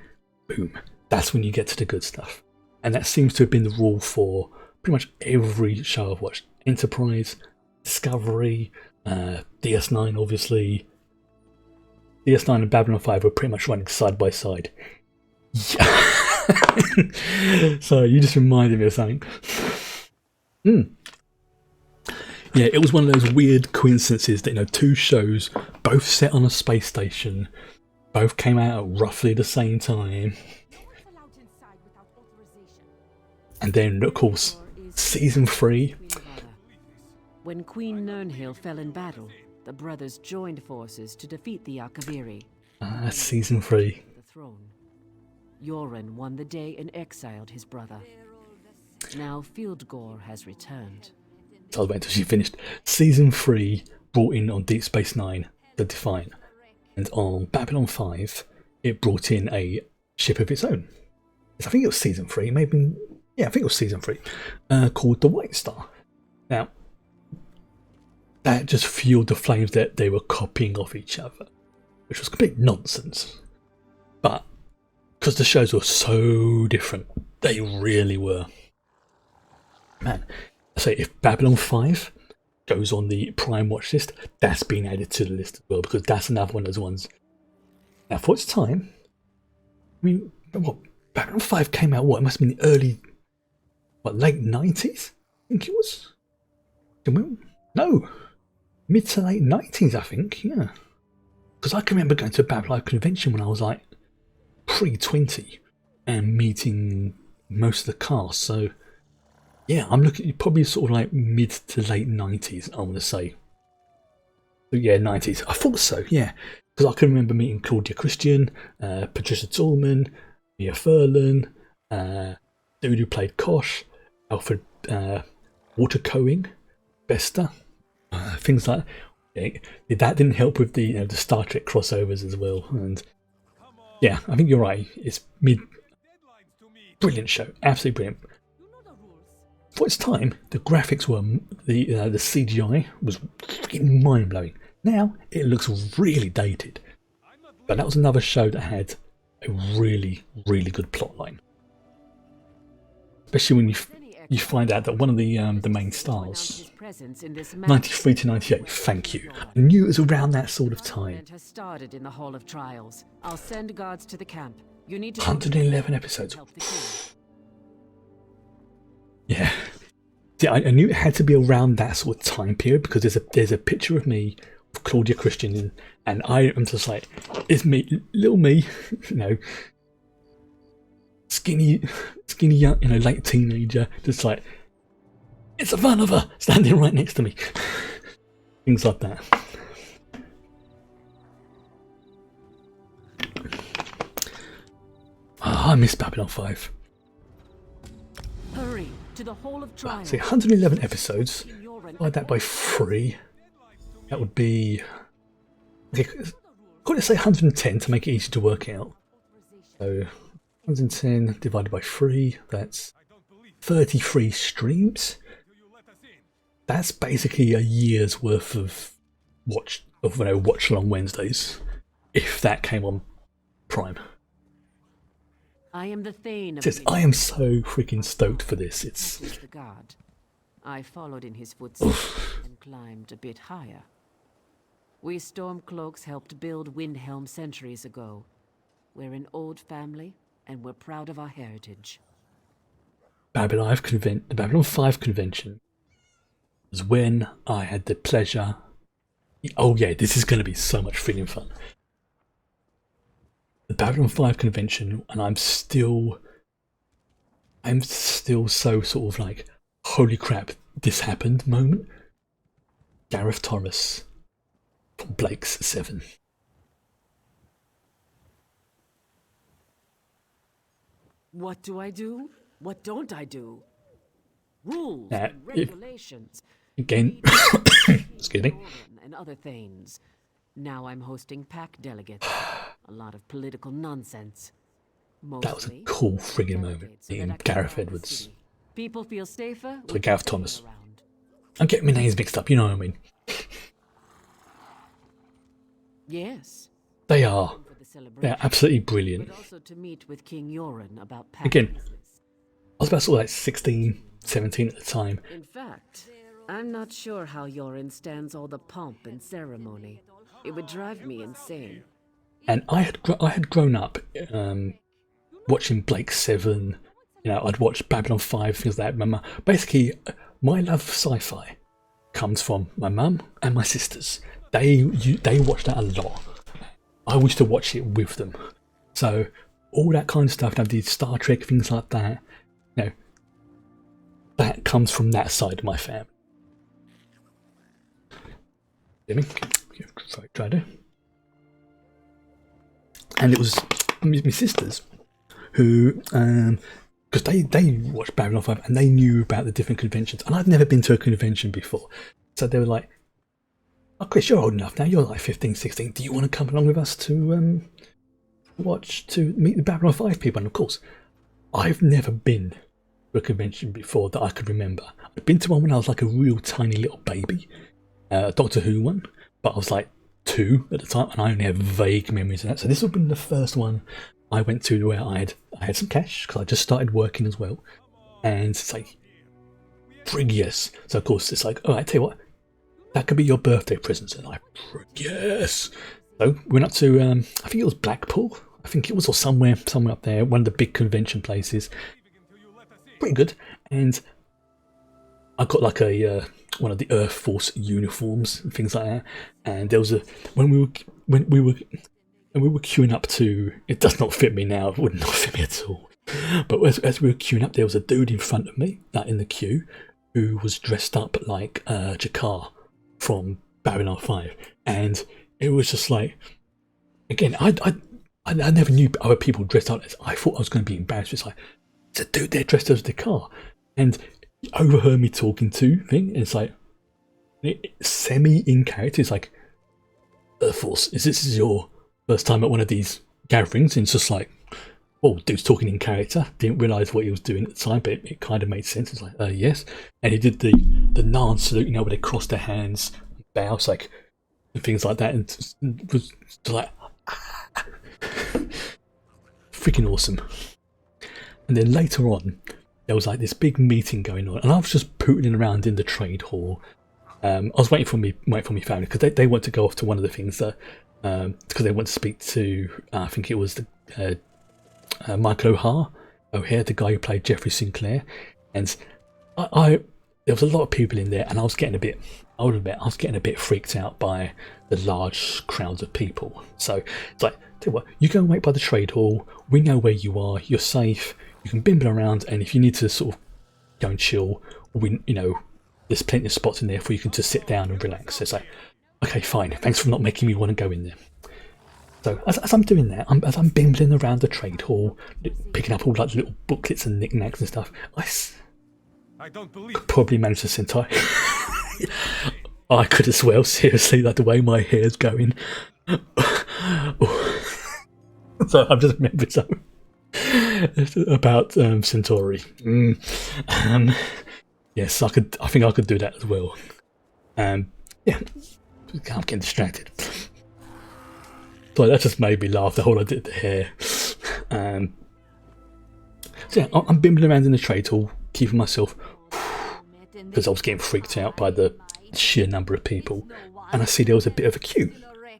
boom, that's when you get to the good stuff. And that seems to have been the rule for pretty much every show I've watched. Enterprise, Discovery, DS9 obviously. DS9 and Babylon 5 were pretty much running side by side. Yeah. So you just reminded me of something. Yeah, it was one of those weird coincidences that, you know, 2 shows, both set on a space station, both came out at roughly the same time. And then, of course, season 3. When Queen Nirnhill fell in battle, the brothers joined forces to defeat the Akaviri. Season 3. The throne. Yoren won the day and exiled his brother. Now Fieldgore has returned. So I was waiting until she finished. Season 3 brought in on Deep Space Nine the Defiant, and on Babylon 5 it brought in a ship of its own. I think it was season 3, maybe. Yeah, I think it was season 3, called the White Star. Now, that just fueled the flames that they were copying off each other, which was complete nonsense. But because the shows were so different, they really were. Man, I say if Babylon 5 goes on the Prime watch list, that's been added to the list as well, because that's another one of those ones. Now, for its time, I mean, what, Babylon 5 came out, what, it must have been the early, late 90s? I think it was? No, mid to late 90s, I think, yeah. Because I can remember going to a Babylon convention when I was like pre-20 and meeting most of the cast, so yeah, I'm looking probably sort of like mid to late 90s, I want to say. But yeah, 90s. I thought so, yeah. Because I can remember meeting Claudia Christian, Patricia Tallman, Mia Furlan, dude who played Kosh, Alfred Watercoing, Bester, things like that. Yeah, that didn't help with the the Star Trek crossovers as well. And yeah, I think you're right. It's brilliant show, absolutely brilliant. For its time, the graphics were the CGI was freaking mind blowing. Now it looks really dated, but that was another show that had a really, really good plot line. Especially when you you find out that one of the main stars, 93 to 98. Thank you. I knew it was around that sort of time. Has started in the Hall of Trials. I'll send guards to the camp. You need to 111 episodes. Yeah. See, I knew it had to be around that sort of time period because there's a picture of me, of Claudia Christian, and I am just like, it's me, little me, you know, skinny, young, you know, late teenager, just like, it's a fun of her standing right next to me. Things like that. Oh, I miss Babylon 5. hurry to the Hall of Trials. See, 111 episodes. Divide that by 3. That would be. Okay, let's say 110 to make it easy to work out. So 110 divided by 3. That's 33 streams. That's basically a year's worth of watch along Wednesdays, if that came on Prime. I am the Thane of Says, I am so freaking stoked for this. It's the god. I followed in his footsteps and climbed a bit higher. We Stormcloaks helped build Windhelm centuries ago. We're an old family, and we're proud of our heritage. The Babylon 5 convention was when I had the pleasure. Oh yeah, this is going to be so much freaking fun. The Babylon 5 convention, and I'm still so sort of like, holy crap, this happened moment. Gareth Thomas from Blake's 7. What do I do? What don't I do? Rules, Now, and regulations. Again, excuse me. And other things. Now I'm hosting pack delegates. A lot of political nonsense. That was a cool friggin' moment. Meeting Gareth Edwards. People feel safer. Like Gareth Thomas. I'm getting my names mixed up, you know what I mean? Yes. They are. They're absolutely brilliant. But also to meet with King Yoren about pack Again, business. I was about sort of like 16, 17 at the time. In fact, I'm not sure how Yoren stands all the pomp and ceremony. It would drive me insane. And I had grown up watching Blake 7. You know, I'd watched Babylon 5, things like that. Basically, my love of sci-fi comes from my mum and my sisters. They watched that a lot. I used to watch it with them. So all that kind of stuff, I did Star Trek, things like that. You know, that comes from that side of my family. Hear me? Try to. And it was my sisters who, because they watched Babylon 5 and they knew about the different conventions, and I'd never been to a convention before, so they were like, "Oh, Chris, you're old enough now. You're like 15, 16. Do you want to come along with us to meet the Babylon 5 people?" And of course, I've never been to a convention before that I could remember. I'd been to one when I was like a real tiny little baby, a Doctor Who one, but I was like 2 at the time, and I only have vague memories of that. So this would have been the first one I went to where I had some cash because I just started working as well, and it's like, frig yes. So of course it's like, all right, tell you what, that could be your birthday present, and I frig yes. So we went up to I think it was Blackpool, I think it was, or somewhere up there, one of the big convention places. Pretty good, and I got like a one of the Earth Force uniforms and things like that. And there was when we were queuing up to, it does not fit me now, it would not fit me at all. But as we were queuing up, there was a dude in front of me, in the queue, who was dressed up like Jakar from Babylon 5, and it was just like, again, I never knew other people dressed up as. I thought I was going to be embarrassed. It's like, it's a dude there dressed as Jakar, and he overheard me talking to thing, and it's like, semi in character. It's like, Earth Force, this is your first time at one of these gatherings? And it's just like, oh, dude's talking in character. Didn't realise what he was doing at the time, but it kind of made sense. It's like, yes. And he did the Narn salute, you know, where they cross their hands, bow, like, and things like that, and it was just like, freaking awesome. And then later on, there was like this big meeting going on, and I was just pootling around in the trade hall. I was waiting for me family because they want to go off to one of the things that because they want to speak to I think it was the Michael O'Hare, the guy who played Jeffrey Sinclair, and I there was a lot of people in there, and I was getting a bit freaked out by the large crowds of people. So it's like, tell you what, you go and wait by the trade hall. We know where you are. You're safe. You can bimble around, and if you need to sort of go and chill, there's plenty of spots in there for you can just sit down and relax. So it's like, okay, fine. Thanks for not making me want to go in there. So as I'm doing that, as I'm bimbling around the trade hall, picking up all like little booklets and knickknacks and stuff, I don't believe probably managed to sentai. I could as well, seriously, like the way my hair's going. So I've just remembered something about Centauri. Yes, I think I could do that as well. Yeah, I'm getting distracted. So that just made me laugh, the whole I did the hair. So yeah, I'm bimbling around in the trade hall, keeping myself, because I was getting freaked out by the sheer number of people. And I see there was a bit of a queue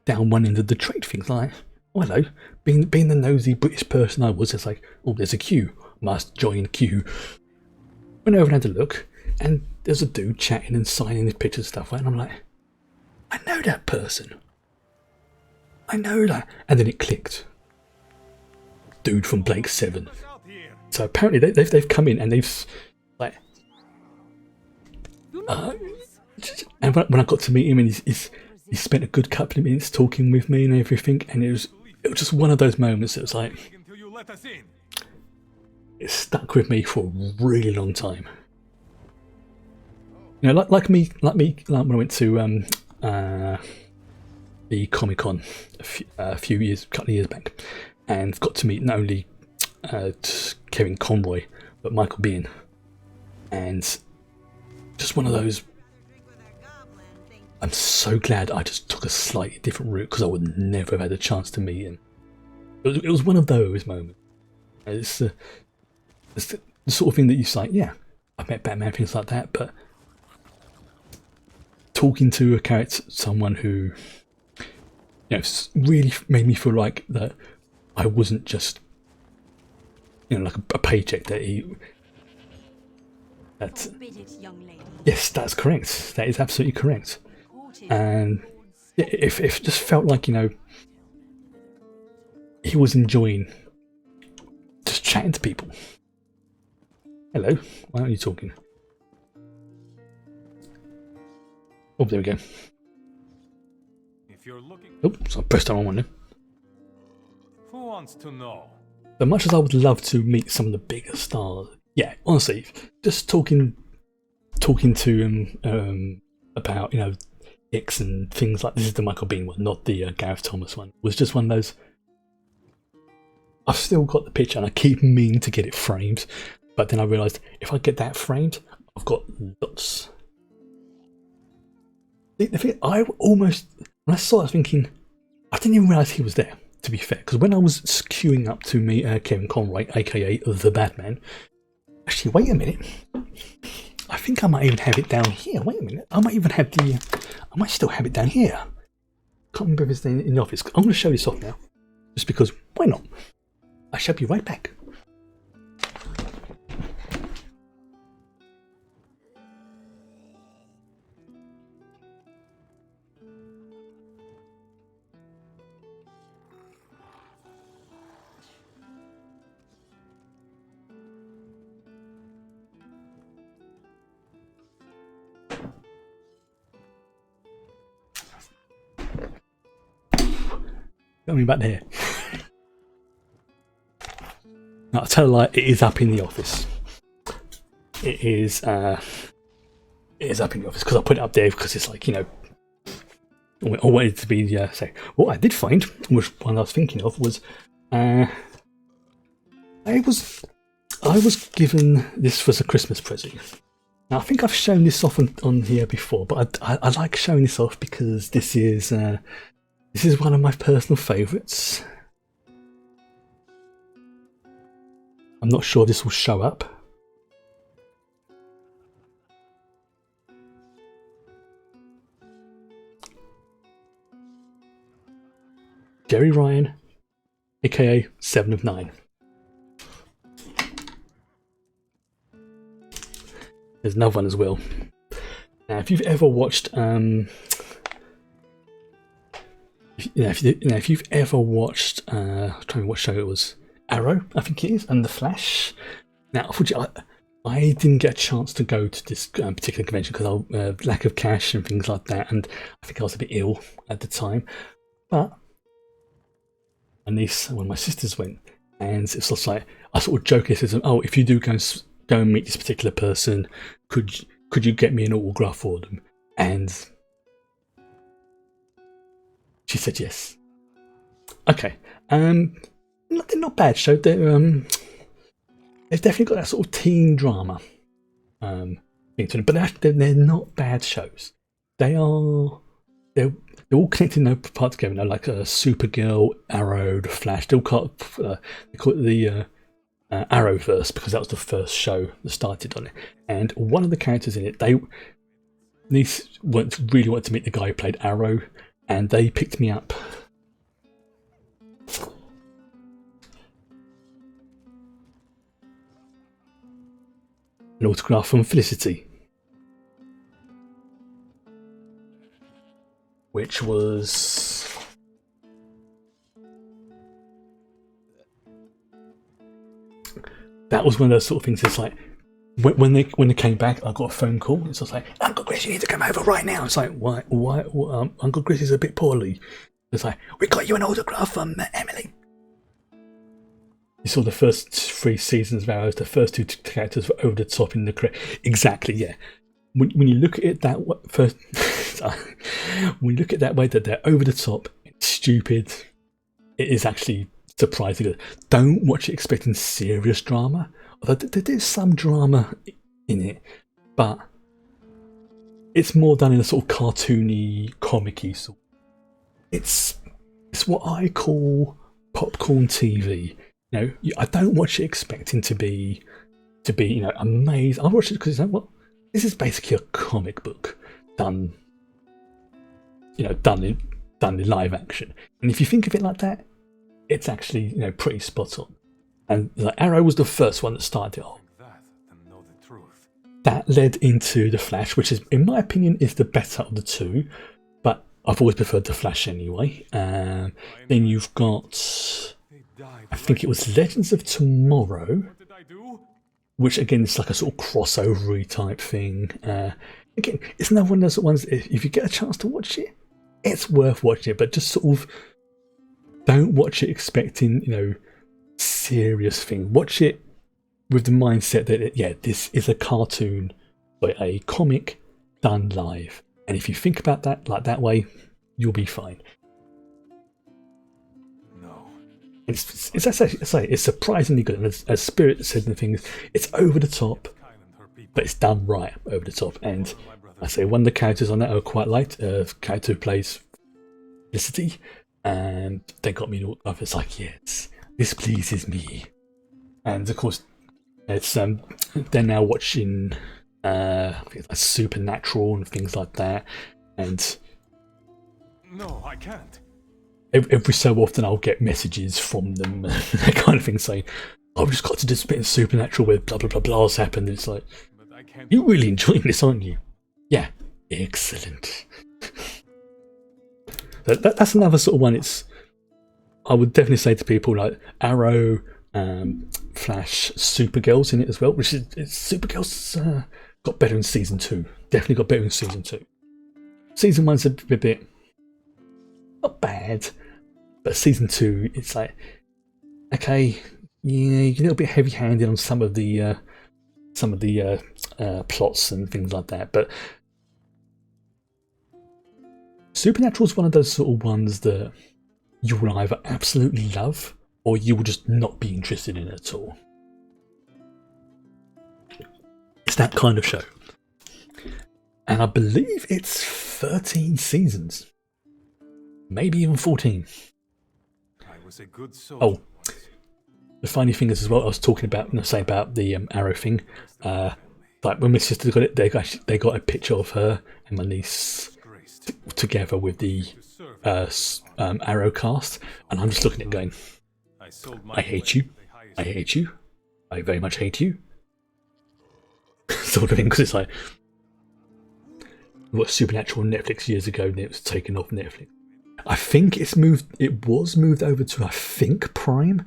down one end of the trade things. Like, oh, hello, being the nosy British person I was, it's like, oh, there's a queue, must join queue. Went over and had a look, and there's a dude chatting and signing his pictures and stuff, and I'm like, I know that person. I know that. And then it clicked. Dude from Blake 7. So apparently they've come in and they've like, and when I got to meet him, and he spent a good couple of minutes talking with me and everything, and it was just one of those moments that was like, it stuck with me for a really long time. You know, like when I went to the Comic-Con a couple of years back, and got to meet not only Kevin Conroy but Michael Biehn, and just one of those. I'm so glad I just took a slightly different route, because I would never have had a chance to meet him. It was one of those moments. It's the sort of thing that you say, yeah, I've met Batman, things like that, but talking to a character, someone who, you know, really made me feel like that I wasn't just, you know, like a paycheck that he. Yes, that's correct. That is absolutely correct. And if it just felt like, you know, he was enjoying just chatting to people. Hello, why aren't you talking? Oh, there we go. If you're looking, Oh, so I pressed on one there. who wants to know? But much as I would love to meet some of the bigger stars, yeah, honestly, just talking to him about, you know, X and things like this is the Michael Biehn one, not the Gareth Thomas one. It was just one of those. I've still got the picture, and I keep meaning to get it framed, but then I realised if I get that framed, I've got lots. The thing, I almost, when I saw it, I was thinking, I didn't even realise he was there, to be fair, because when I was queuing up to meet Kevin Conroy, aka the Batman, actually, wait a minute, I think I might even have it down here. Wait a minute, I might still have it down here. Can't remember if it's in the office. I'm going to show this off now, just because, why not? I shall be right back. Coming back there. Now, I'll tell you, like, it is up in the office. It is up in the office because I put it up there because it's like, you know, I wanted to be say. What I did find, which one I was thinking of, was I was given this as a Christmas present. Now, I think I've shown this off on here before, but I like showing this off because this is one of my personal favourites. I'm not sure this will show up, Jerry Ryan, aka 7 of 9. There's another one as well. Now, if you've ever watched, if you've ever watched, I'm trying to remember what show it was, Arrow, I think it is, and The Flash. Now, unfortunately, I didn't get a chance to go to this particular convention because of lack of cash and things like that, and I think I was a bit ill at the time. But my niece, one of my sisters went, and it's just like I sort of jokingly said, "Oh, if you do go and meet this particular person, could you get me an autograph for them?" And she said yes. Okay, they're not bad show. They've definitely got that sort of teen drama thing to them, but they're not bad shows. They're all connected in part together. Like Supergirl, Arrow, The Flash. They call it the Arrowverse because that was the first show that started on it. And one of the characters in it, niece really wanted to meet the guy who played Arrow, and they picked me up. An autograph from Felicity, which was one of those sort of things. It's like when they came back, I got a phone call. It's just like, Uncle Chris, you need to come over right now. It's like, why? Uncle Chris is a bit poorly. It's like, we got you an autograph from Emily. You saw the first 3 seasons of Arrow. The first 2 characters were over the top in the career. Exactly, yeah. When you look at it that way, when you look at it that way, that they're over the top, stupid, it is actually surprisingly good. Don't watch it expecting serious drama. Although there's some drama in it, but it's more done in a sort of cartoony, comic-y sort. It's what I call popcorn TV. You know, I don't watch it expecting to be amazing. I watch it because this is basically a comic book done in live action. And if you think of it like that, it's actually pretty spot on. And Arrow was the first one that started it off. That led into The Flash, which is, in my opinion, is the better of the two. But I've always preferred The Flash anyway. Then you've got, I think it was Legends of Tomorrow, which again is like a sort of crossover-y type thing. Again, it's another one of those ones, if you get a chance to watch it, it's worth watching it, but just sort of don't watch it expecting, serious thing. Watch it with the mindset that, this is a cartoon, but a comic done live. And if you think about that like that way, you'll be fine. It's surprisingly good, and as Spirit said in the things, it's over the top, but it's done right over the top. And I say one of the characters on that I quite liked, character who plays Felicity, and they got me all up. It's like, yes, this pleases me. And of course, it's they're now watching Supernatural and things like that, and no, I can't. Every so often I'll get messages from them, that kind of thing, saying, I've just got to do a bit in Supernatural where blah blah blah blah's happened. And it's like, you're really enjoying this, aren't you? Yeah, excellent. That's another sort of one. I would definitely say to people like Arrow, Flash, Supergirl's in it as well, which is Supergirl's got better in season 2. Definitely got better in season 2. Season 1's a bit not bad, but season 2, it's like, okay, yeah, you're a little bit heavy-handed on some of the plots and things like that. But Supernatural's one of those sort of ones that you will either absolutely love or you will just not be interested in it at all. It's that kind of show, and I believe it's 13 seasons. Maybe even 14. I was a good oh, the funny thing is as well, I was talking about, about the Arrow thing. Like when my sister got it, they got a picture of her and my niece together with the Arrowcast, and I'm just looking at it going, I hate you. I hate you. I very much hate you. Sort of thing, because it's like, what, Supernatural on Netflix years ago, and it was taken off Netflix. I think it was moved over to, I think, Prime.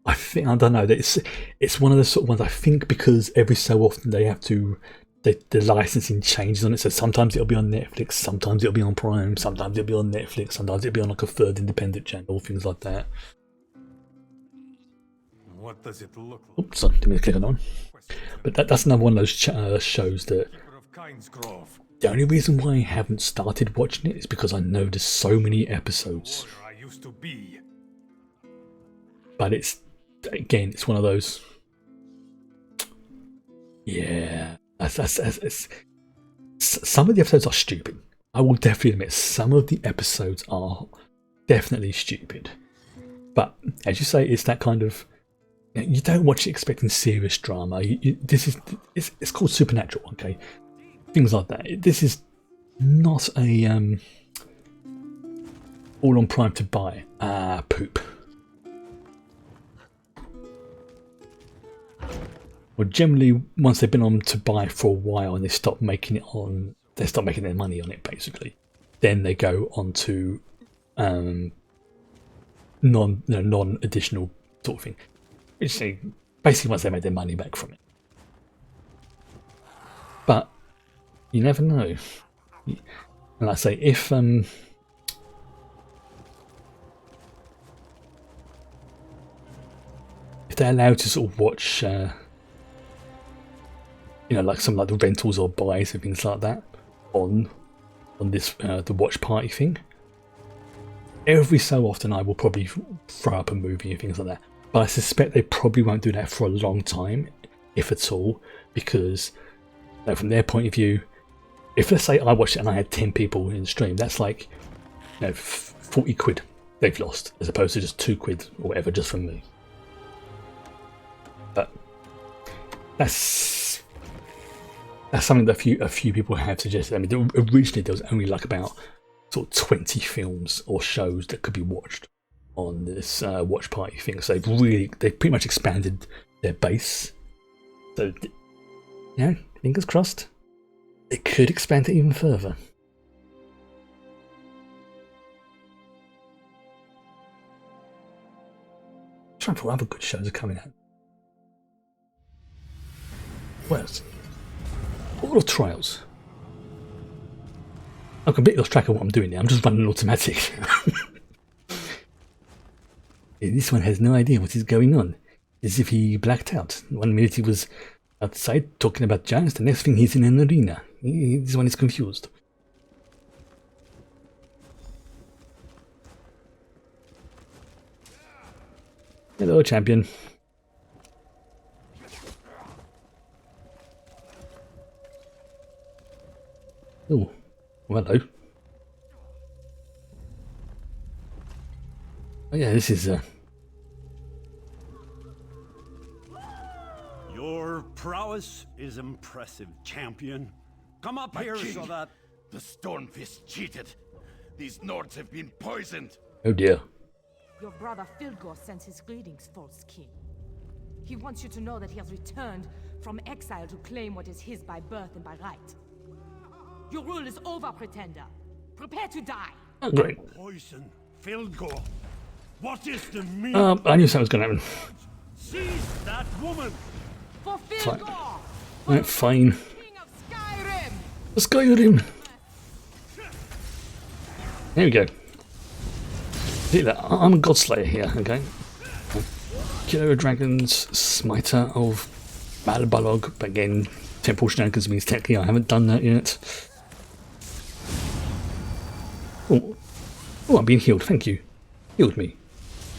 I don't know. It's one of the sort of ones, I think, because every so often they have to, the licensing changes on it. So sometimes it'll be on Netflix, sometimes it'll be on Prime, sometimes it'll be on Netflix, sometimes it'll be on like a third independent channel, things like that. What does it look like? Oops, sorry, didn't mean to click on that one. But that's another one of those shows that the only reason why I haven't started watching it is because I know there's so many episodes. But it's, again, it's one of those. Yeah, some of the episodes are stupid. I will definitely admit some of the episodes are definitely stupid. But as you say, it's that kind of, you don't watch it expecting serious drama. It's called Supernatural, okay? Things like that. This is not a all on Prime to buy. Poop. Well, generally, once they've been on to buy for a while and they stop making their money on it, basically, then they go on to non-additional sort of thing. Which basically once they made their money back from it. But you never know. And like I say, if they're allowed to sort of watch, like some like the rentals or buys and things like that on this the watch party thing. Every so often, I will probably throw up a movie and things like that. But I suspect they probably won't do that for a long time, if at all, because from their point of view, if let's say I watched it and I had 10 people in the stream, that's like 40 quid they've lost, as opposed to just 2 quid or whatever just from me. But that's something that a few people have suggested. I mean, originally there was only like about sort of 20 films or shows that could be watched on this watch party thing, so they've pretty much expanded their base. So, fingers crossed, it could expand it even further. I'm trying for other good shows are coming out. What else? All of Trials. I've completely lost track of what I'm doing now. I'm just running automatic. This one has no idea what is going on. As if he blacked out. 1 minute he was outside talking about giants, the next thing he's in an arena. This one is confused. Hello, champion. Oh, well, hello. Oh yeah, this is Your prowess is impressive, champion. Come up here king, so that... The Stormfist cheated. These Nords have been poisoned. oh dear. Your brother Filgor sends his greetings, false king. He wants you to know that he has returned from exile to claim what is his by birth and by right. Your rule is over, pretender. Prepare to die. Oh, great. Poison, Filgor. What is the meaning? I knew something was going to happen. Seize that woman! For Filgor! Right, fine. King of Skyrim! Skyrim! There we go. See that? I'm a godslayer here, okay? Killer of Dragons, Smiter of Malbalog, but again, Temple Shenanigans means technically I haven't done that yet. Oh, I'm being healed, thank you. Healed me.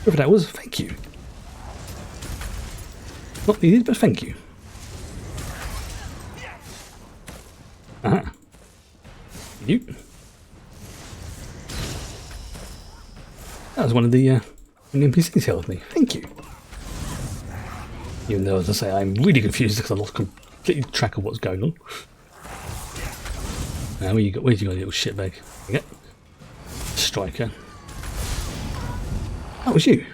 Whoever that was, thank you. Not needed, but thank you. Ah. You. That was one of the NPCs healed me. Thank you. Even though, as I say, I'm really confused because I lost completely track of what's going on. Now, where'd you go, you little shitbag? Okay. striker. That was you.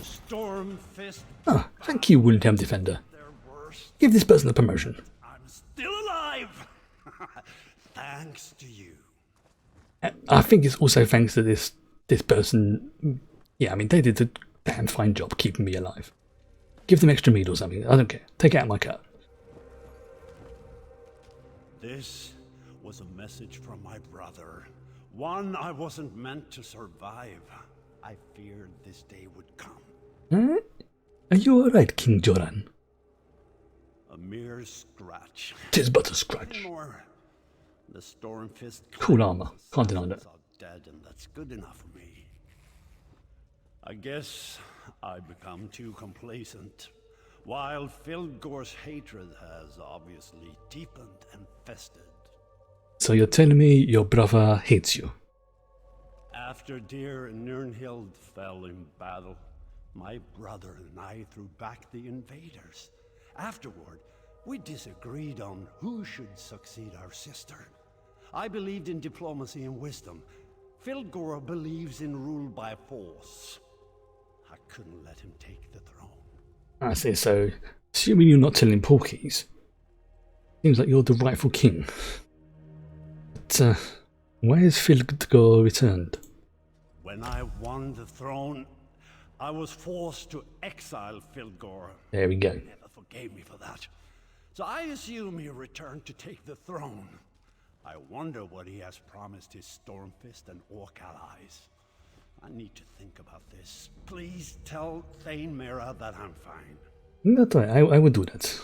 Storm Fist. Ah, thank you, Woundhelm Defender. Give this person a promotion. I'm still alive. Thanks to you. I think it's also thanks to this person. Yeah, I mean, they did a damn fine job keeping me alive. Give them extra meat or something. I don't care. Take it out of my cut. This was a message from my brother. One I wasn't meant to survive. I feared this day would come. Huh? Are you alright, King Joran? A mere scratch. 'Tis but a scratch. More. The Storm Fist. Cool armor. Can't deny that. Dead, and that's good enough for me. I guess I've become too complacent. While Filgor's hatred has obviously deepened and festered. So you're telling me your brother hates you? After dear Nirnhild fell in battle, my brother and I threw back the invaders. Afterward, we disagreed on who should succeed our sister. I believed in diplomacy and wisdom. Filgor believes in rule by force. I couldn't let him take the throne. I see, so assuming you're not telling porkies, seems like you're the rightful king. But why has Filgor returned? When I won the throne, I was forced to exile Filgor. There we go. He never forgave me for that. So I assume he returned to take the throne. I wonder what he has promised his Stormfist and Orc allies. I need to think about this. Please tell Thane Mera that I'm fine. That's right, I would do that.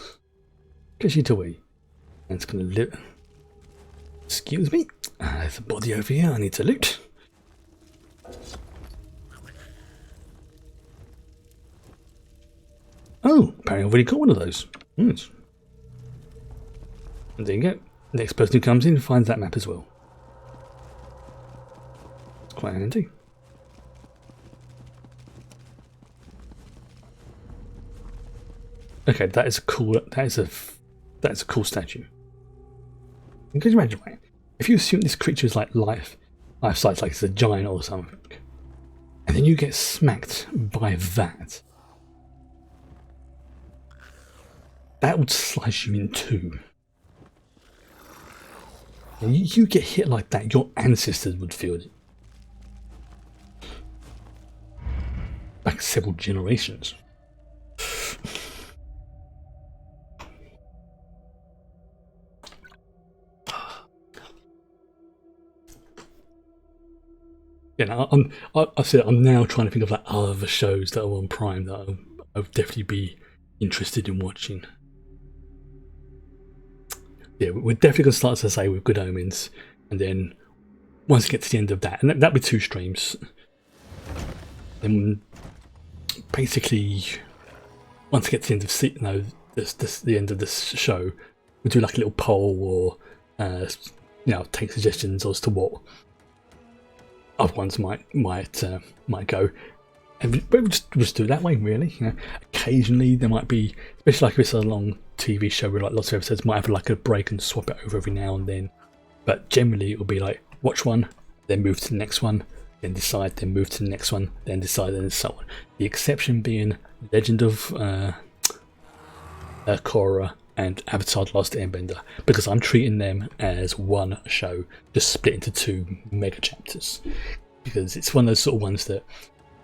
Get it away. And it's gonna loot. Excuse me. There's a body over here I need to loot. Oh, apparently I've already got one of those. Nice. And there you go. Next person who comes in finds that map as well. It's quite handy. Okay, that is a cool. That is a cool statue. And could you imagine, right? If you assume this creature is like life size, like it's a giant or something, and then you get smacked by that, that would slice you in two. And you get hit like that, your ancestors would feel it. Back several generations. You know, I'm now trying to think of like other shows that are on Prime that I would definitely be interested in watching. Yeah, we're definitely going to start, as I say, with Good Omens, and then once we get to the end of that, and that'll be 2 streams, then basically once we get to the end of the end of this show, we'll do like a little poll or take suggestions as to what other ones might go, and we'll just do it that way, really. You know, occasionally there might be, especially like if it's a long TV show where like lots of episodes, might have like a break and swap it over every now and then. But generally it'll be like watch one, then move to the next one, then decide, then move to the next one, then decide, and so on. The exception being Legend of Korra and Avatar: The Last Airbender, because I'm treating them as one show, just split into 2 mega chapters, because it's one of those sort of ones that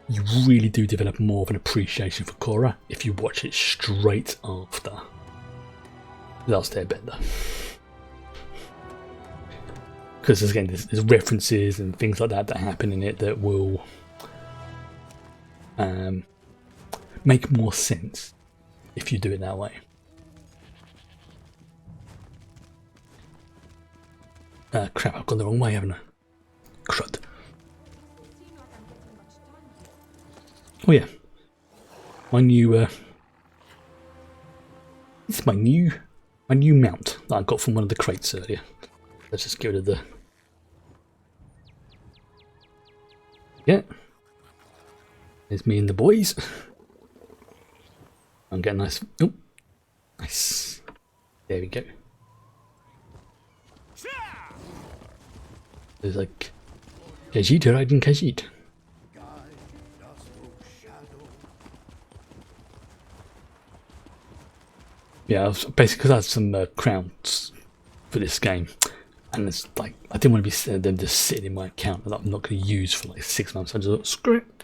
you really do develop more of an appreciation for Korra if you watch it straight after Last Airbender. Because again, there's references and things like that happen in it that will make more sense if you do it that way. Crap, I've gone the wrong way, haven't I? Crud. Oh yeah, my new it's my new mount that I got from one of the crates earlier. Let's just get rid of the. Yeah, there's me and the boys. I'm getting nice. Oh, nice. There we go. There's like Khajiit, riding Khajiit. Yeah, basically because I had some crowns for this game, and it's like I didn't want to be them just sitting in my account that I'm not going to use for like 6 months. I just thought, screw it,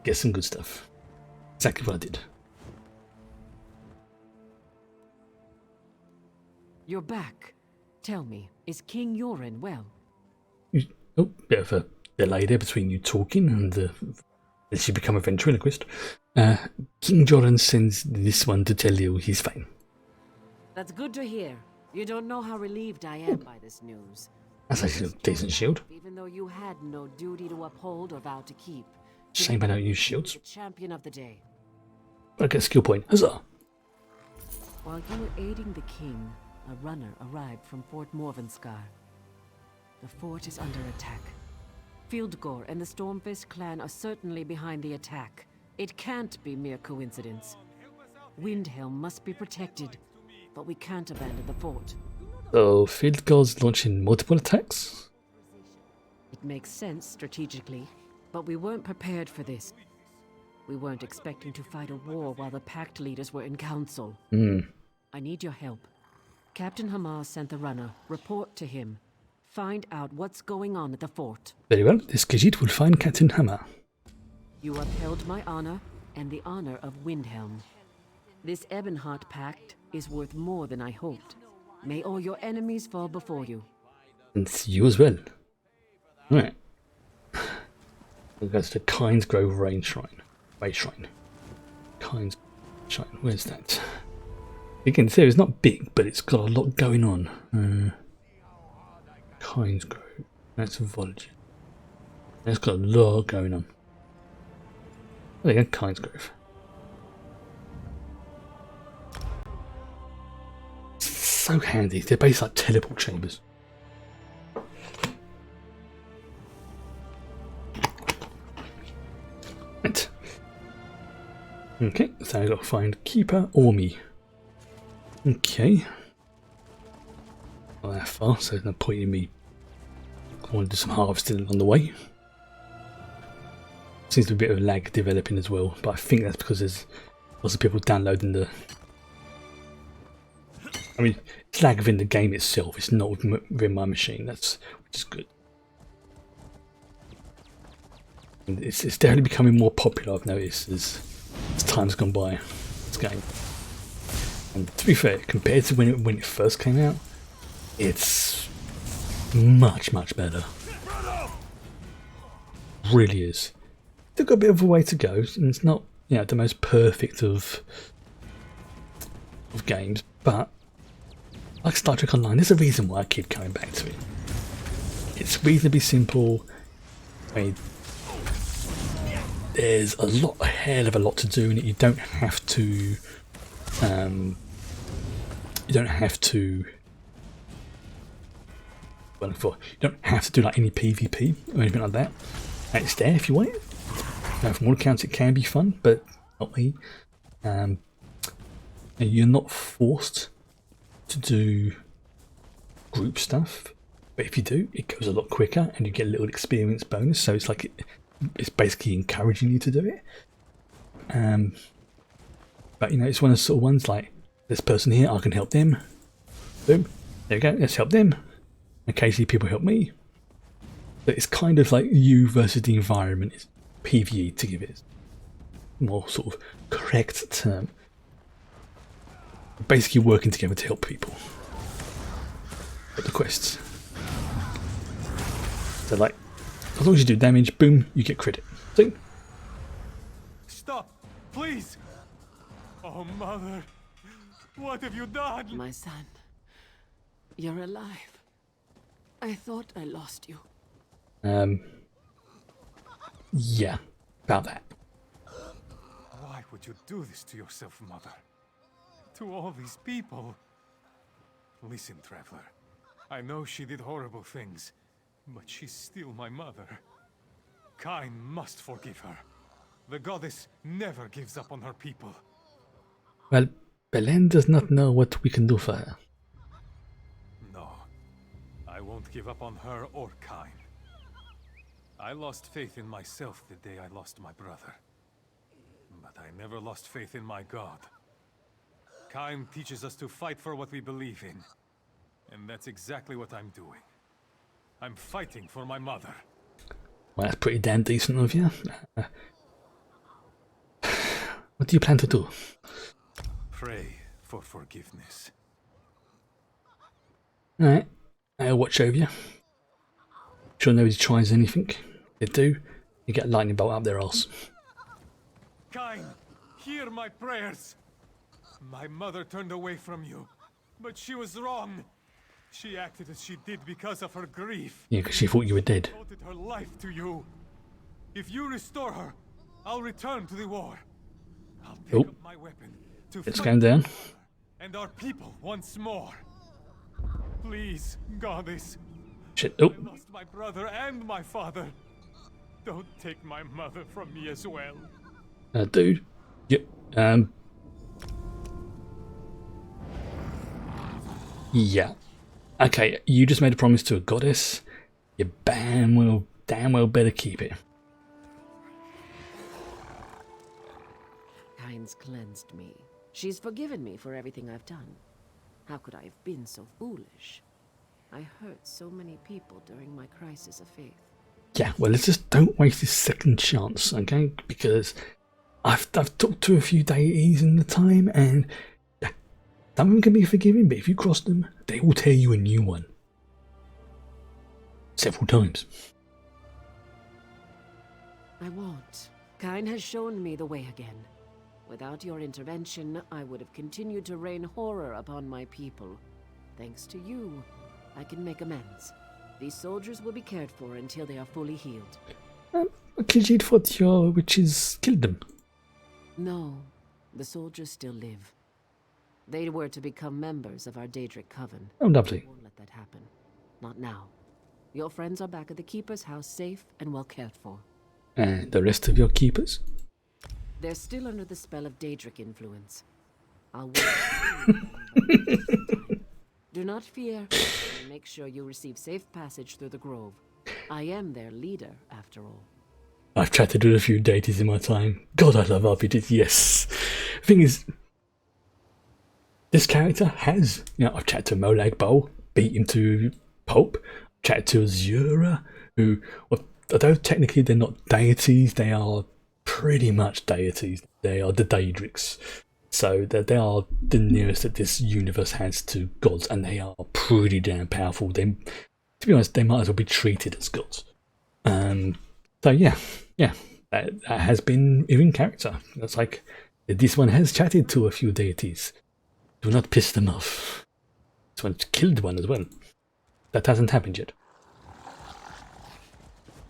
get some good stuff. Exactly what I did. You're back. Tell me, is King Yoren well? Oh, bit of a delay there between you talking and as you become a ventriloquist. King Joran sends this one to tell you he's fine. That's good to hear. You don't know how relieved I am by this news. That's actually a decent shield. Even though you had no duty to uphold or vow to keep. Shame I don't use shields. The champion of the day. I get a skill point. Huzzah! While you were aiding the king, a runner arrived from Fort Morvenskar. The fort is under attack. Fieldgore and the Stormfist clan are certainly behind the attack. It can't be mere coincidence. Windhelm must be protected, but we can't abandon the fort. So, Fieldgore's launching multiple attacks? It makes sense strategically, but we weren't prepared for this. We weren't expecting to fight a war while the Pact leaders were in council. I need your help. Captain Hamar sent the runner. Report to him. Find out what's going on at the fort. Very well, this Khajiit will find Captain Hammer. You upheld my honor and the honor of Windhelm. This Ebonheart Pact is worth more than I hoped. May all your enemies fall before you. And you as well. Alright. We'll go to the Kynes Grove Rain Shrine. Way Shrine. Kynes Shrine. Where's that? You can see it's not big, but it's got a lot going on. Kynes Grove. That's Volage. It's got a lot going on. There you go, Kynes Grove. So handy. They're basically like teleport chambers. Right. Okay, so I've got to find Keeper Ormi. Okay. Not that far, so there's no point in me. I want to do some harvesting on the way. Seems to be a bit of lag developing as well, but I think that's because there's lots of people downloading the... I mean, it's lag within the game itself, it's not within my machine, which is good. And it's definitely becoming more popular, I've noticed, as time's gone by, this game. And to be fair, compared to when it first came out, it's much better. Really is. Still got a bit of a way to go, and it's not, you know, the most perfect of games, but like Star Trek Online, there's a reason why I keep coming back to it. It's reasonably simple. I mean, there's a hell of a lot to do in it. You don't have to do like any PvP or anything like that. And it's there if you want it. From all accounts it can be fun, but not me. And you're not forced to do group stuff, but if you do, it goes a lot quicker and you get a little experience bonus, so it's like it's basically encouraging you to do it. But you know, it's one of the sort of ones like, this person here, I can help them. Boom, there we go, let's help them. Occasionally people help me. But it's kind of like you versus the environment. It's PvE, to give it a more sort of correct term. Basically working together to help people. But the quests. So like, as long as you do damage, boom, you get credit. See? Stop! Please! Oh, Mother! What have you done? My son, you're alive. I thought I lost you. Yeah, about that. Why would you do this to yourself, Mother? To all these people? Listen, Traveler. I know she did horrible things, but she's still my mother. Kain must forgive her. The goddess never gives up on her people. Well, Belen does not know what we can do for her. No, I won't give up on her or Kain. I lost faith in myself the day I lost my brother. But I never lost faith in my God. Kain teaches us to fight for what we believe in. And that's exactly what I'm doing. I'm fighting for my mother. Well, that's pretty damn decent of you. What do you plan to do? Pray for forgiveness. Alright, I'll watch over you. Sure nobody tries anything. If they do, you get a lightning bolt up their arse. Kain, hear my prayers. My mother turned away from you, but she was wrong. She acted as she did because of her grief. Yeah, because she thought you were dead. She devoted her life to you. If you restore her, I'll return to the war. I'll take up my weapon to It's fight going down. and our people once more. Please, Goddess. Shit. Oh, I lost my brother and my father. Don't take my mother from me as well. dude. Yep. Yeah. Okay, you just made a promise to a goddess. You damn well better keep it. Kain's cleansed me. She's forgiven me for everything I've done. How could I have been so foolish? I hurt so many people during my crisis of faith. Yeah, well, let's just don't waste this second chance, okay? Because I've talked to a few deities in the time, and some of them can be forgiven, but if you cross them, they will tear you a new one. Several times. I won't. Kain has shown me the way again. Without your intervention, I would have continued to rain horror upon my people. Thanks to you, I can make amends. These soldiers will be cared for until they are fully healed. Khajiit thought your witches killed them. No, the soldiers still live. They were to become members of our Daedric coven. Oh, lovely. I won't let that happen. Not now. Your friends are back at the Keeper's house, safe and well cared for. And the rest of your keepers? They're still under the spell of Daedric influence. I'll wait. Do not fear. I'll make sure you receive safe passage through the grove. I am their leader, after all. I've chatted with a few deities in my time. God, I love RPGs, yes. Thing is, this character has, I've chatted to Molag Bal, beat him to pulp. I've chatted to Azura, who, although technically they're not deities, they are pretty much deities. They are the Daedrics. So they are the nearest that this universe has to gods, and they are pretty damn powerful. To be honest, they might as well be treated as gods. So yeah, that has been in character. That's like, this one has chatted to a few deities. Do not piss them off. This one's killed one as well. That hasn't happened yet.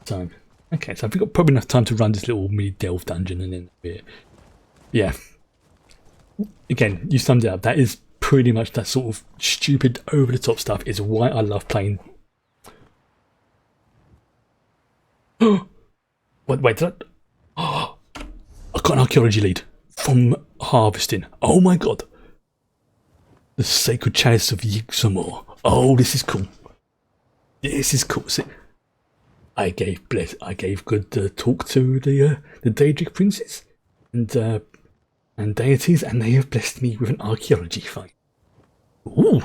So, okay, so I've got probably enough time to run this little mini delve dungeon, and then yeah. Again, you summed it up. That is pretty much that sort of stupid, over-the-top stuff is why I love playing. Wait, did I got an archaeology lead from harvesting. Oh my god. The Sacred Chalice of Yggdrasil. Oh, this is cool. This is cool. See, I gave good talk to the Daedric princes and deities, and they have blessed me with an archaeology fight. Ooh.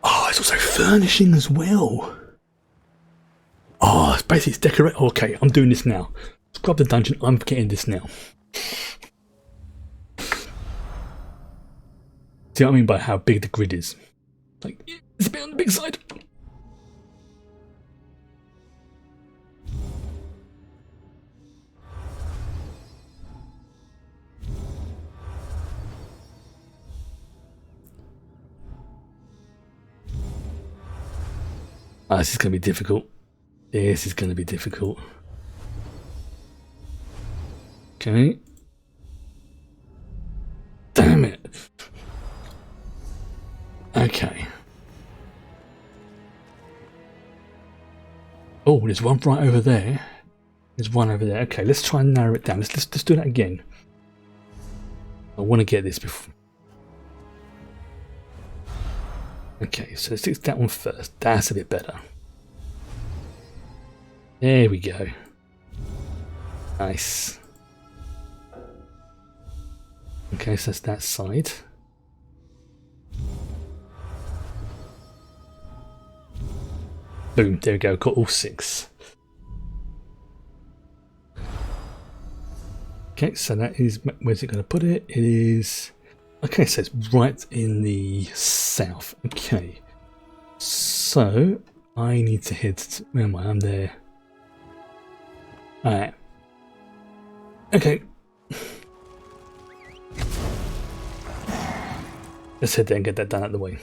Oh, it's also furnishing as well. Oh, it's basically it's decorate. Okay, I'm doing this now. Scrub the dungeon. I'm getting this now. See what I mean by how big the grid is? Like, it's a bit on the big side. Oh, this is going to be difficult. This is going to be difficult. Okay. Damn it. Okay. Oh, there's one right over there. There's one over there. Okay, let's try and narrow it down. Let's do that again. I want to get this before. Okay, so let's do that one first. That's a bit better. There we go. Nice. Okay, so that's that side. Boom, there we go, got all 6. Okay, so that is, where's it going to put it? It is, okay, so it's right in the south. Okay, so I need to head to, where am I? I'm there. Alright. Okay. Let's head there and get that done out of the way.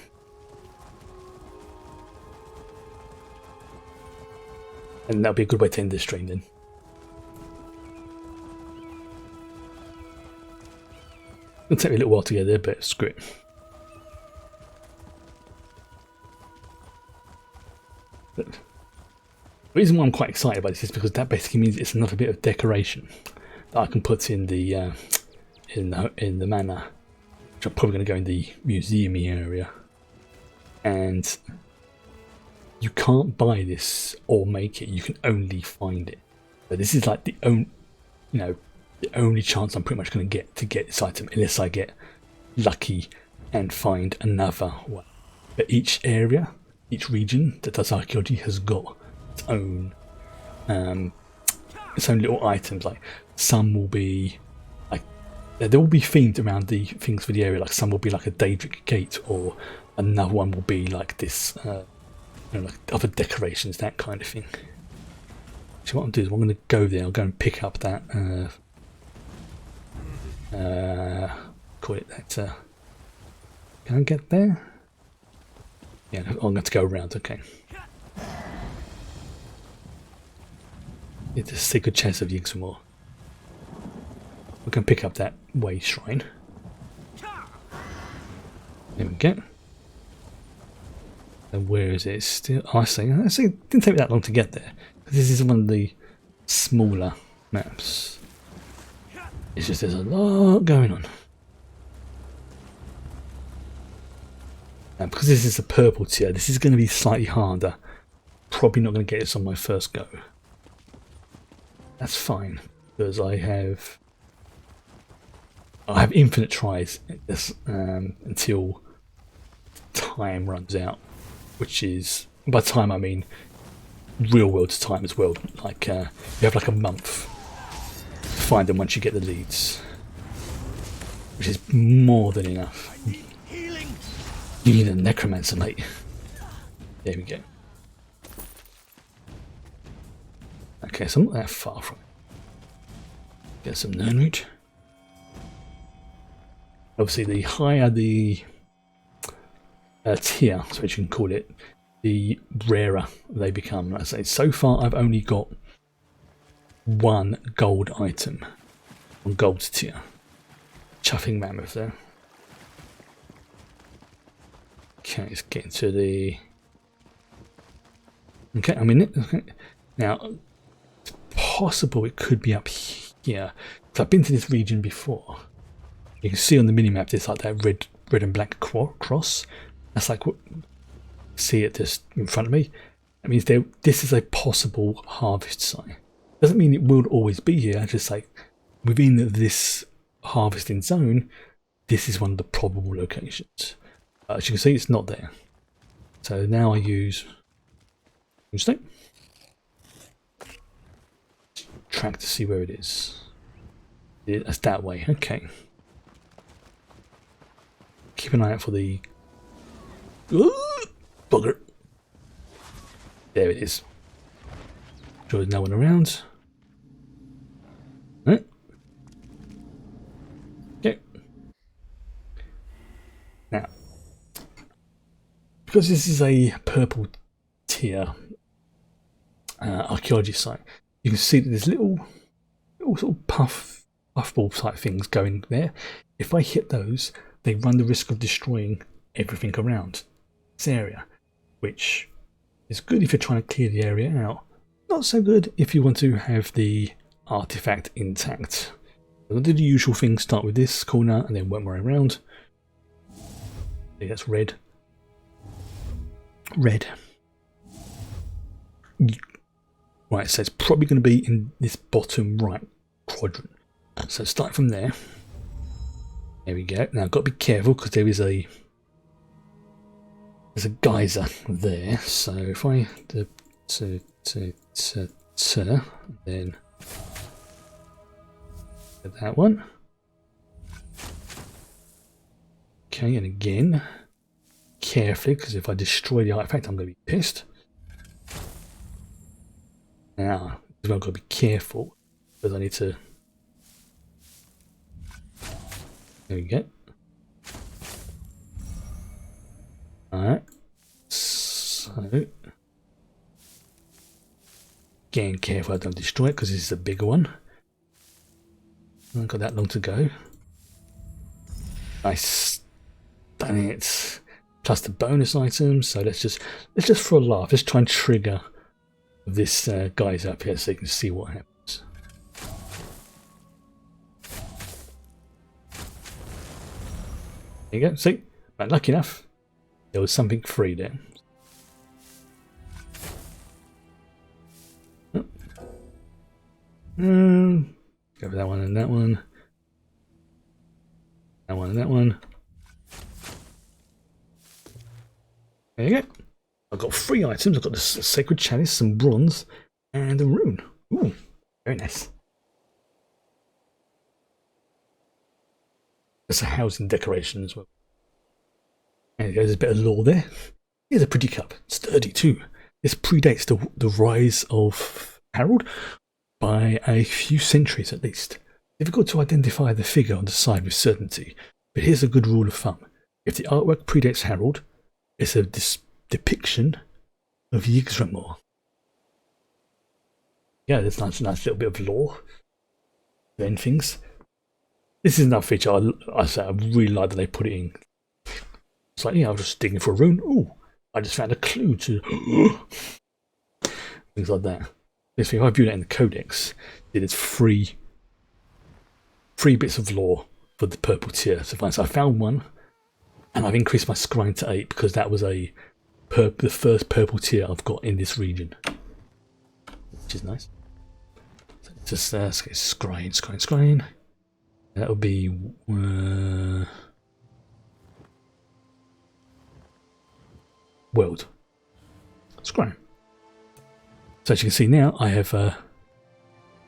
And that'll be a good way to end this stream then. It'll take me a little while to get there, but screw it. But the reason why I'm quite excited about this is because that basically means it's another bit of decoration that I can put in the manor, which I'm probably going to go in the museum-y area. And you can't buy this or make it; you can only find it. But this is like the only, the only chance I'm pretty much going to get this item, unless I get lucky and find another one. But each area, each region that does archaeology has got its own little items. Like some will be like there will be themed around the things for the area. Like some will be like a Daedric gate, or another one will be like this, like other decorations, that kind of thing. So what I'll do is I'm going to go there. I'll go and pick up that. Call it that. Can I get there? Yeah, I'm going to go around. Okay. It's a secret chest of Yggdrasil. We can pick up that way shrine. There we go. And where is it? Still, I see. It didn't take me that long to get there. This is one of the smaller maps. It's just there's a lot going on. And because this is a purple tier, this is going to be slightly harder. Probably not going to get this on my first go. That's fine, because I have infinite tries at this until time runs out, which is, by time I mean real world time as well. Like you have like a month to find them once you get the leads, which is more than enough. You need a necromancer, mate. There we go. Okay, so I'm not that far from it. Get some Nernroot. Obviously, the higher the tier, so as you can call it, the rarer they become. Like I say, so far I've only got one gold item on gold tier. Chuffing mammoth there. Okay, let's get into the. Okay, I'm in it. Okay. Now, it's possible it could be up here. So I've been to this region before. You can see on the minimap there's like that red and black cross. That's like what. See it just in front of me. That means this is a possible harvest site. Doesn't mean it will always be here. Just like within this harvesting zone, this is one of the probable locations. As you can see, it's not there. So now I use track to see where it is. That's that way. Okay. Keep an eye out for the. Ooh, bugger. There it is. Sure, there's no one around. Right. Okay. Now, because this is a purple tier archaeology site, you can see that there's little sort of puffball type things going there. If I hit those, they run the risk of destroying everything around this area, which is good if you're trying to clear the area out. Not so good if you want to have the artifact intact. I'll do the usual thing, start with this corner and then work my way around. Okay, that's red. red. Right, so it's probably going to be in this bottom right quadrant. So start from there. There we go. Now I've got to be careful because there's a geyser there. So if I do then that one. Okay, and again, carefully, because if I destroy the artifact, I'm going to be pissed. Now, I've got to be careful, because I need to... There we go. Alright. So... Again, careful I don't destroy it, because this is a bigger one. I haven't got that long to go. Nice. Done it. Plus the bonus items. So let's just for a laugh, just try and trigger this guy's up here so you can see what happens. There you go. See, but lucky enough, there was something free there. Oh. Go for that one and that one. That one and that one. There you go. I've got 3 items. I've got the Sacred Chalice, some bronze, and a rune. Ooh, very nice. That's a housing decoration as well. And there's a bit of lore there. Here's a pretty cup. Sturdy too. This predates the rise of Harold by a few centuries at least. Difficult to identify the figure on the side with certainty, but here's a good rule of thumb. If the artwork predates Harold, it's a depiction of Yggdrasil. Yeah, there's a nice little bit of lore. Then things. This is another feature I really like that they put it in. It's like, yeah, I was just digging for a rune. Ooh, I just found a clue to things like that. If I view that in the codex, it is three bits of lore for the purple tier. So I found one, and I've increased my scrying to 8 because that was the first purple tier I've got in this region, which is nice. So just let's get scrying. That would be world scrying. So as you can see now, I have an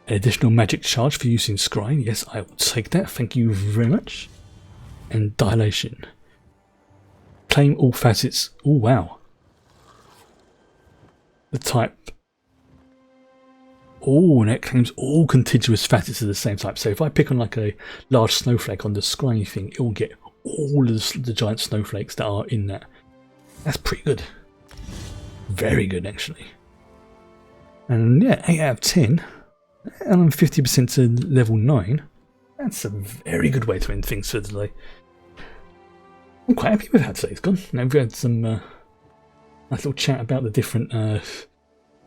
additional magic charge for using scrying. Yes, I will take that. Thank you very much. And dilation. Claim all facets. Oh wow. The type. Oh, and it claims all contiguous facets of the same type. So if I pick on like a large snowflake on the scrying thing, it will get all of the giant snowflakes that are in that. That's pretty good. Very good actually. And yeah, 8 out of 10. And I'm 50% to level 9. That's a very good way to end things for today. I'm quite happy with how today's gone. Now we've had some nice little chat about the different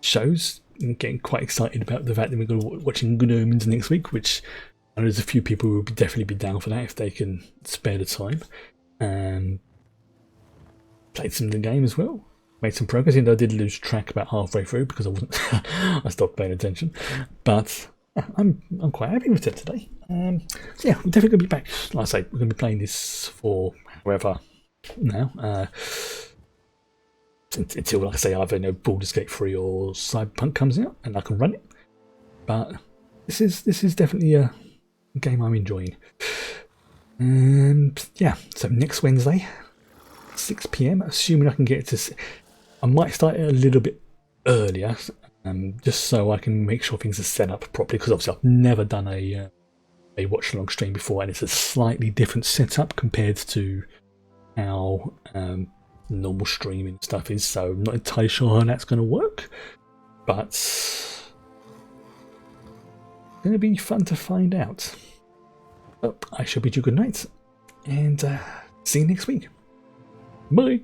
shows. And getting quite excited about the fact that we're going to be watching Good Omens next week, which I know there's a few people who will definitely be down for that if they can spare the time. And played some of the game as well. Made some progress, even though I did lose track about halfway through because I stopped paying attention. But yeah, I'm quite happy with it today. So yeah, we're definitely going to be back. Like I say, we're going to be playing this for however now. Until, like I say, either Baldur's Gate 3 or Cyberpunk comes out and I can run it. But this is definitely a game I'm enjoying. And yeah, so next Wednesday, 6 PM, assuming I can get it to... I might start it a little bit earlier, just so I can make sure things are set up properly, because obviously I've never done a watch-along stream before, and it's a slightly different setup compared to how normal streaming stuff is, so I'm not entirely sure how that's going to work, but it's going to be fun to find out. I shall bid you good night, and see you next week. Bye!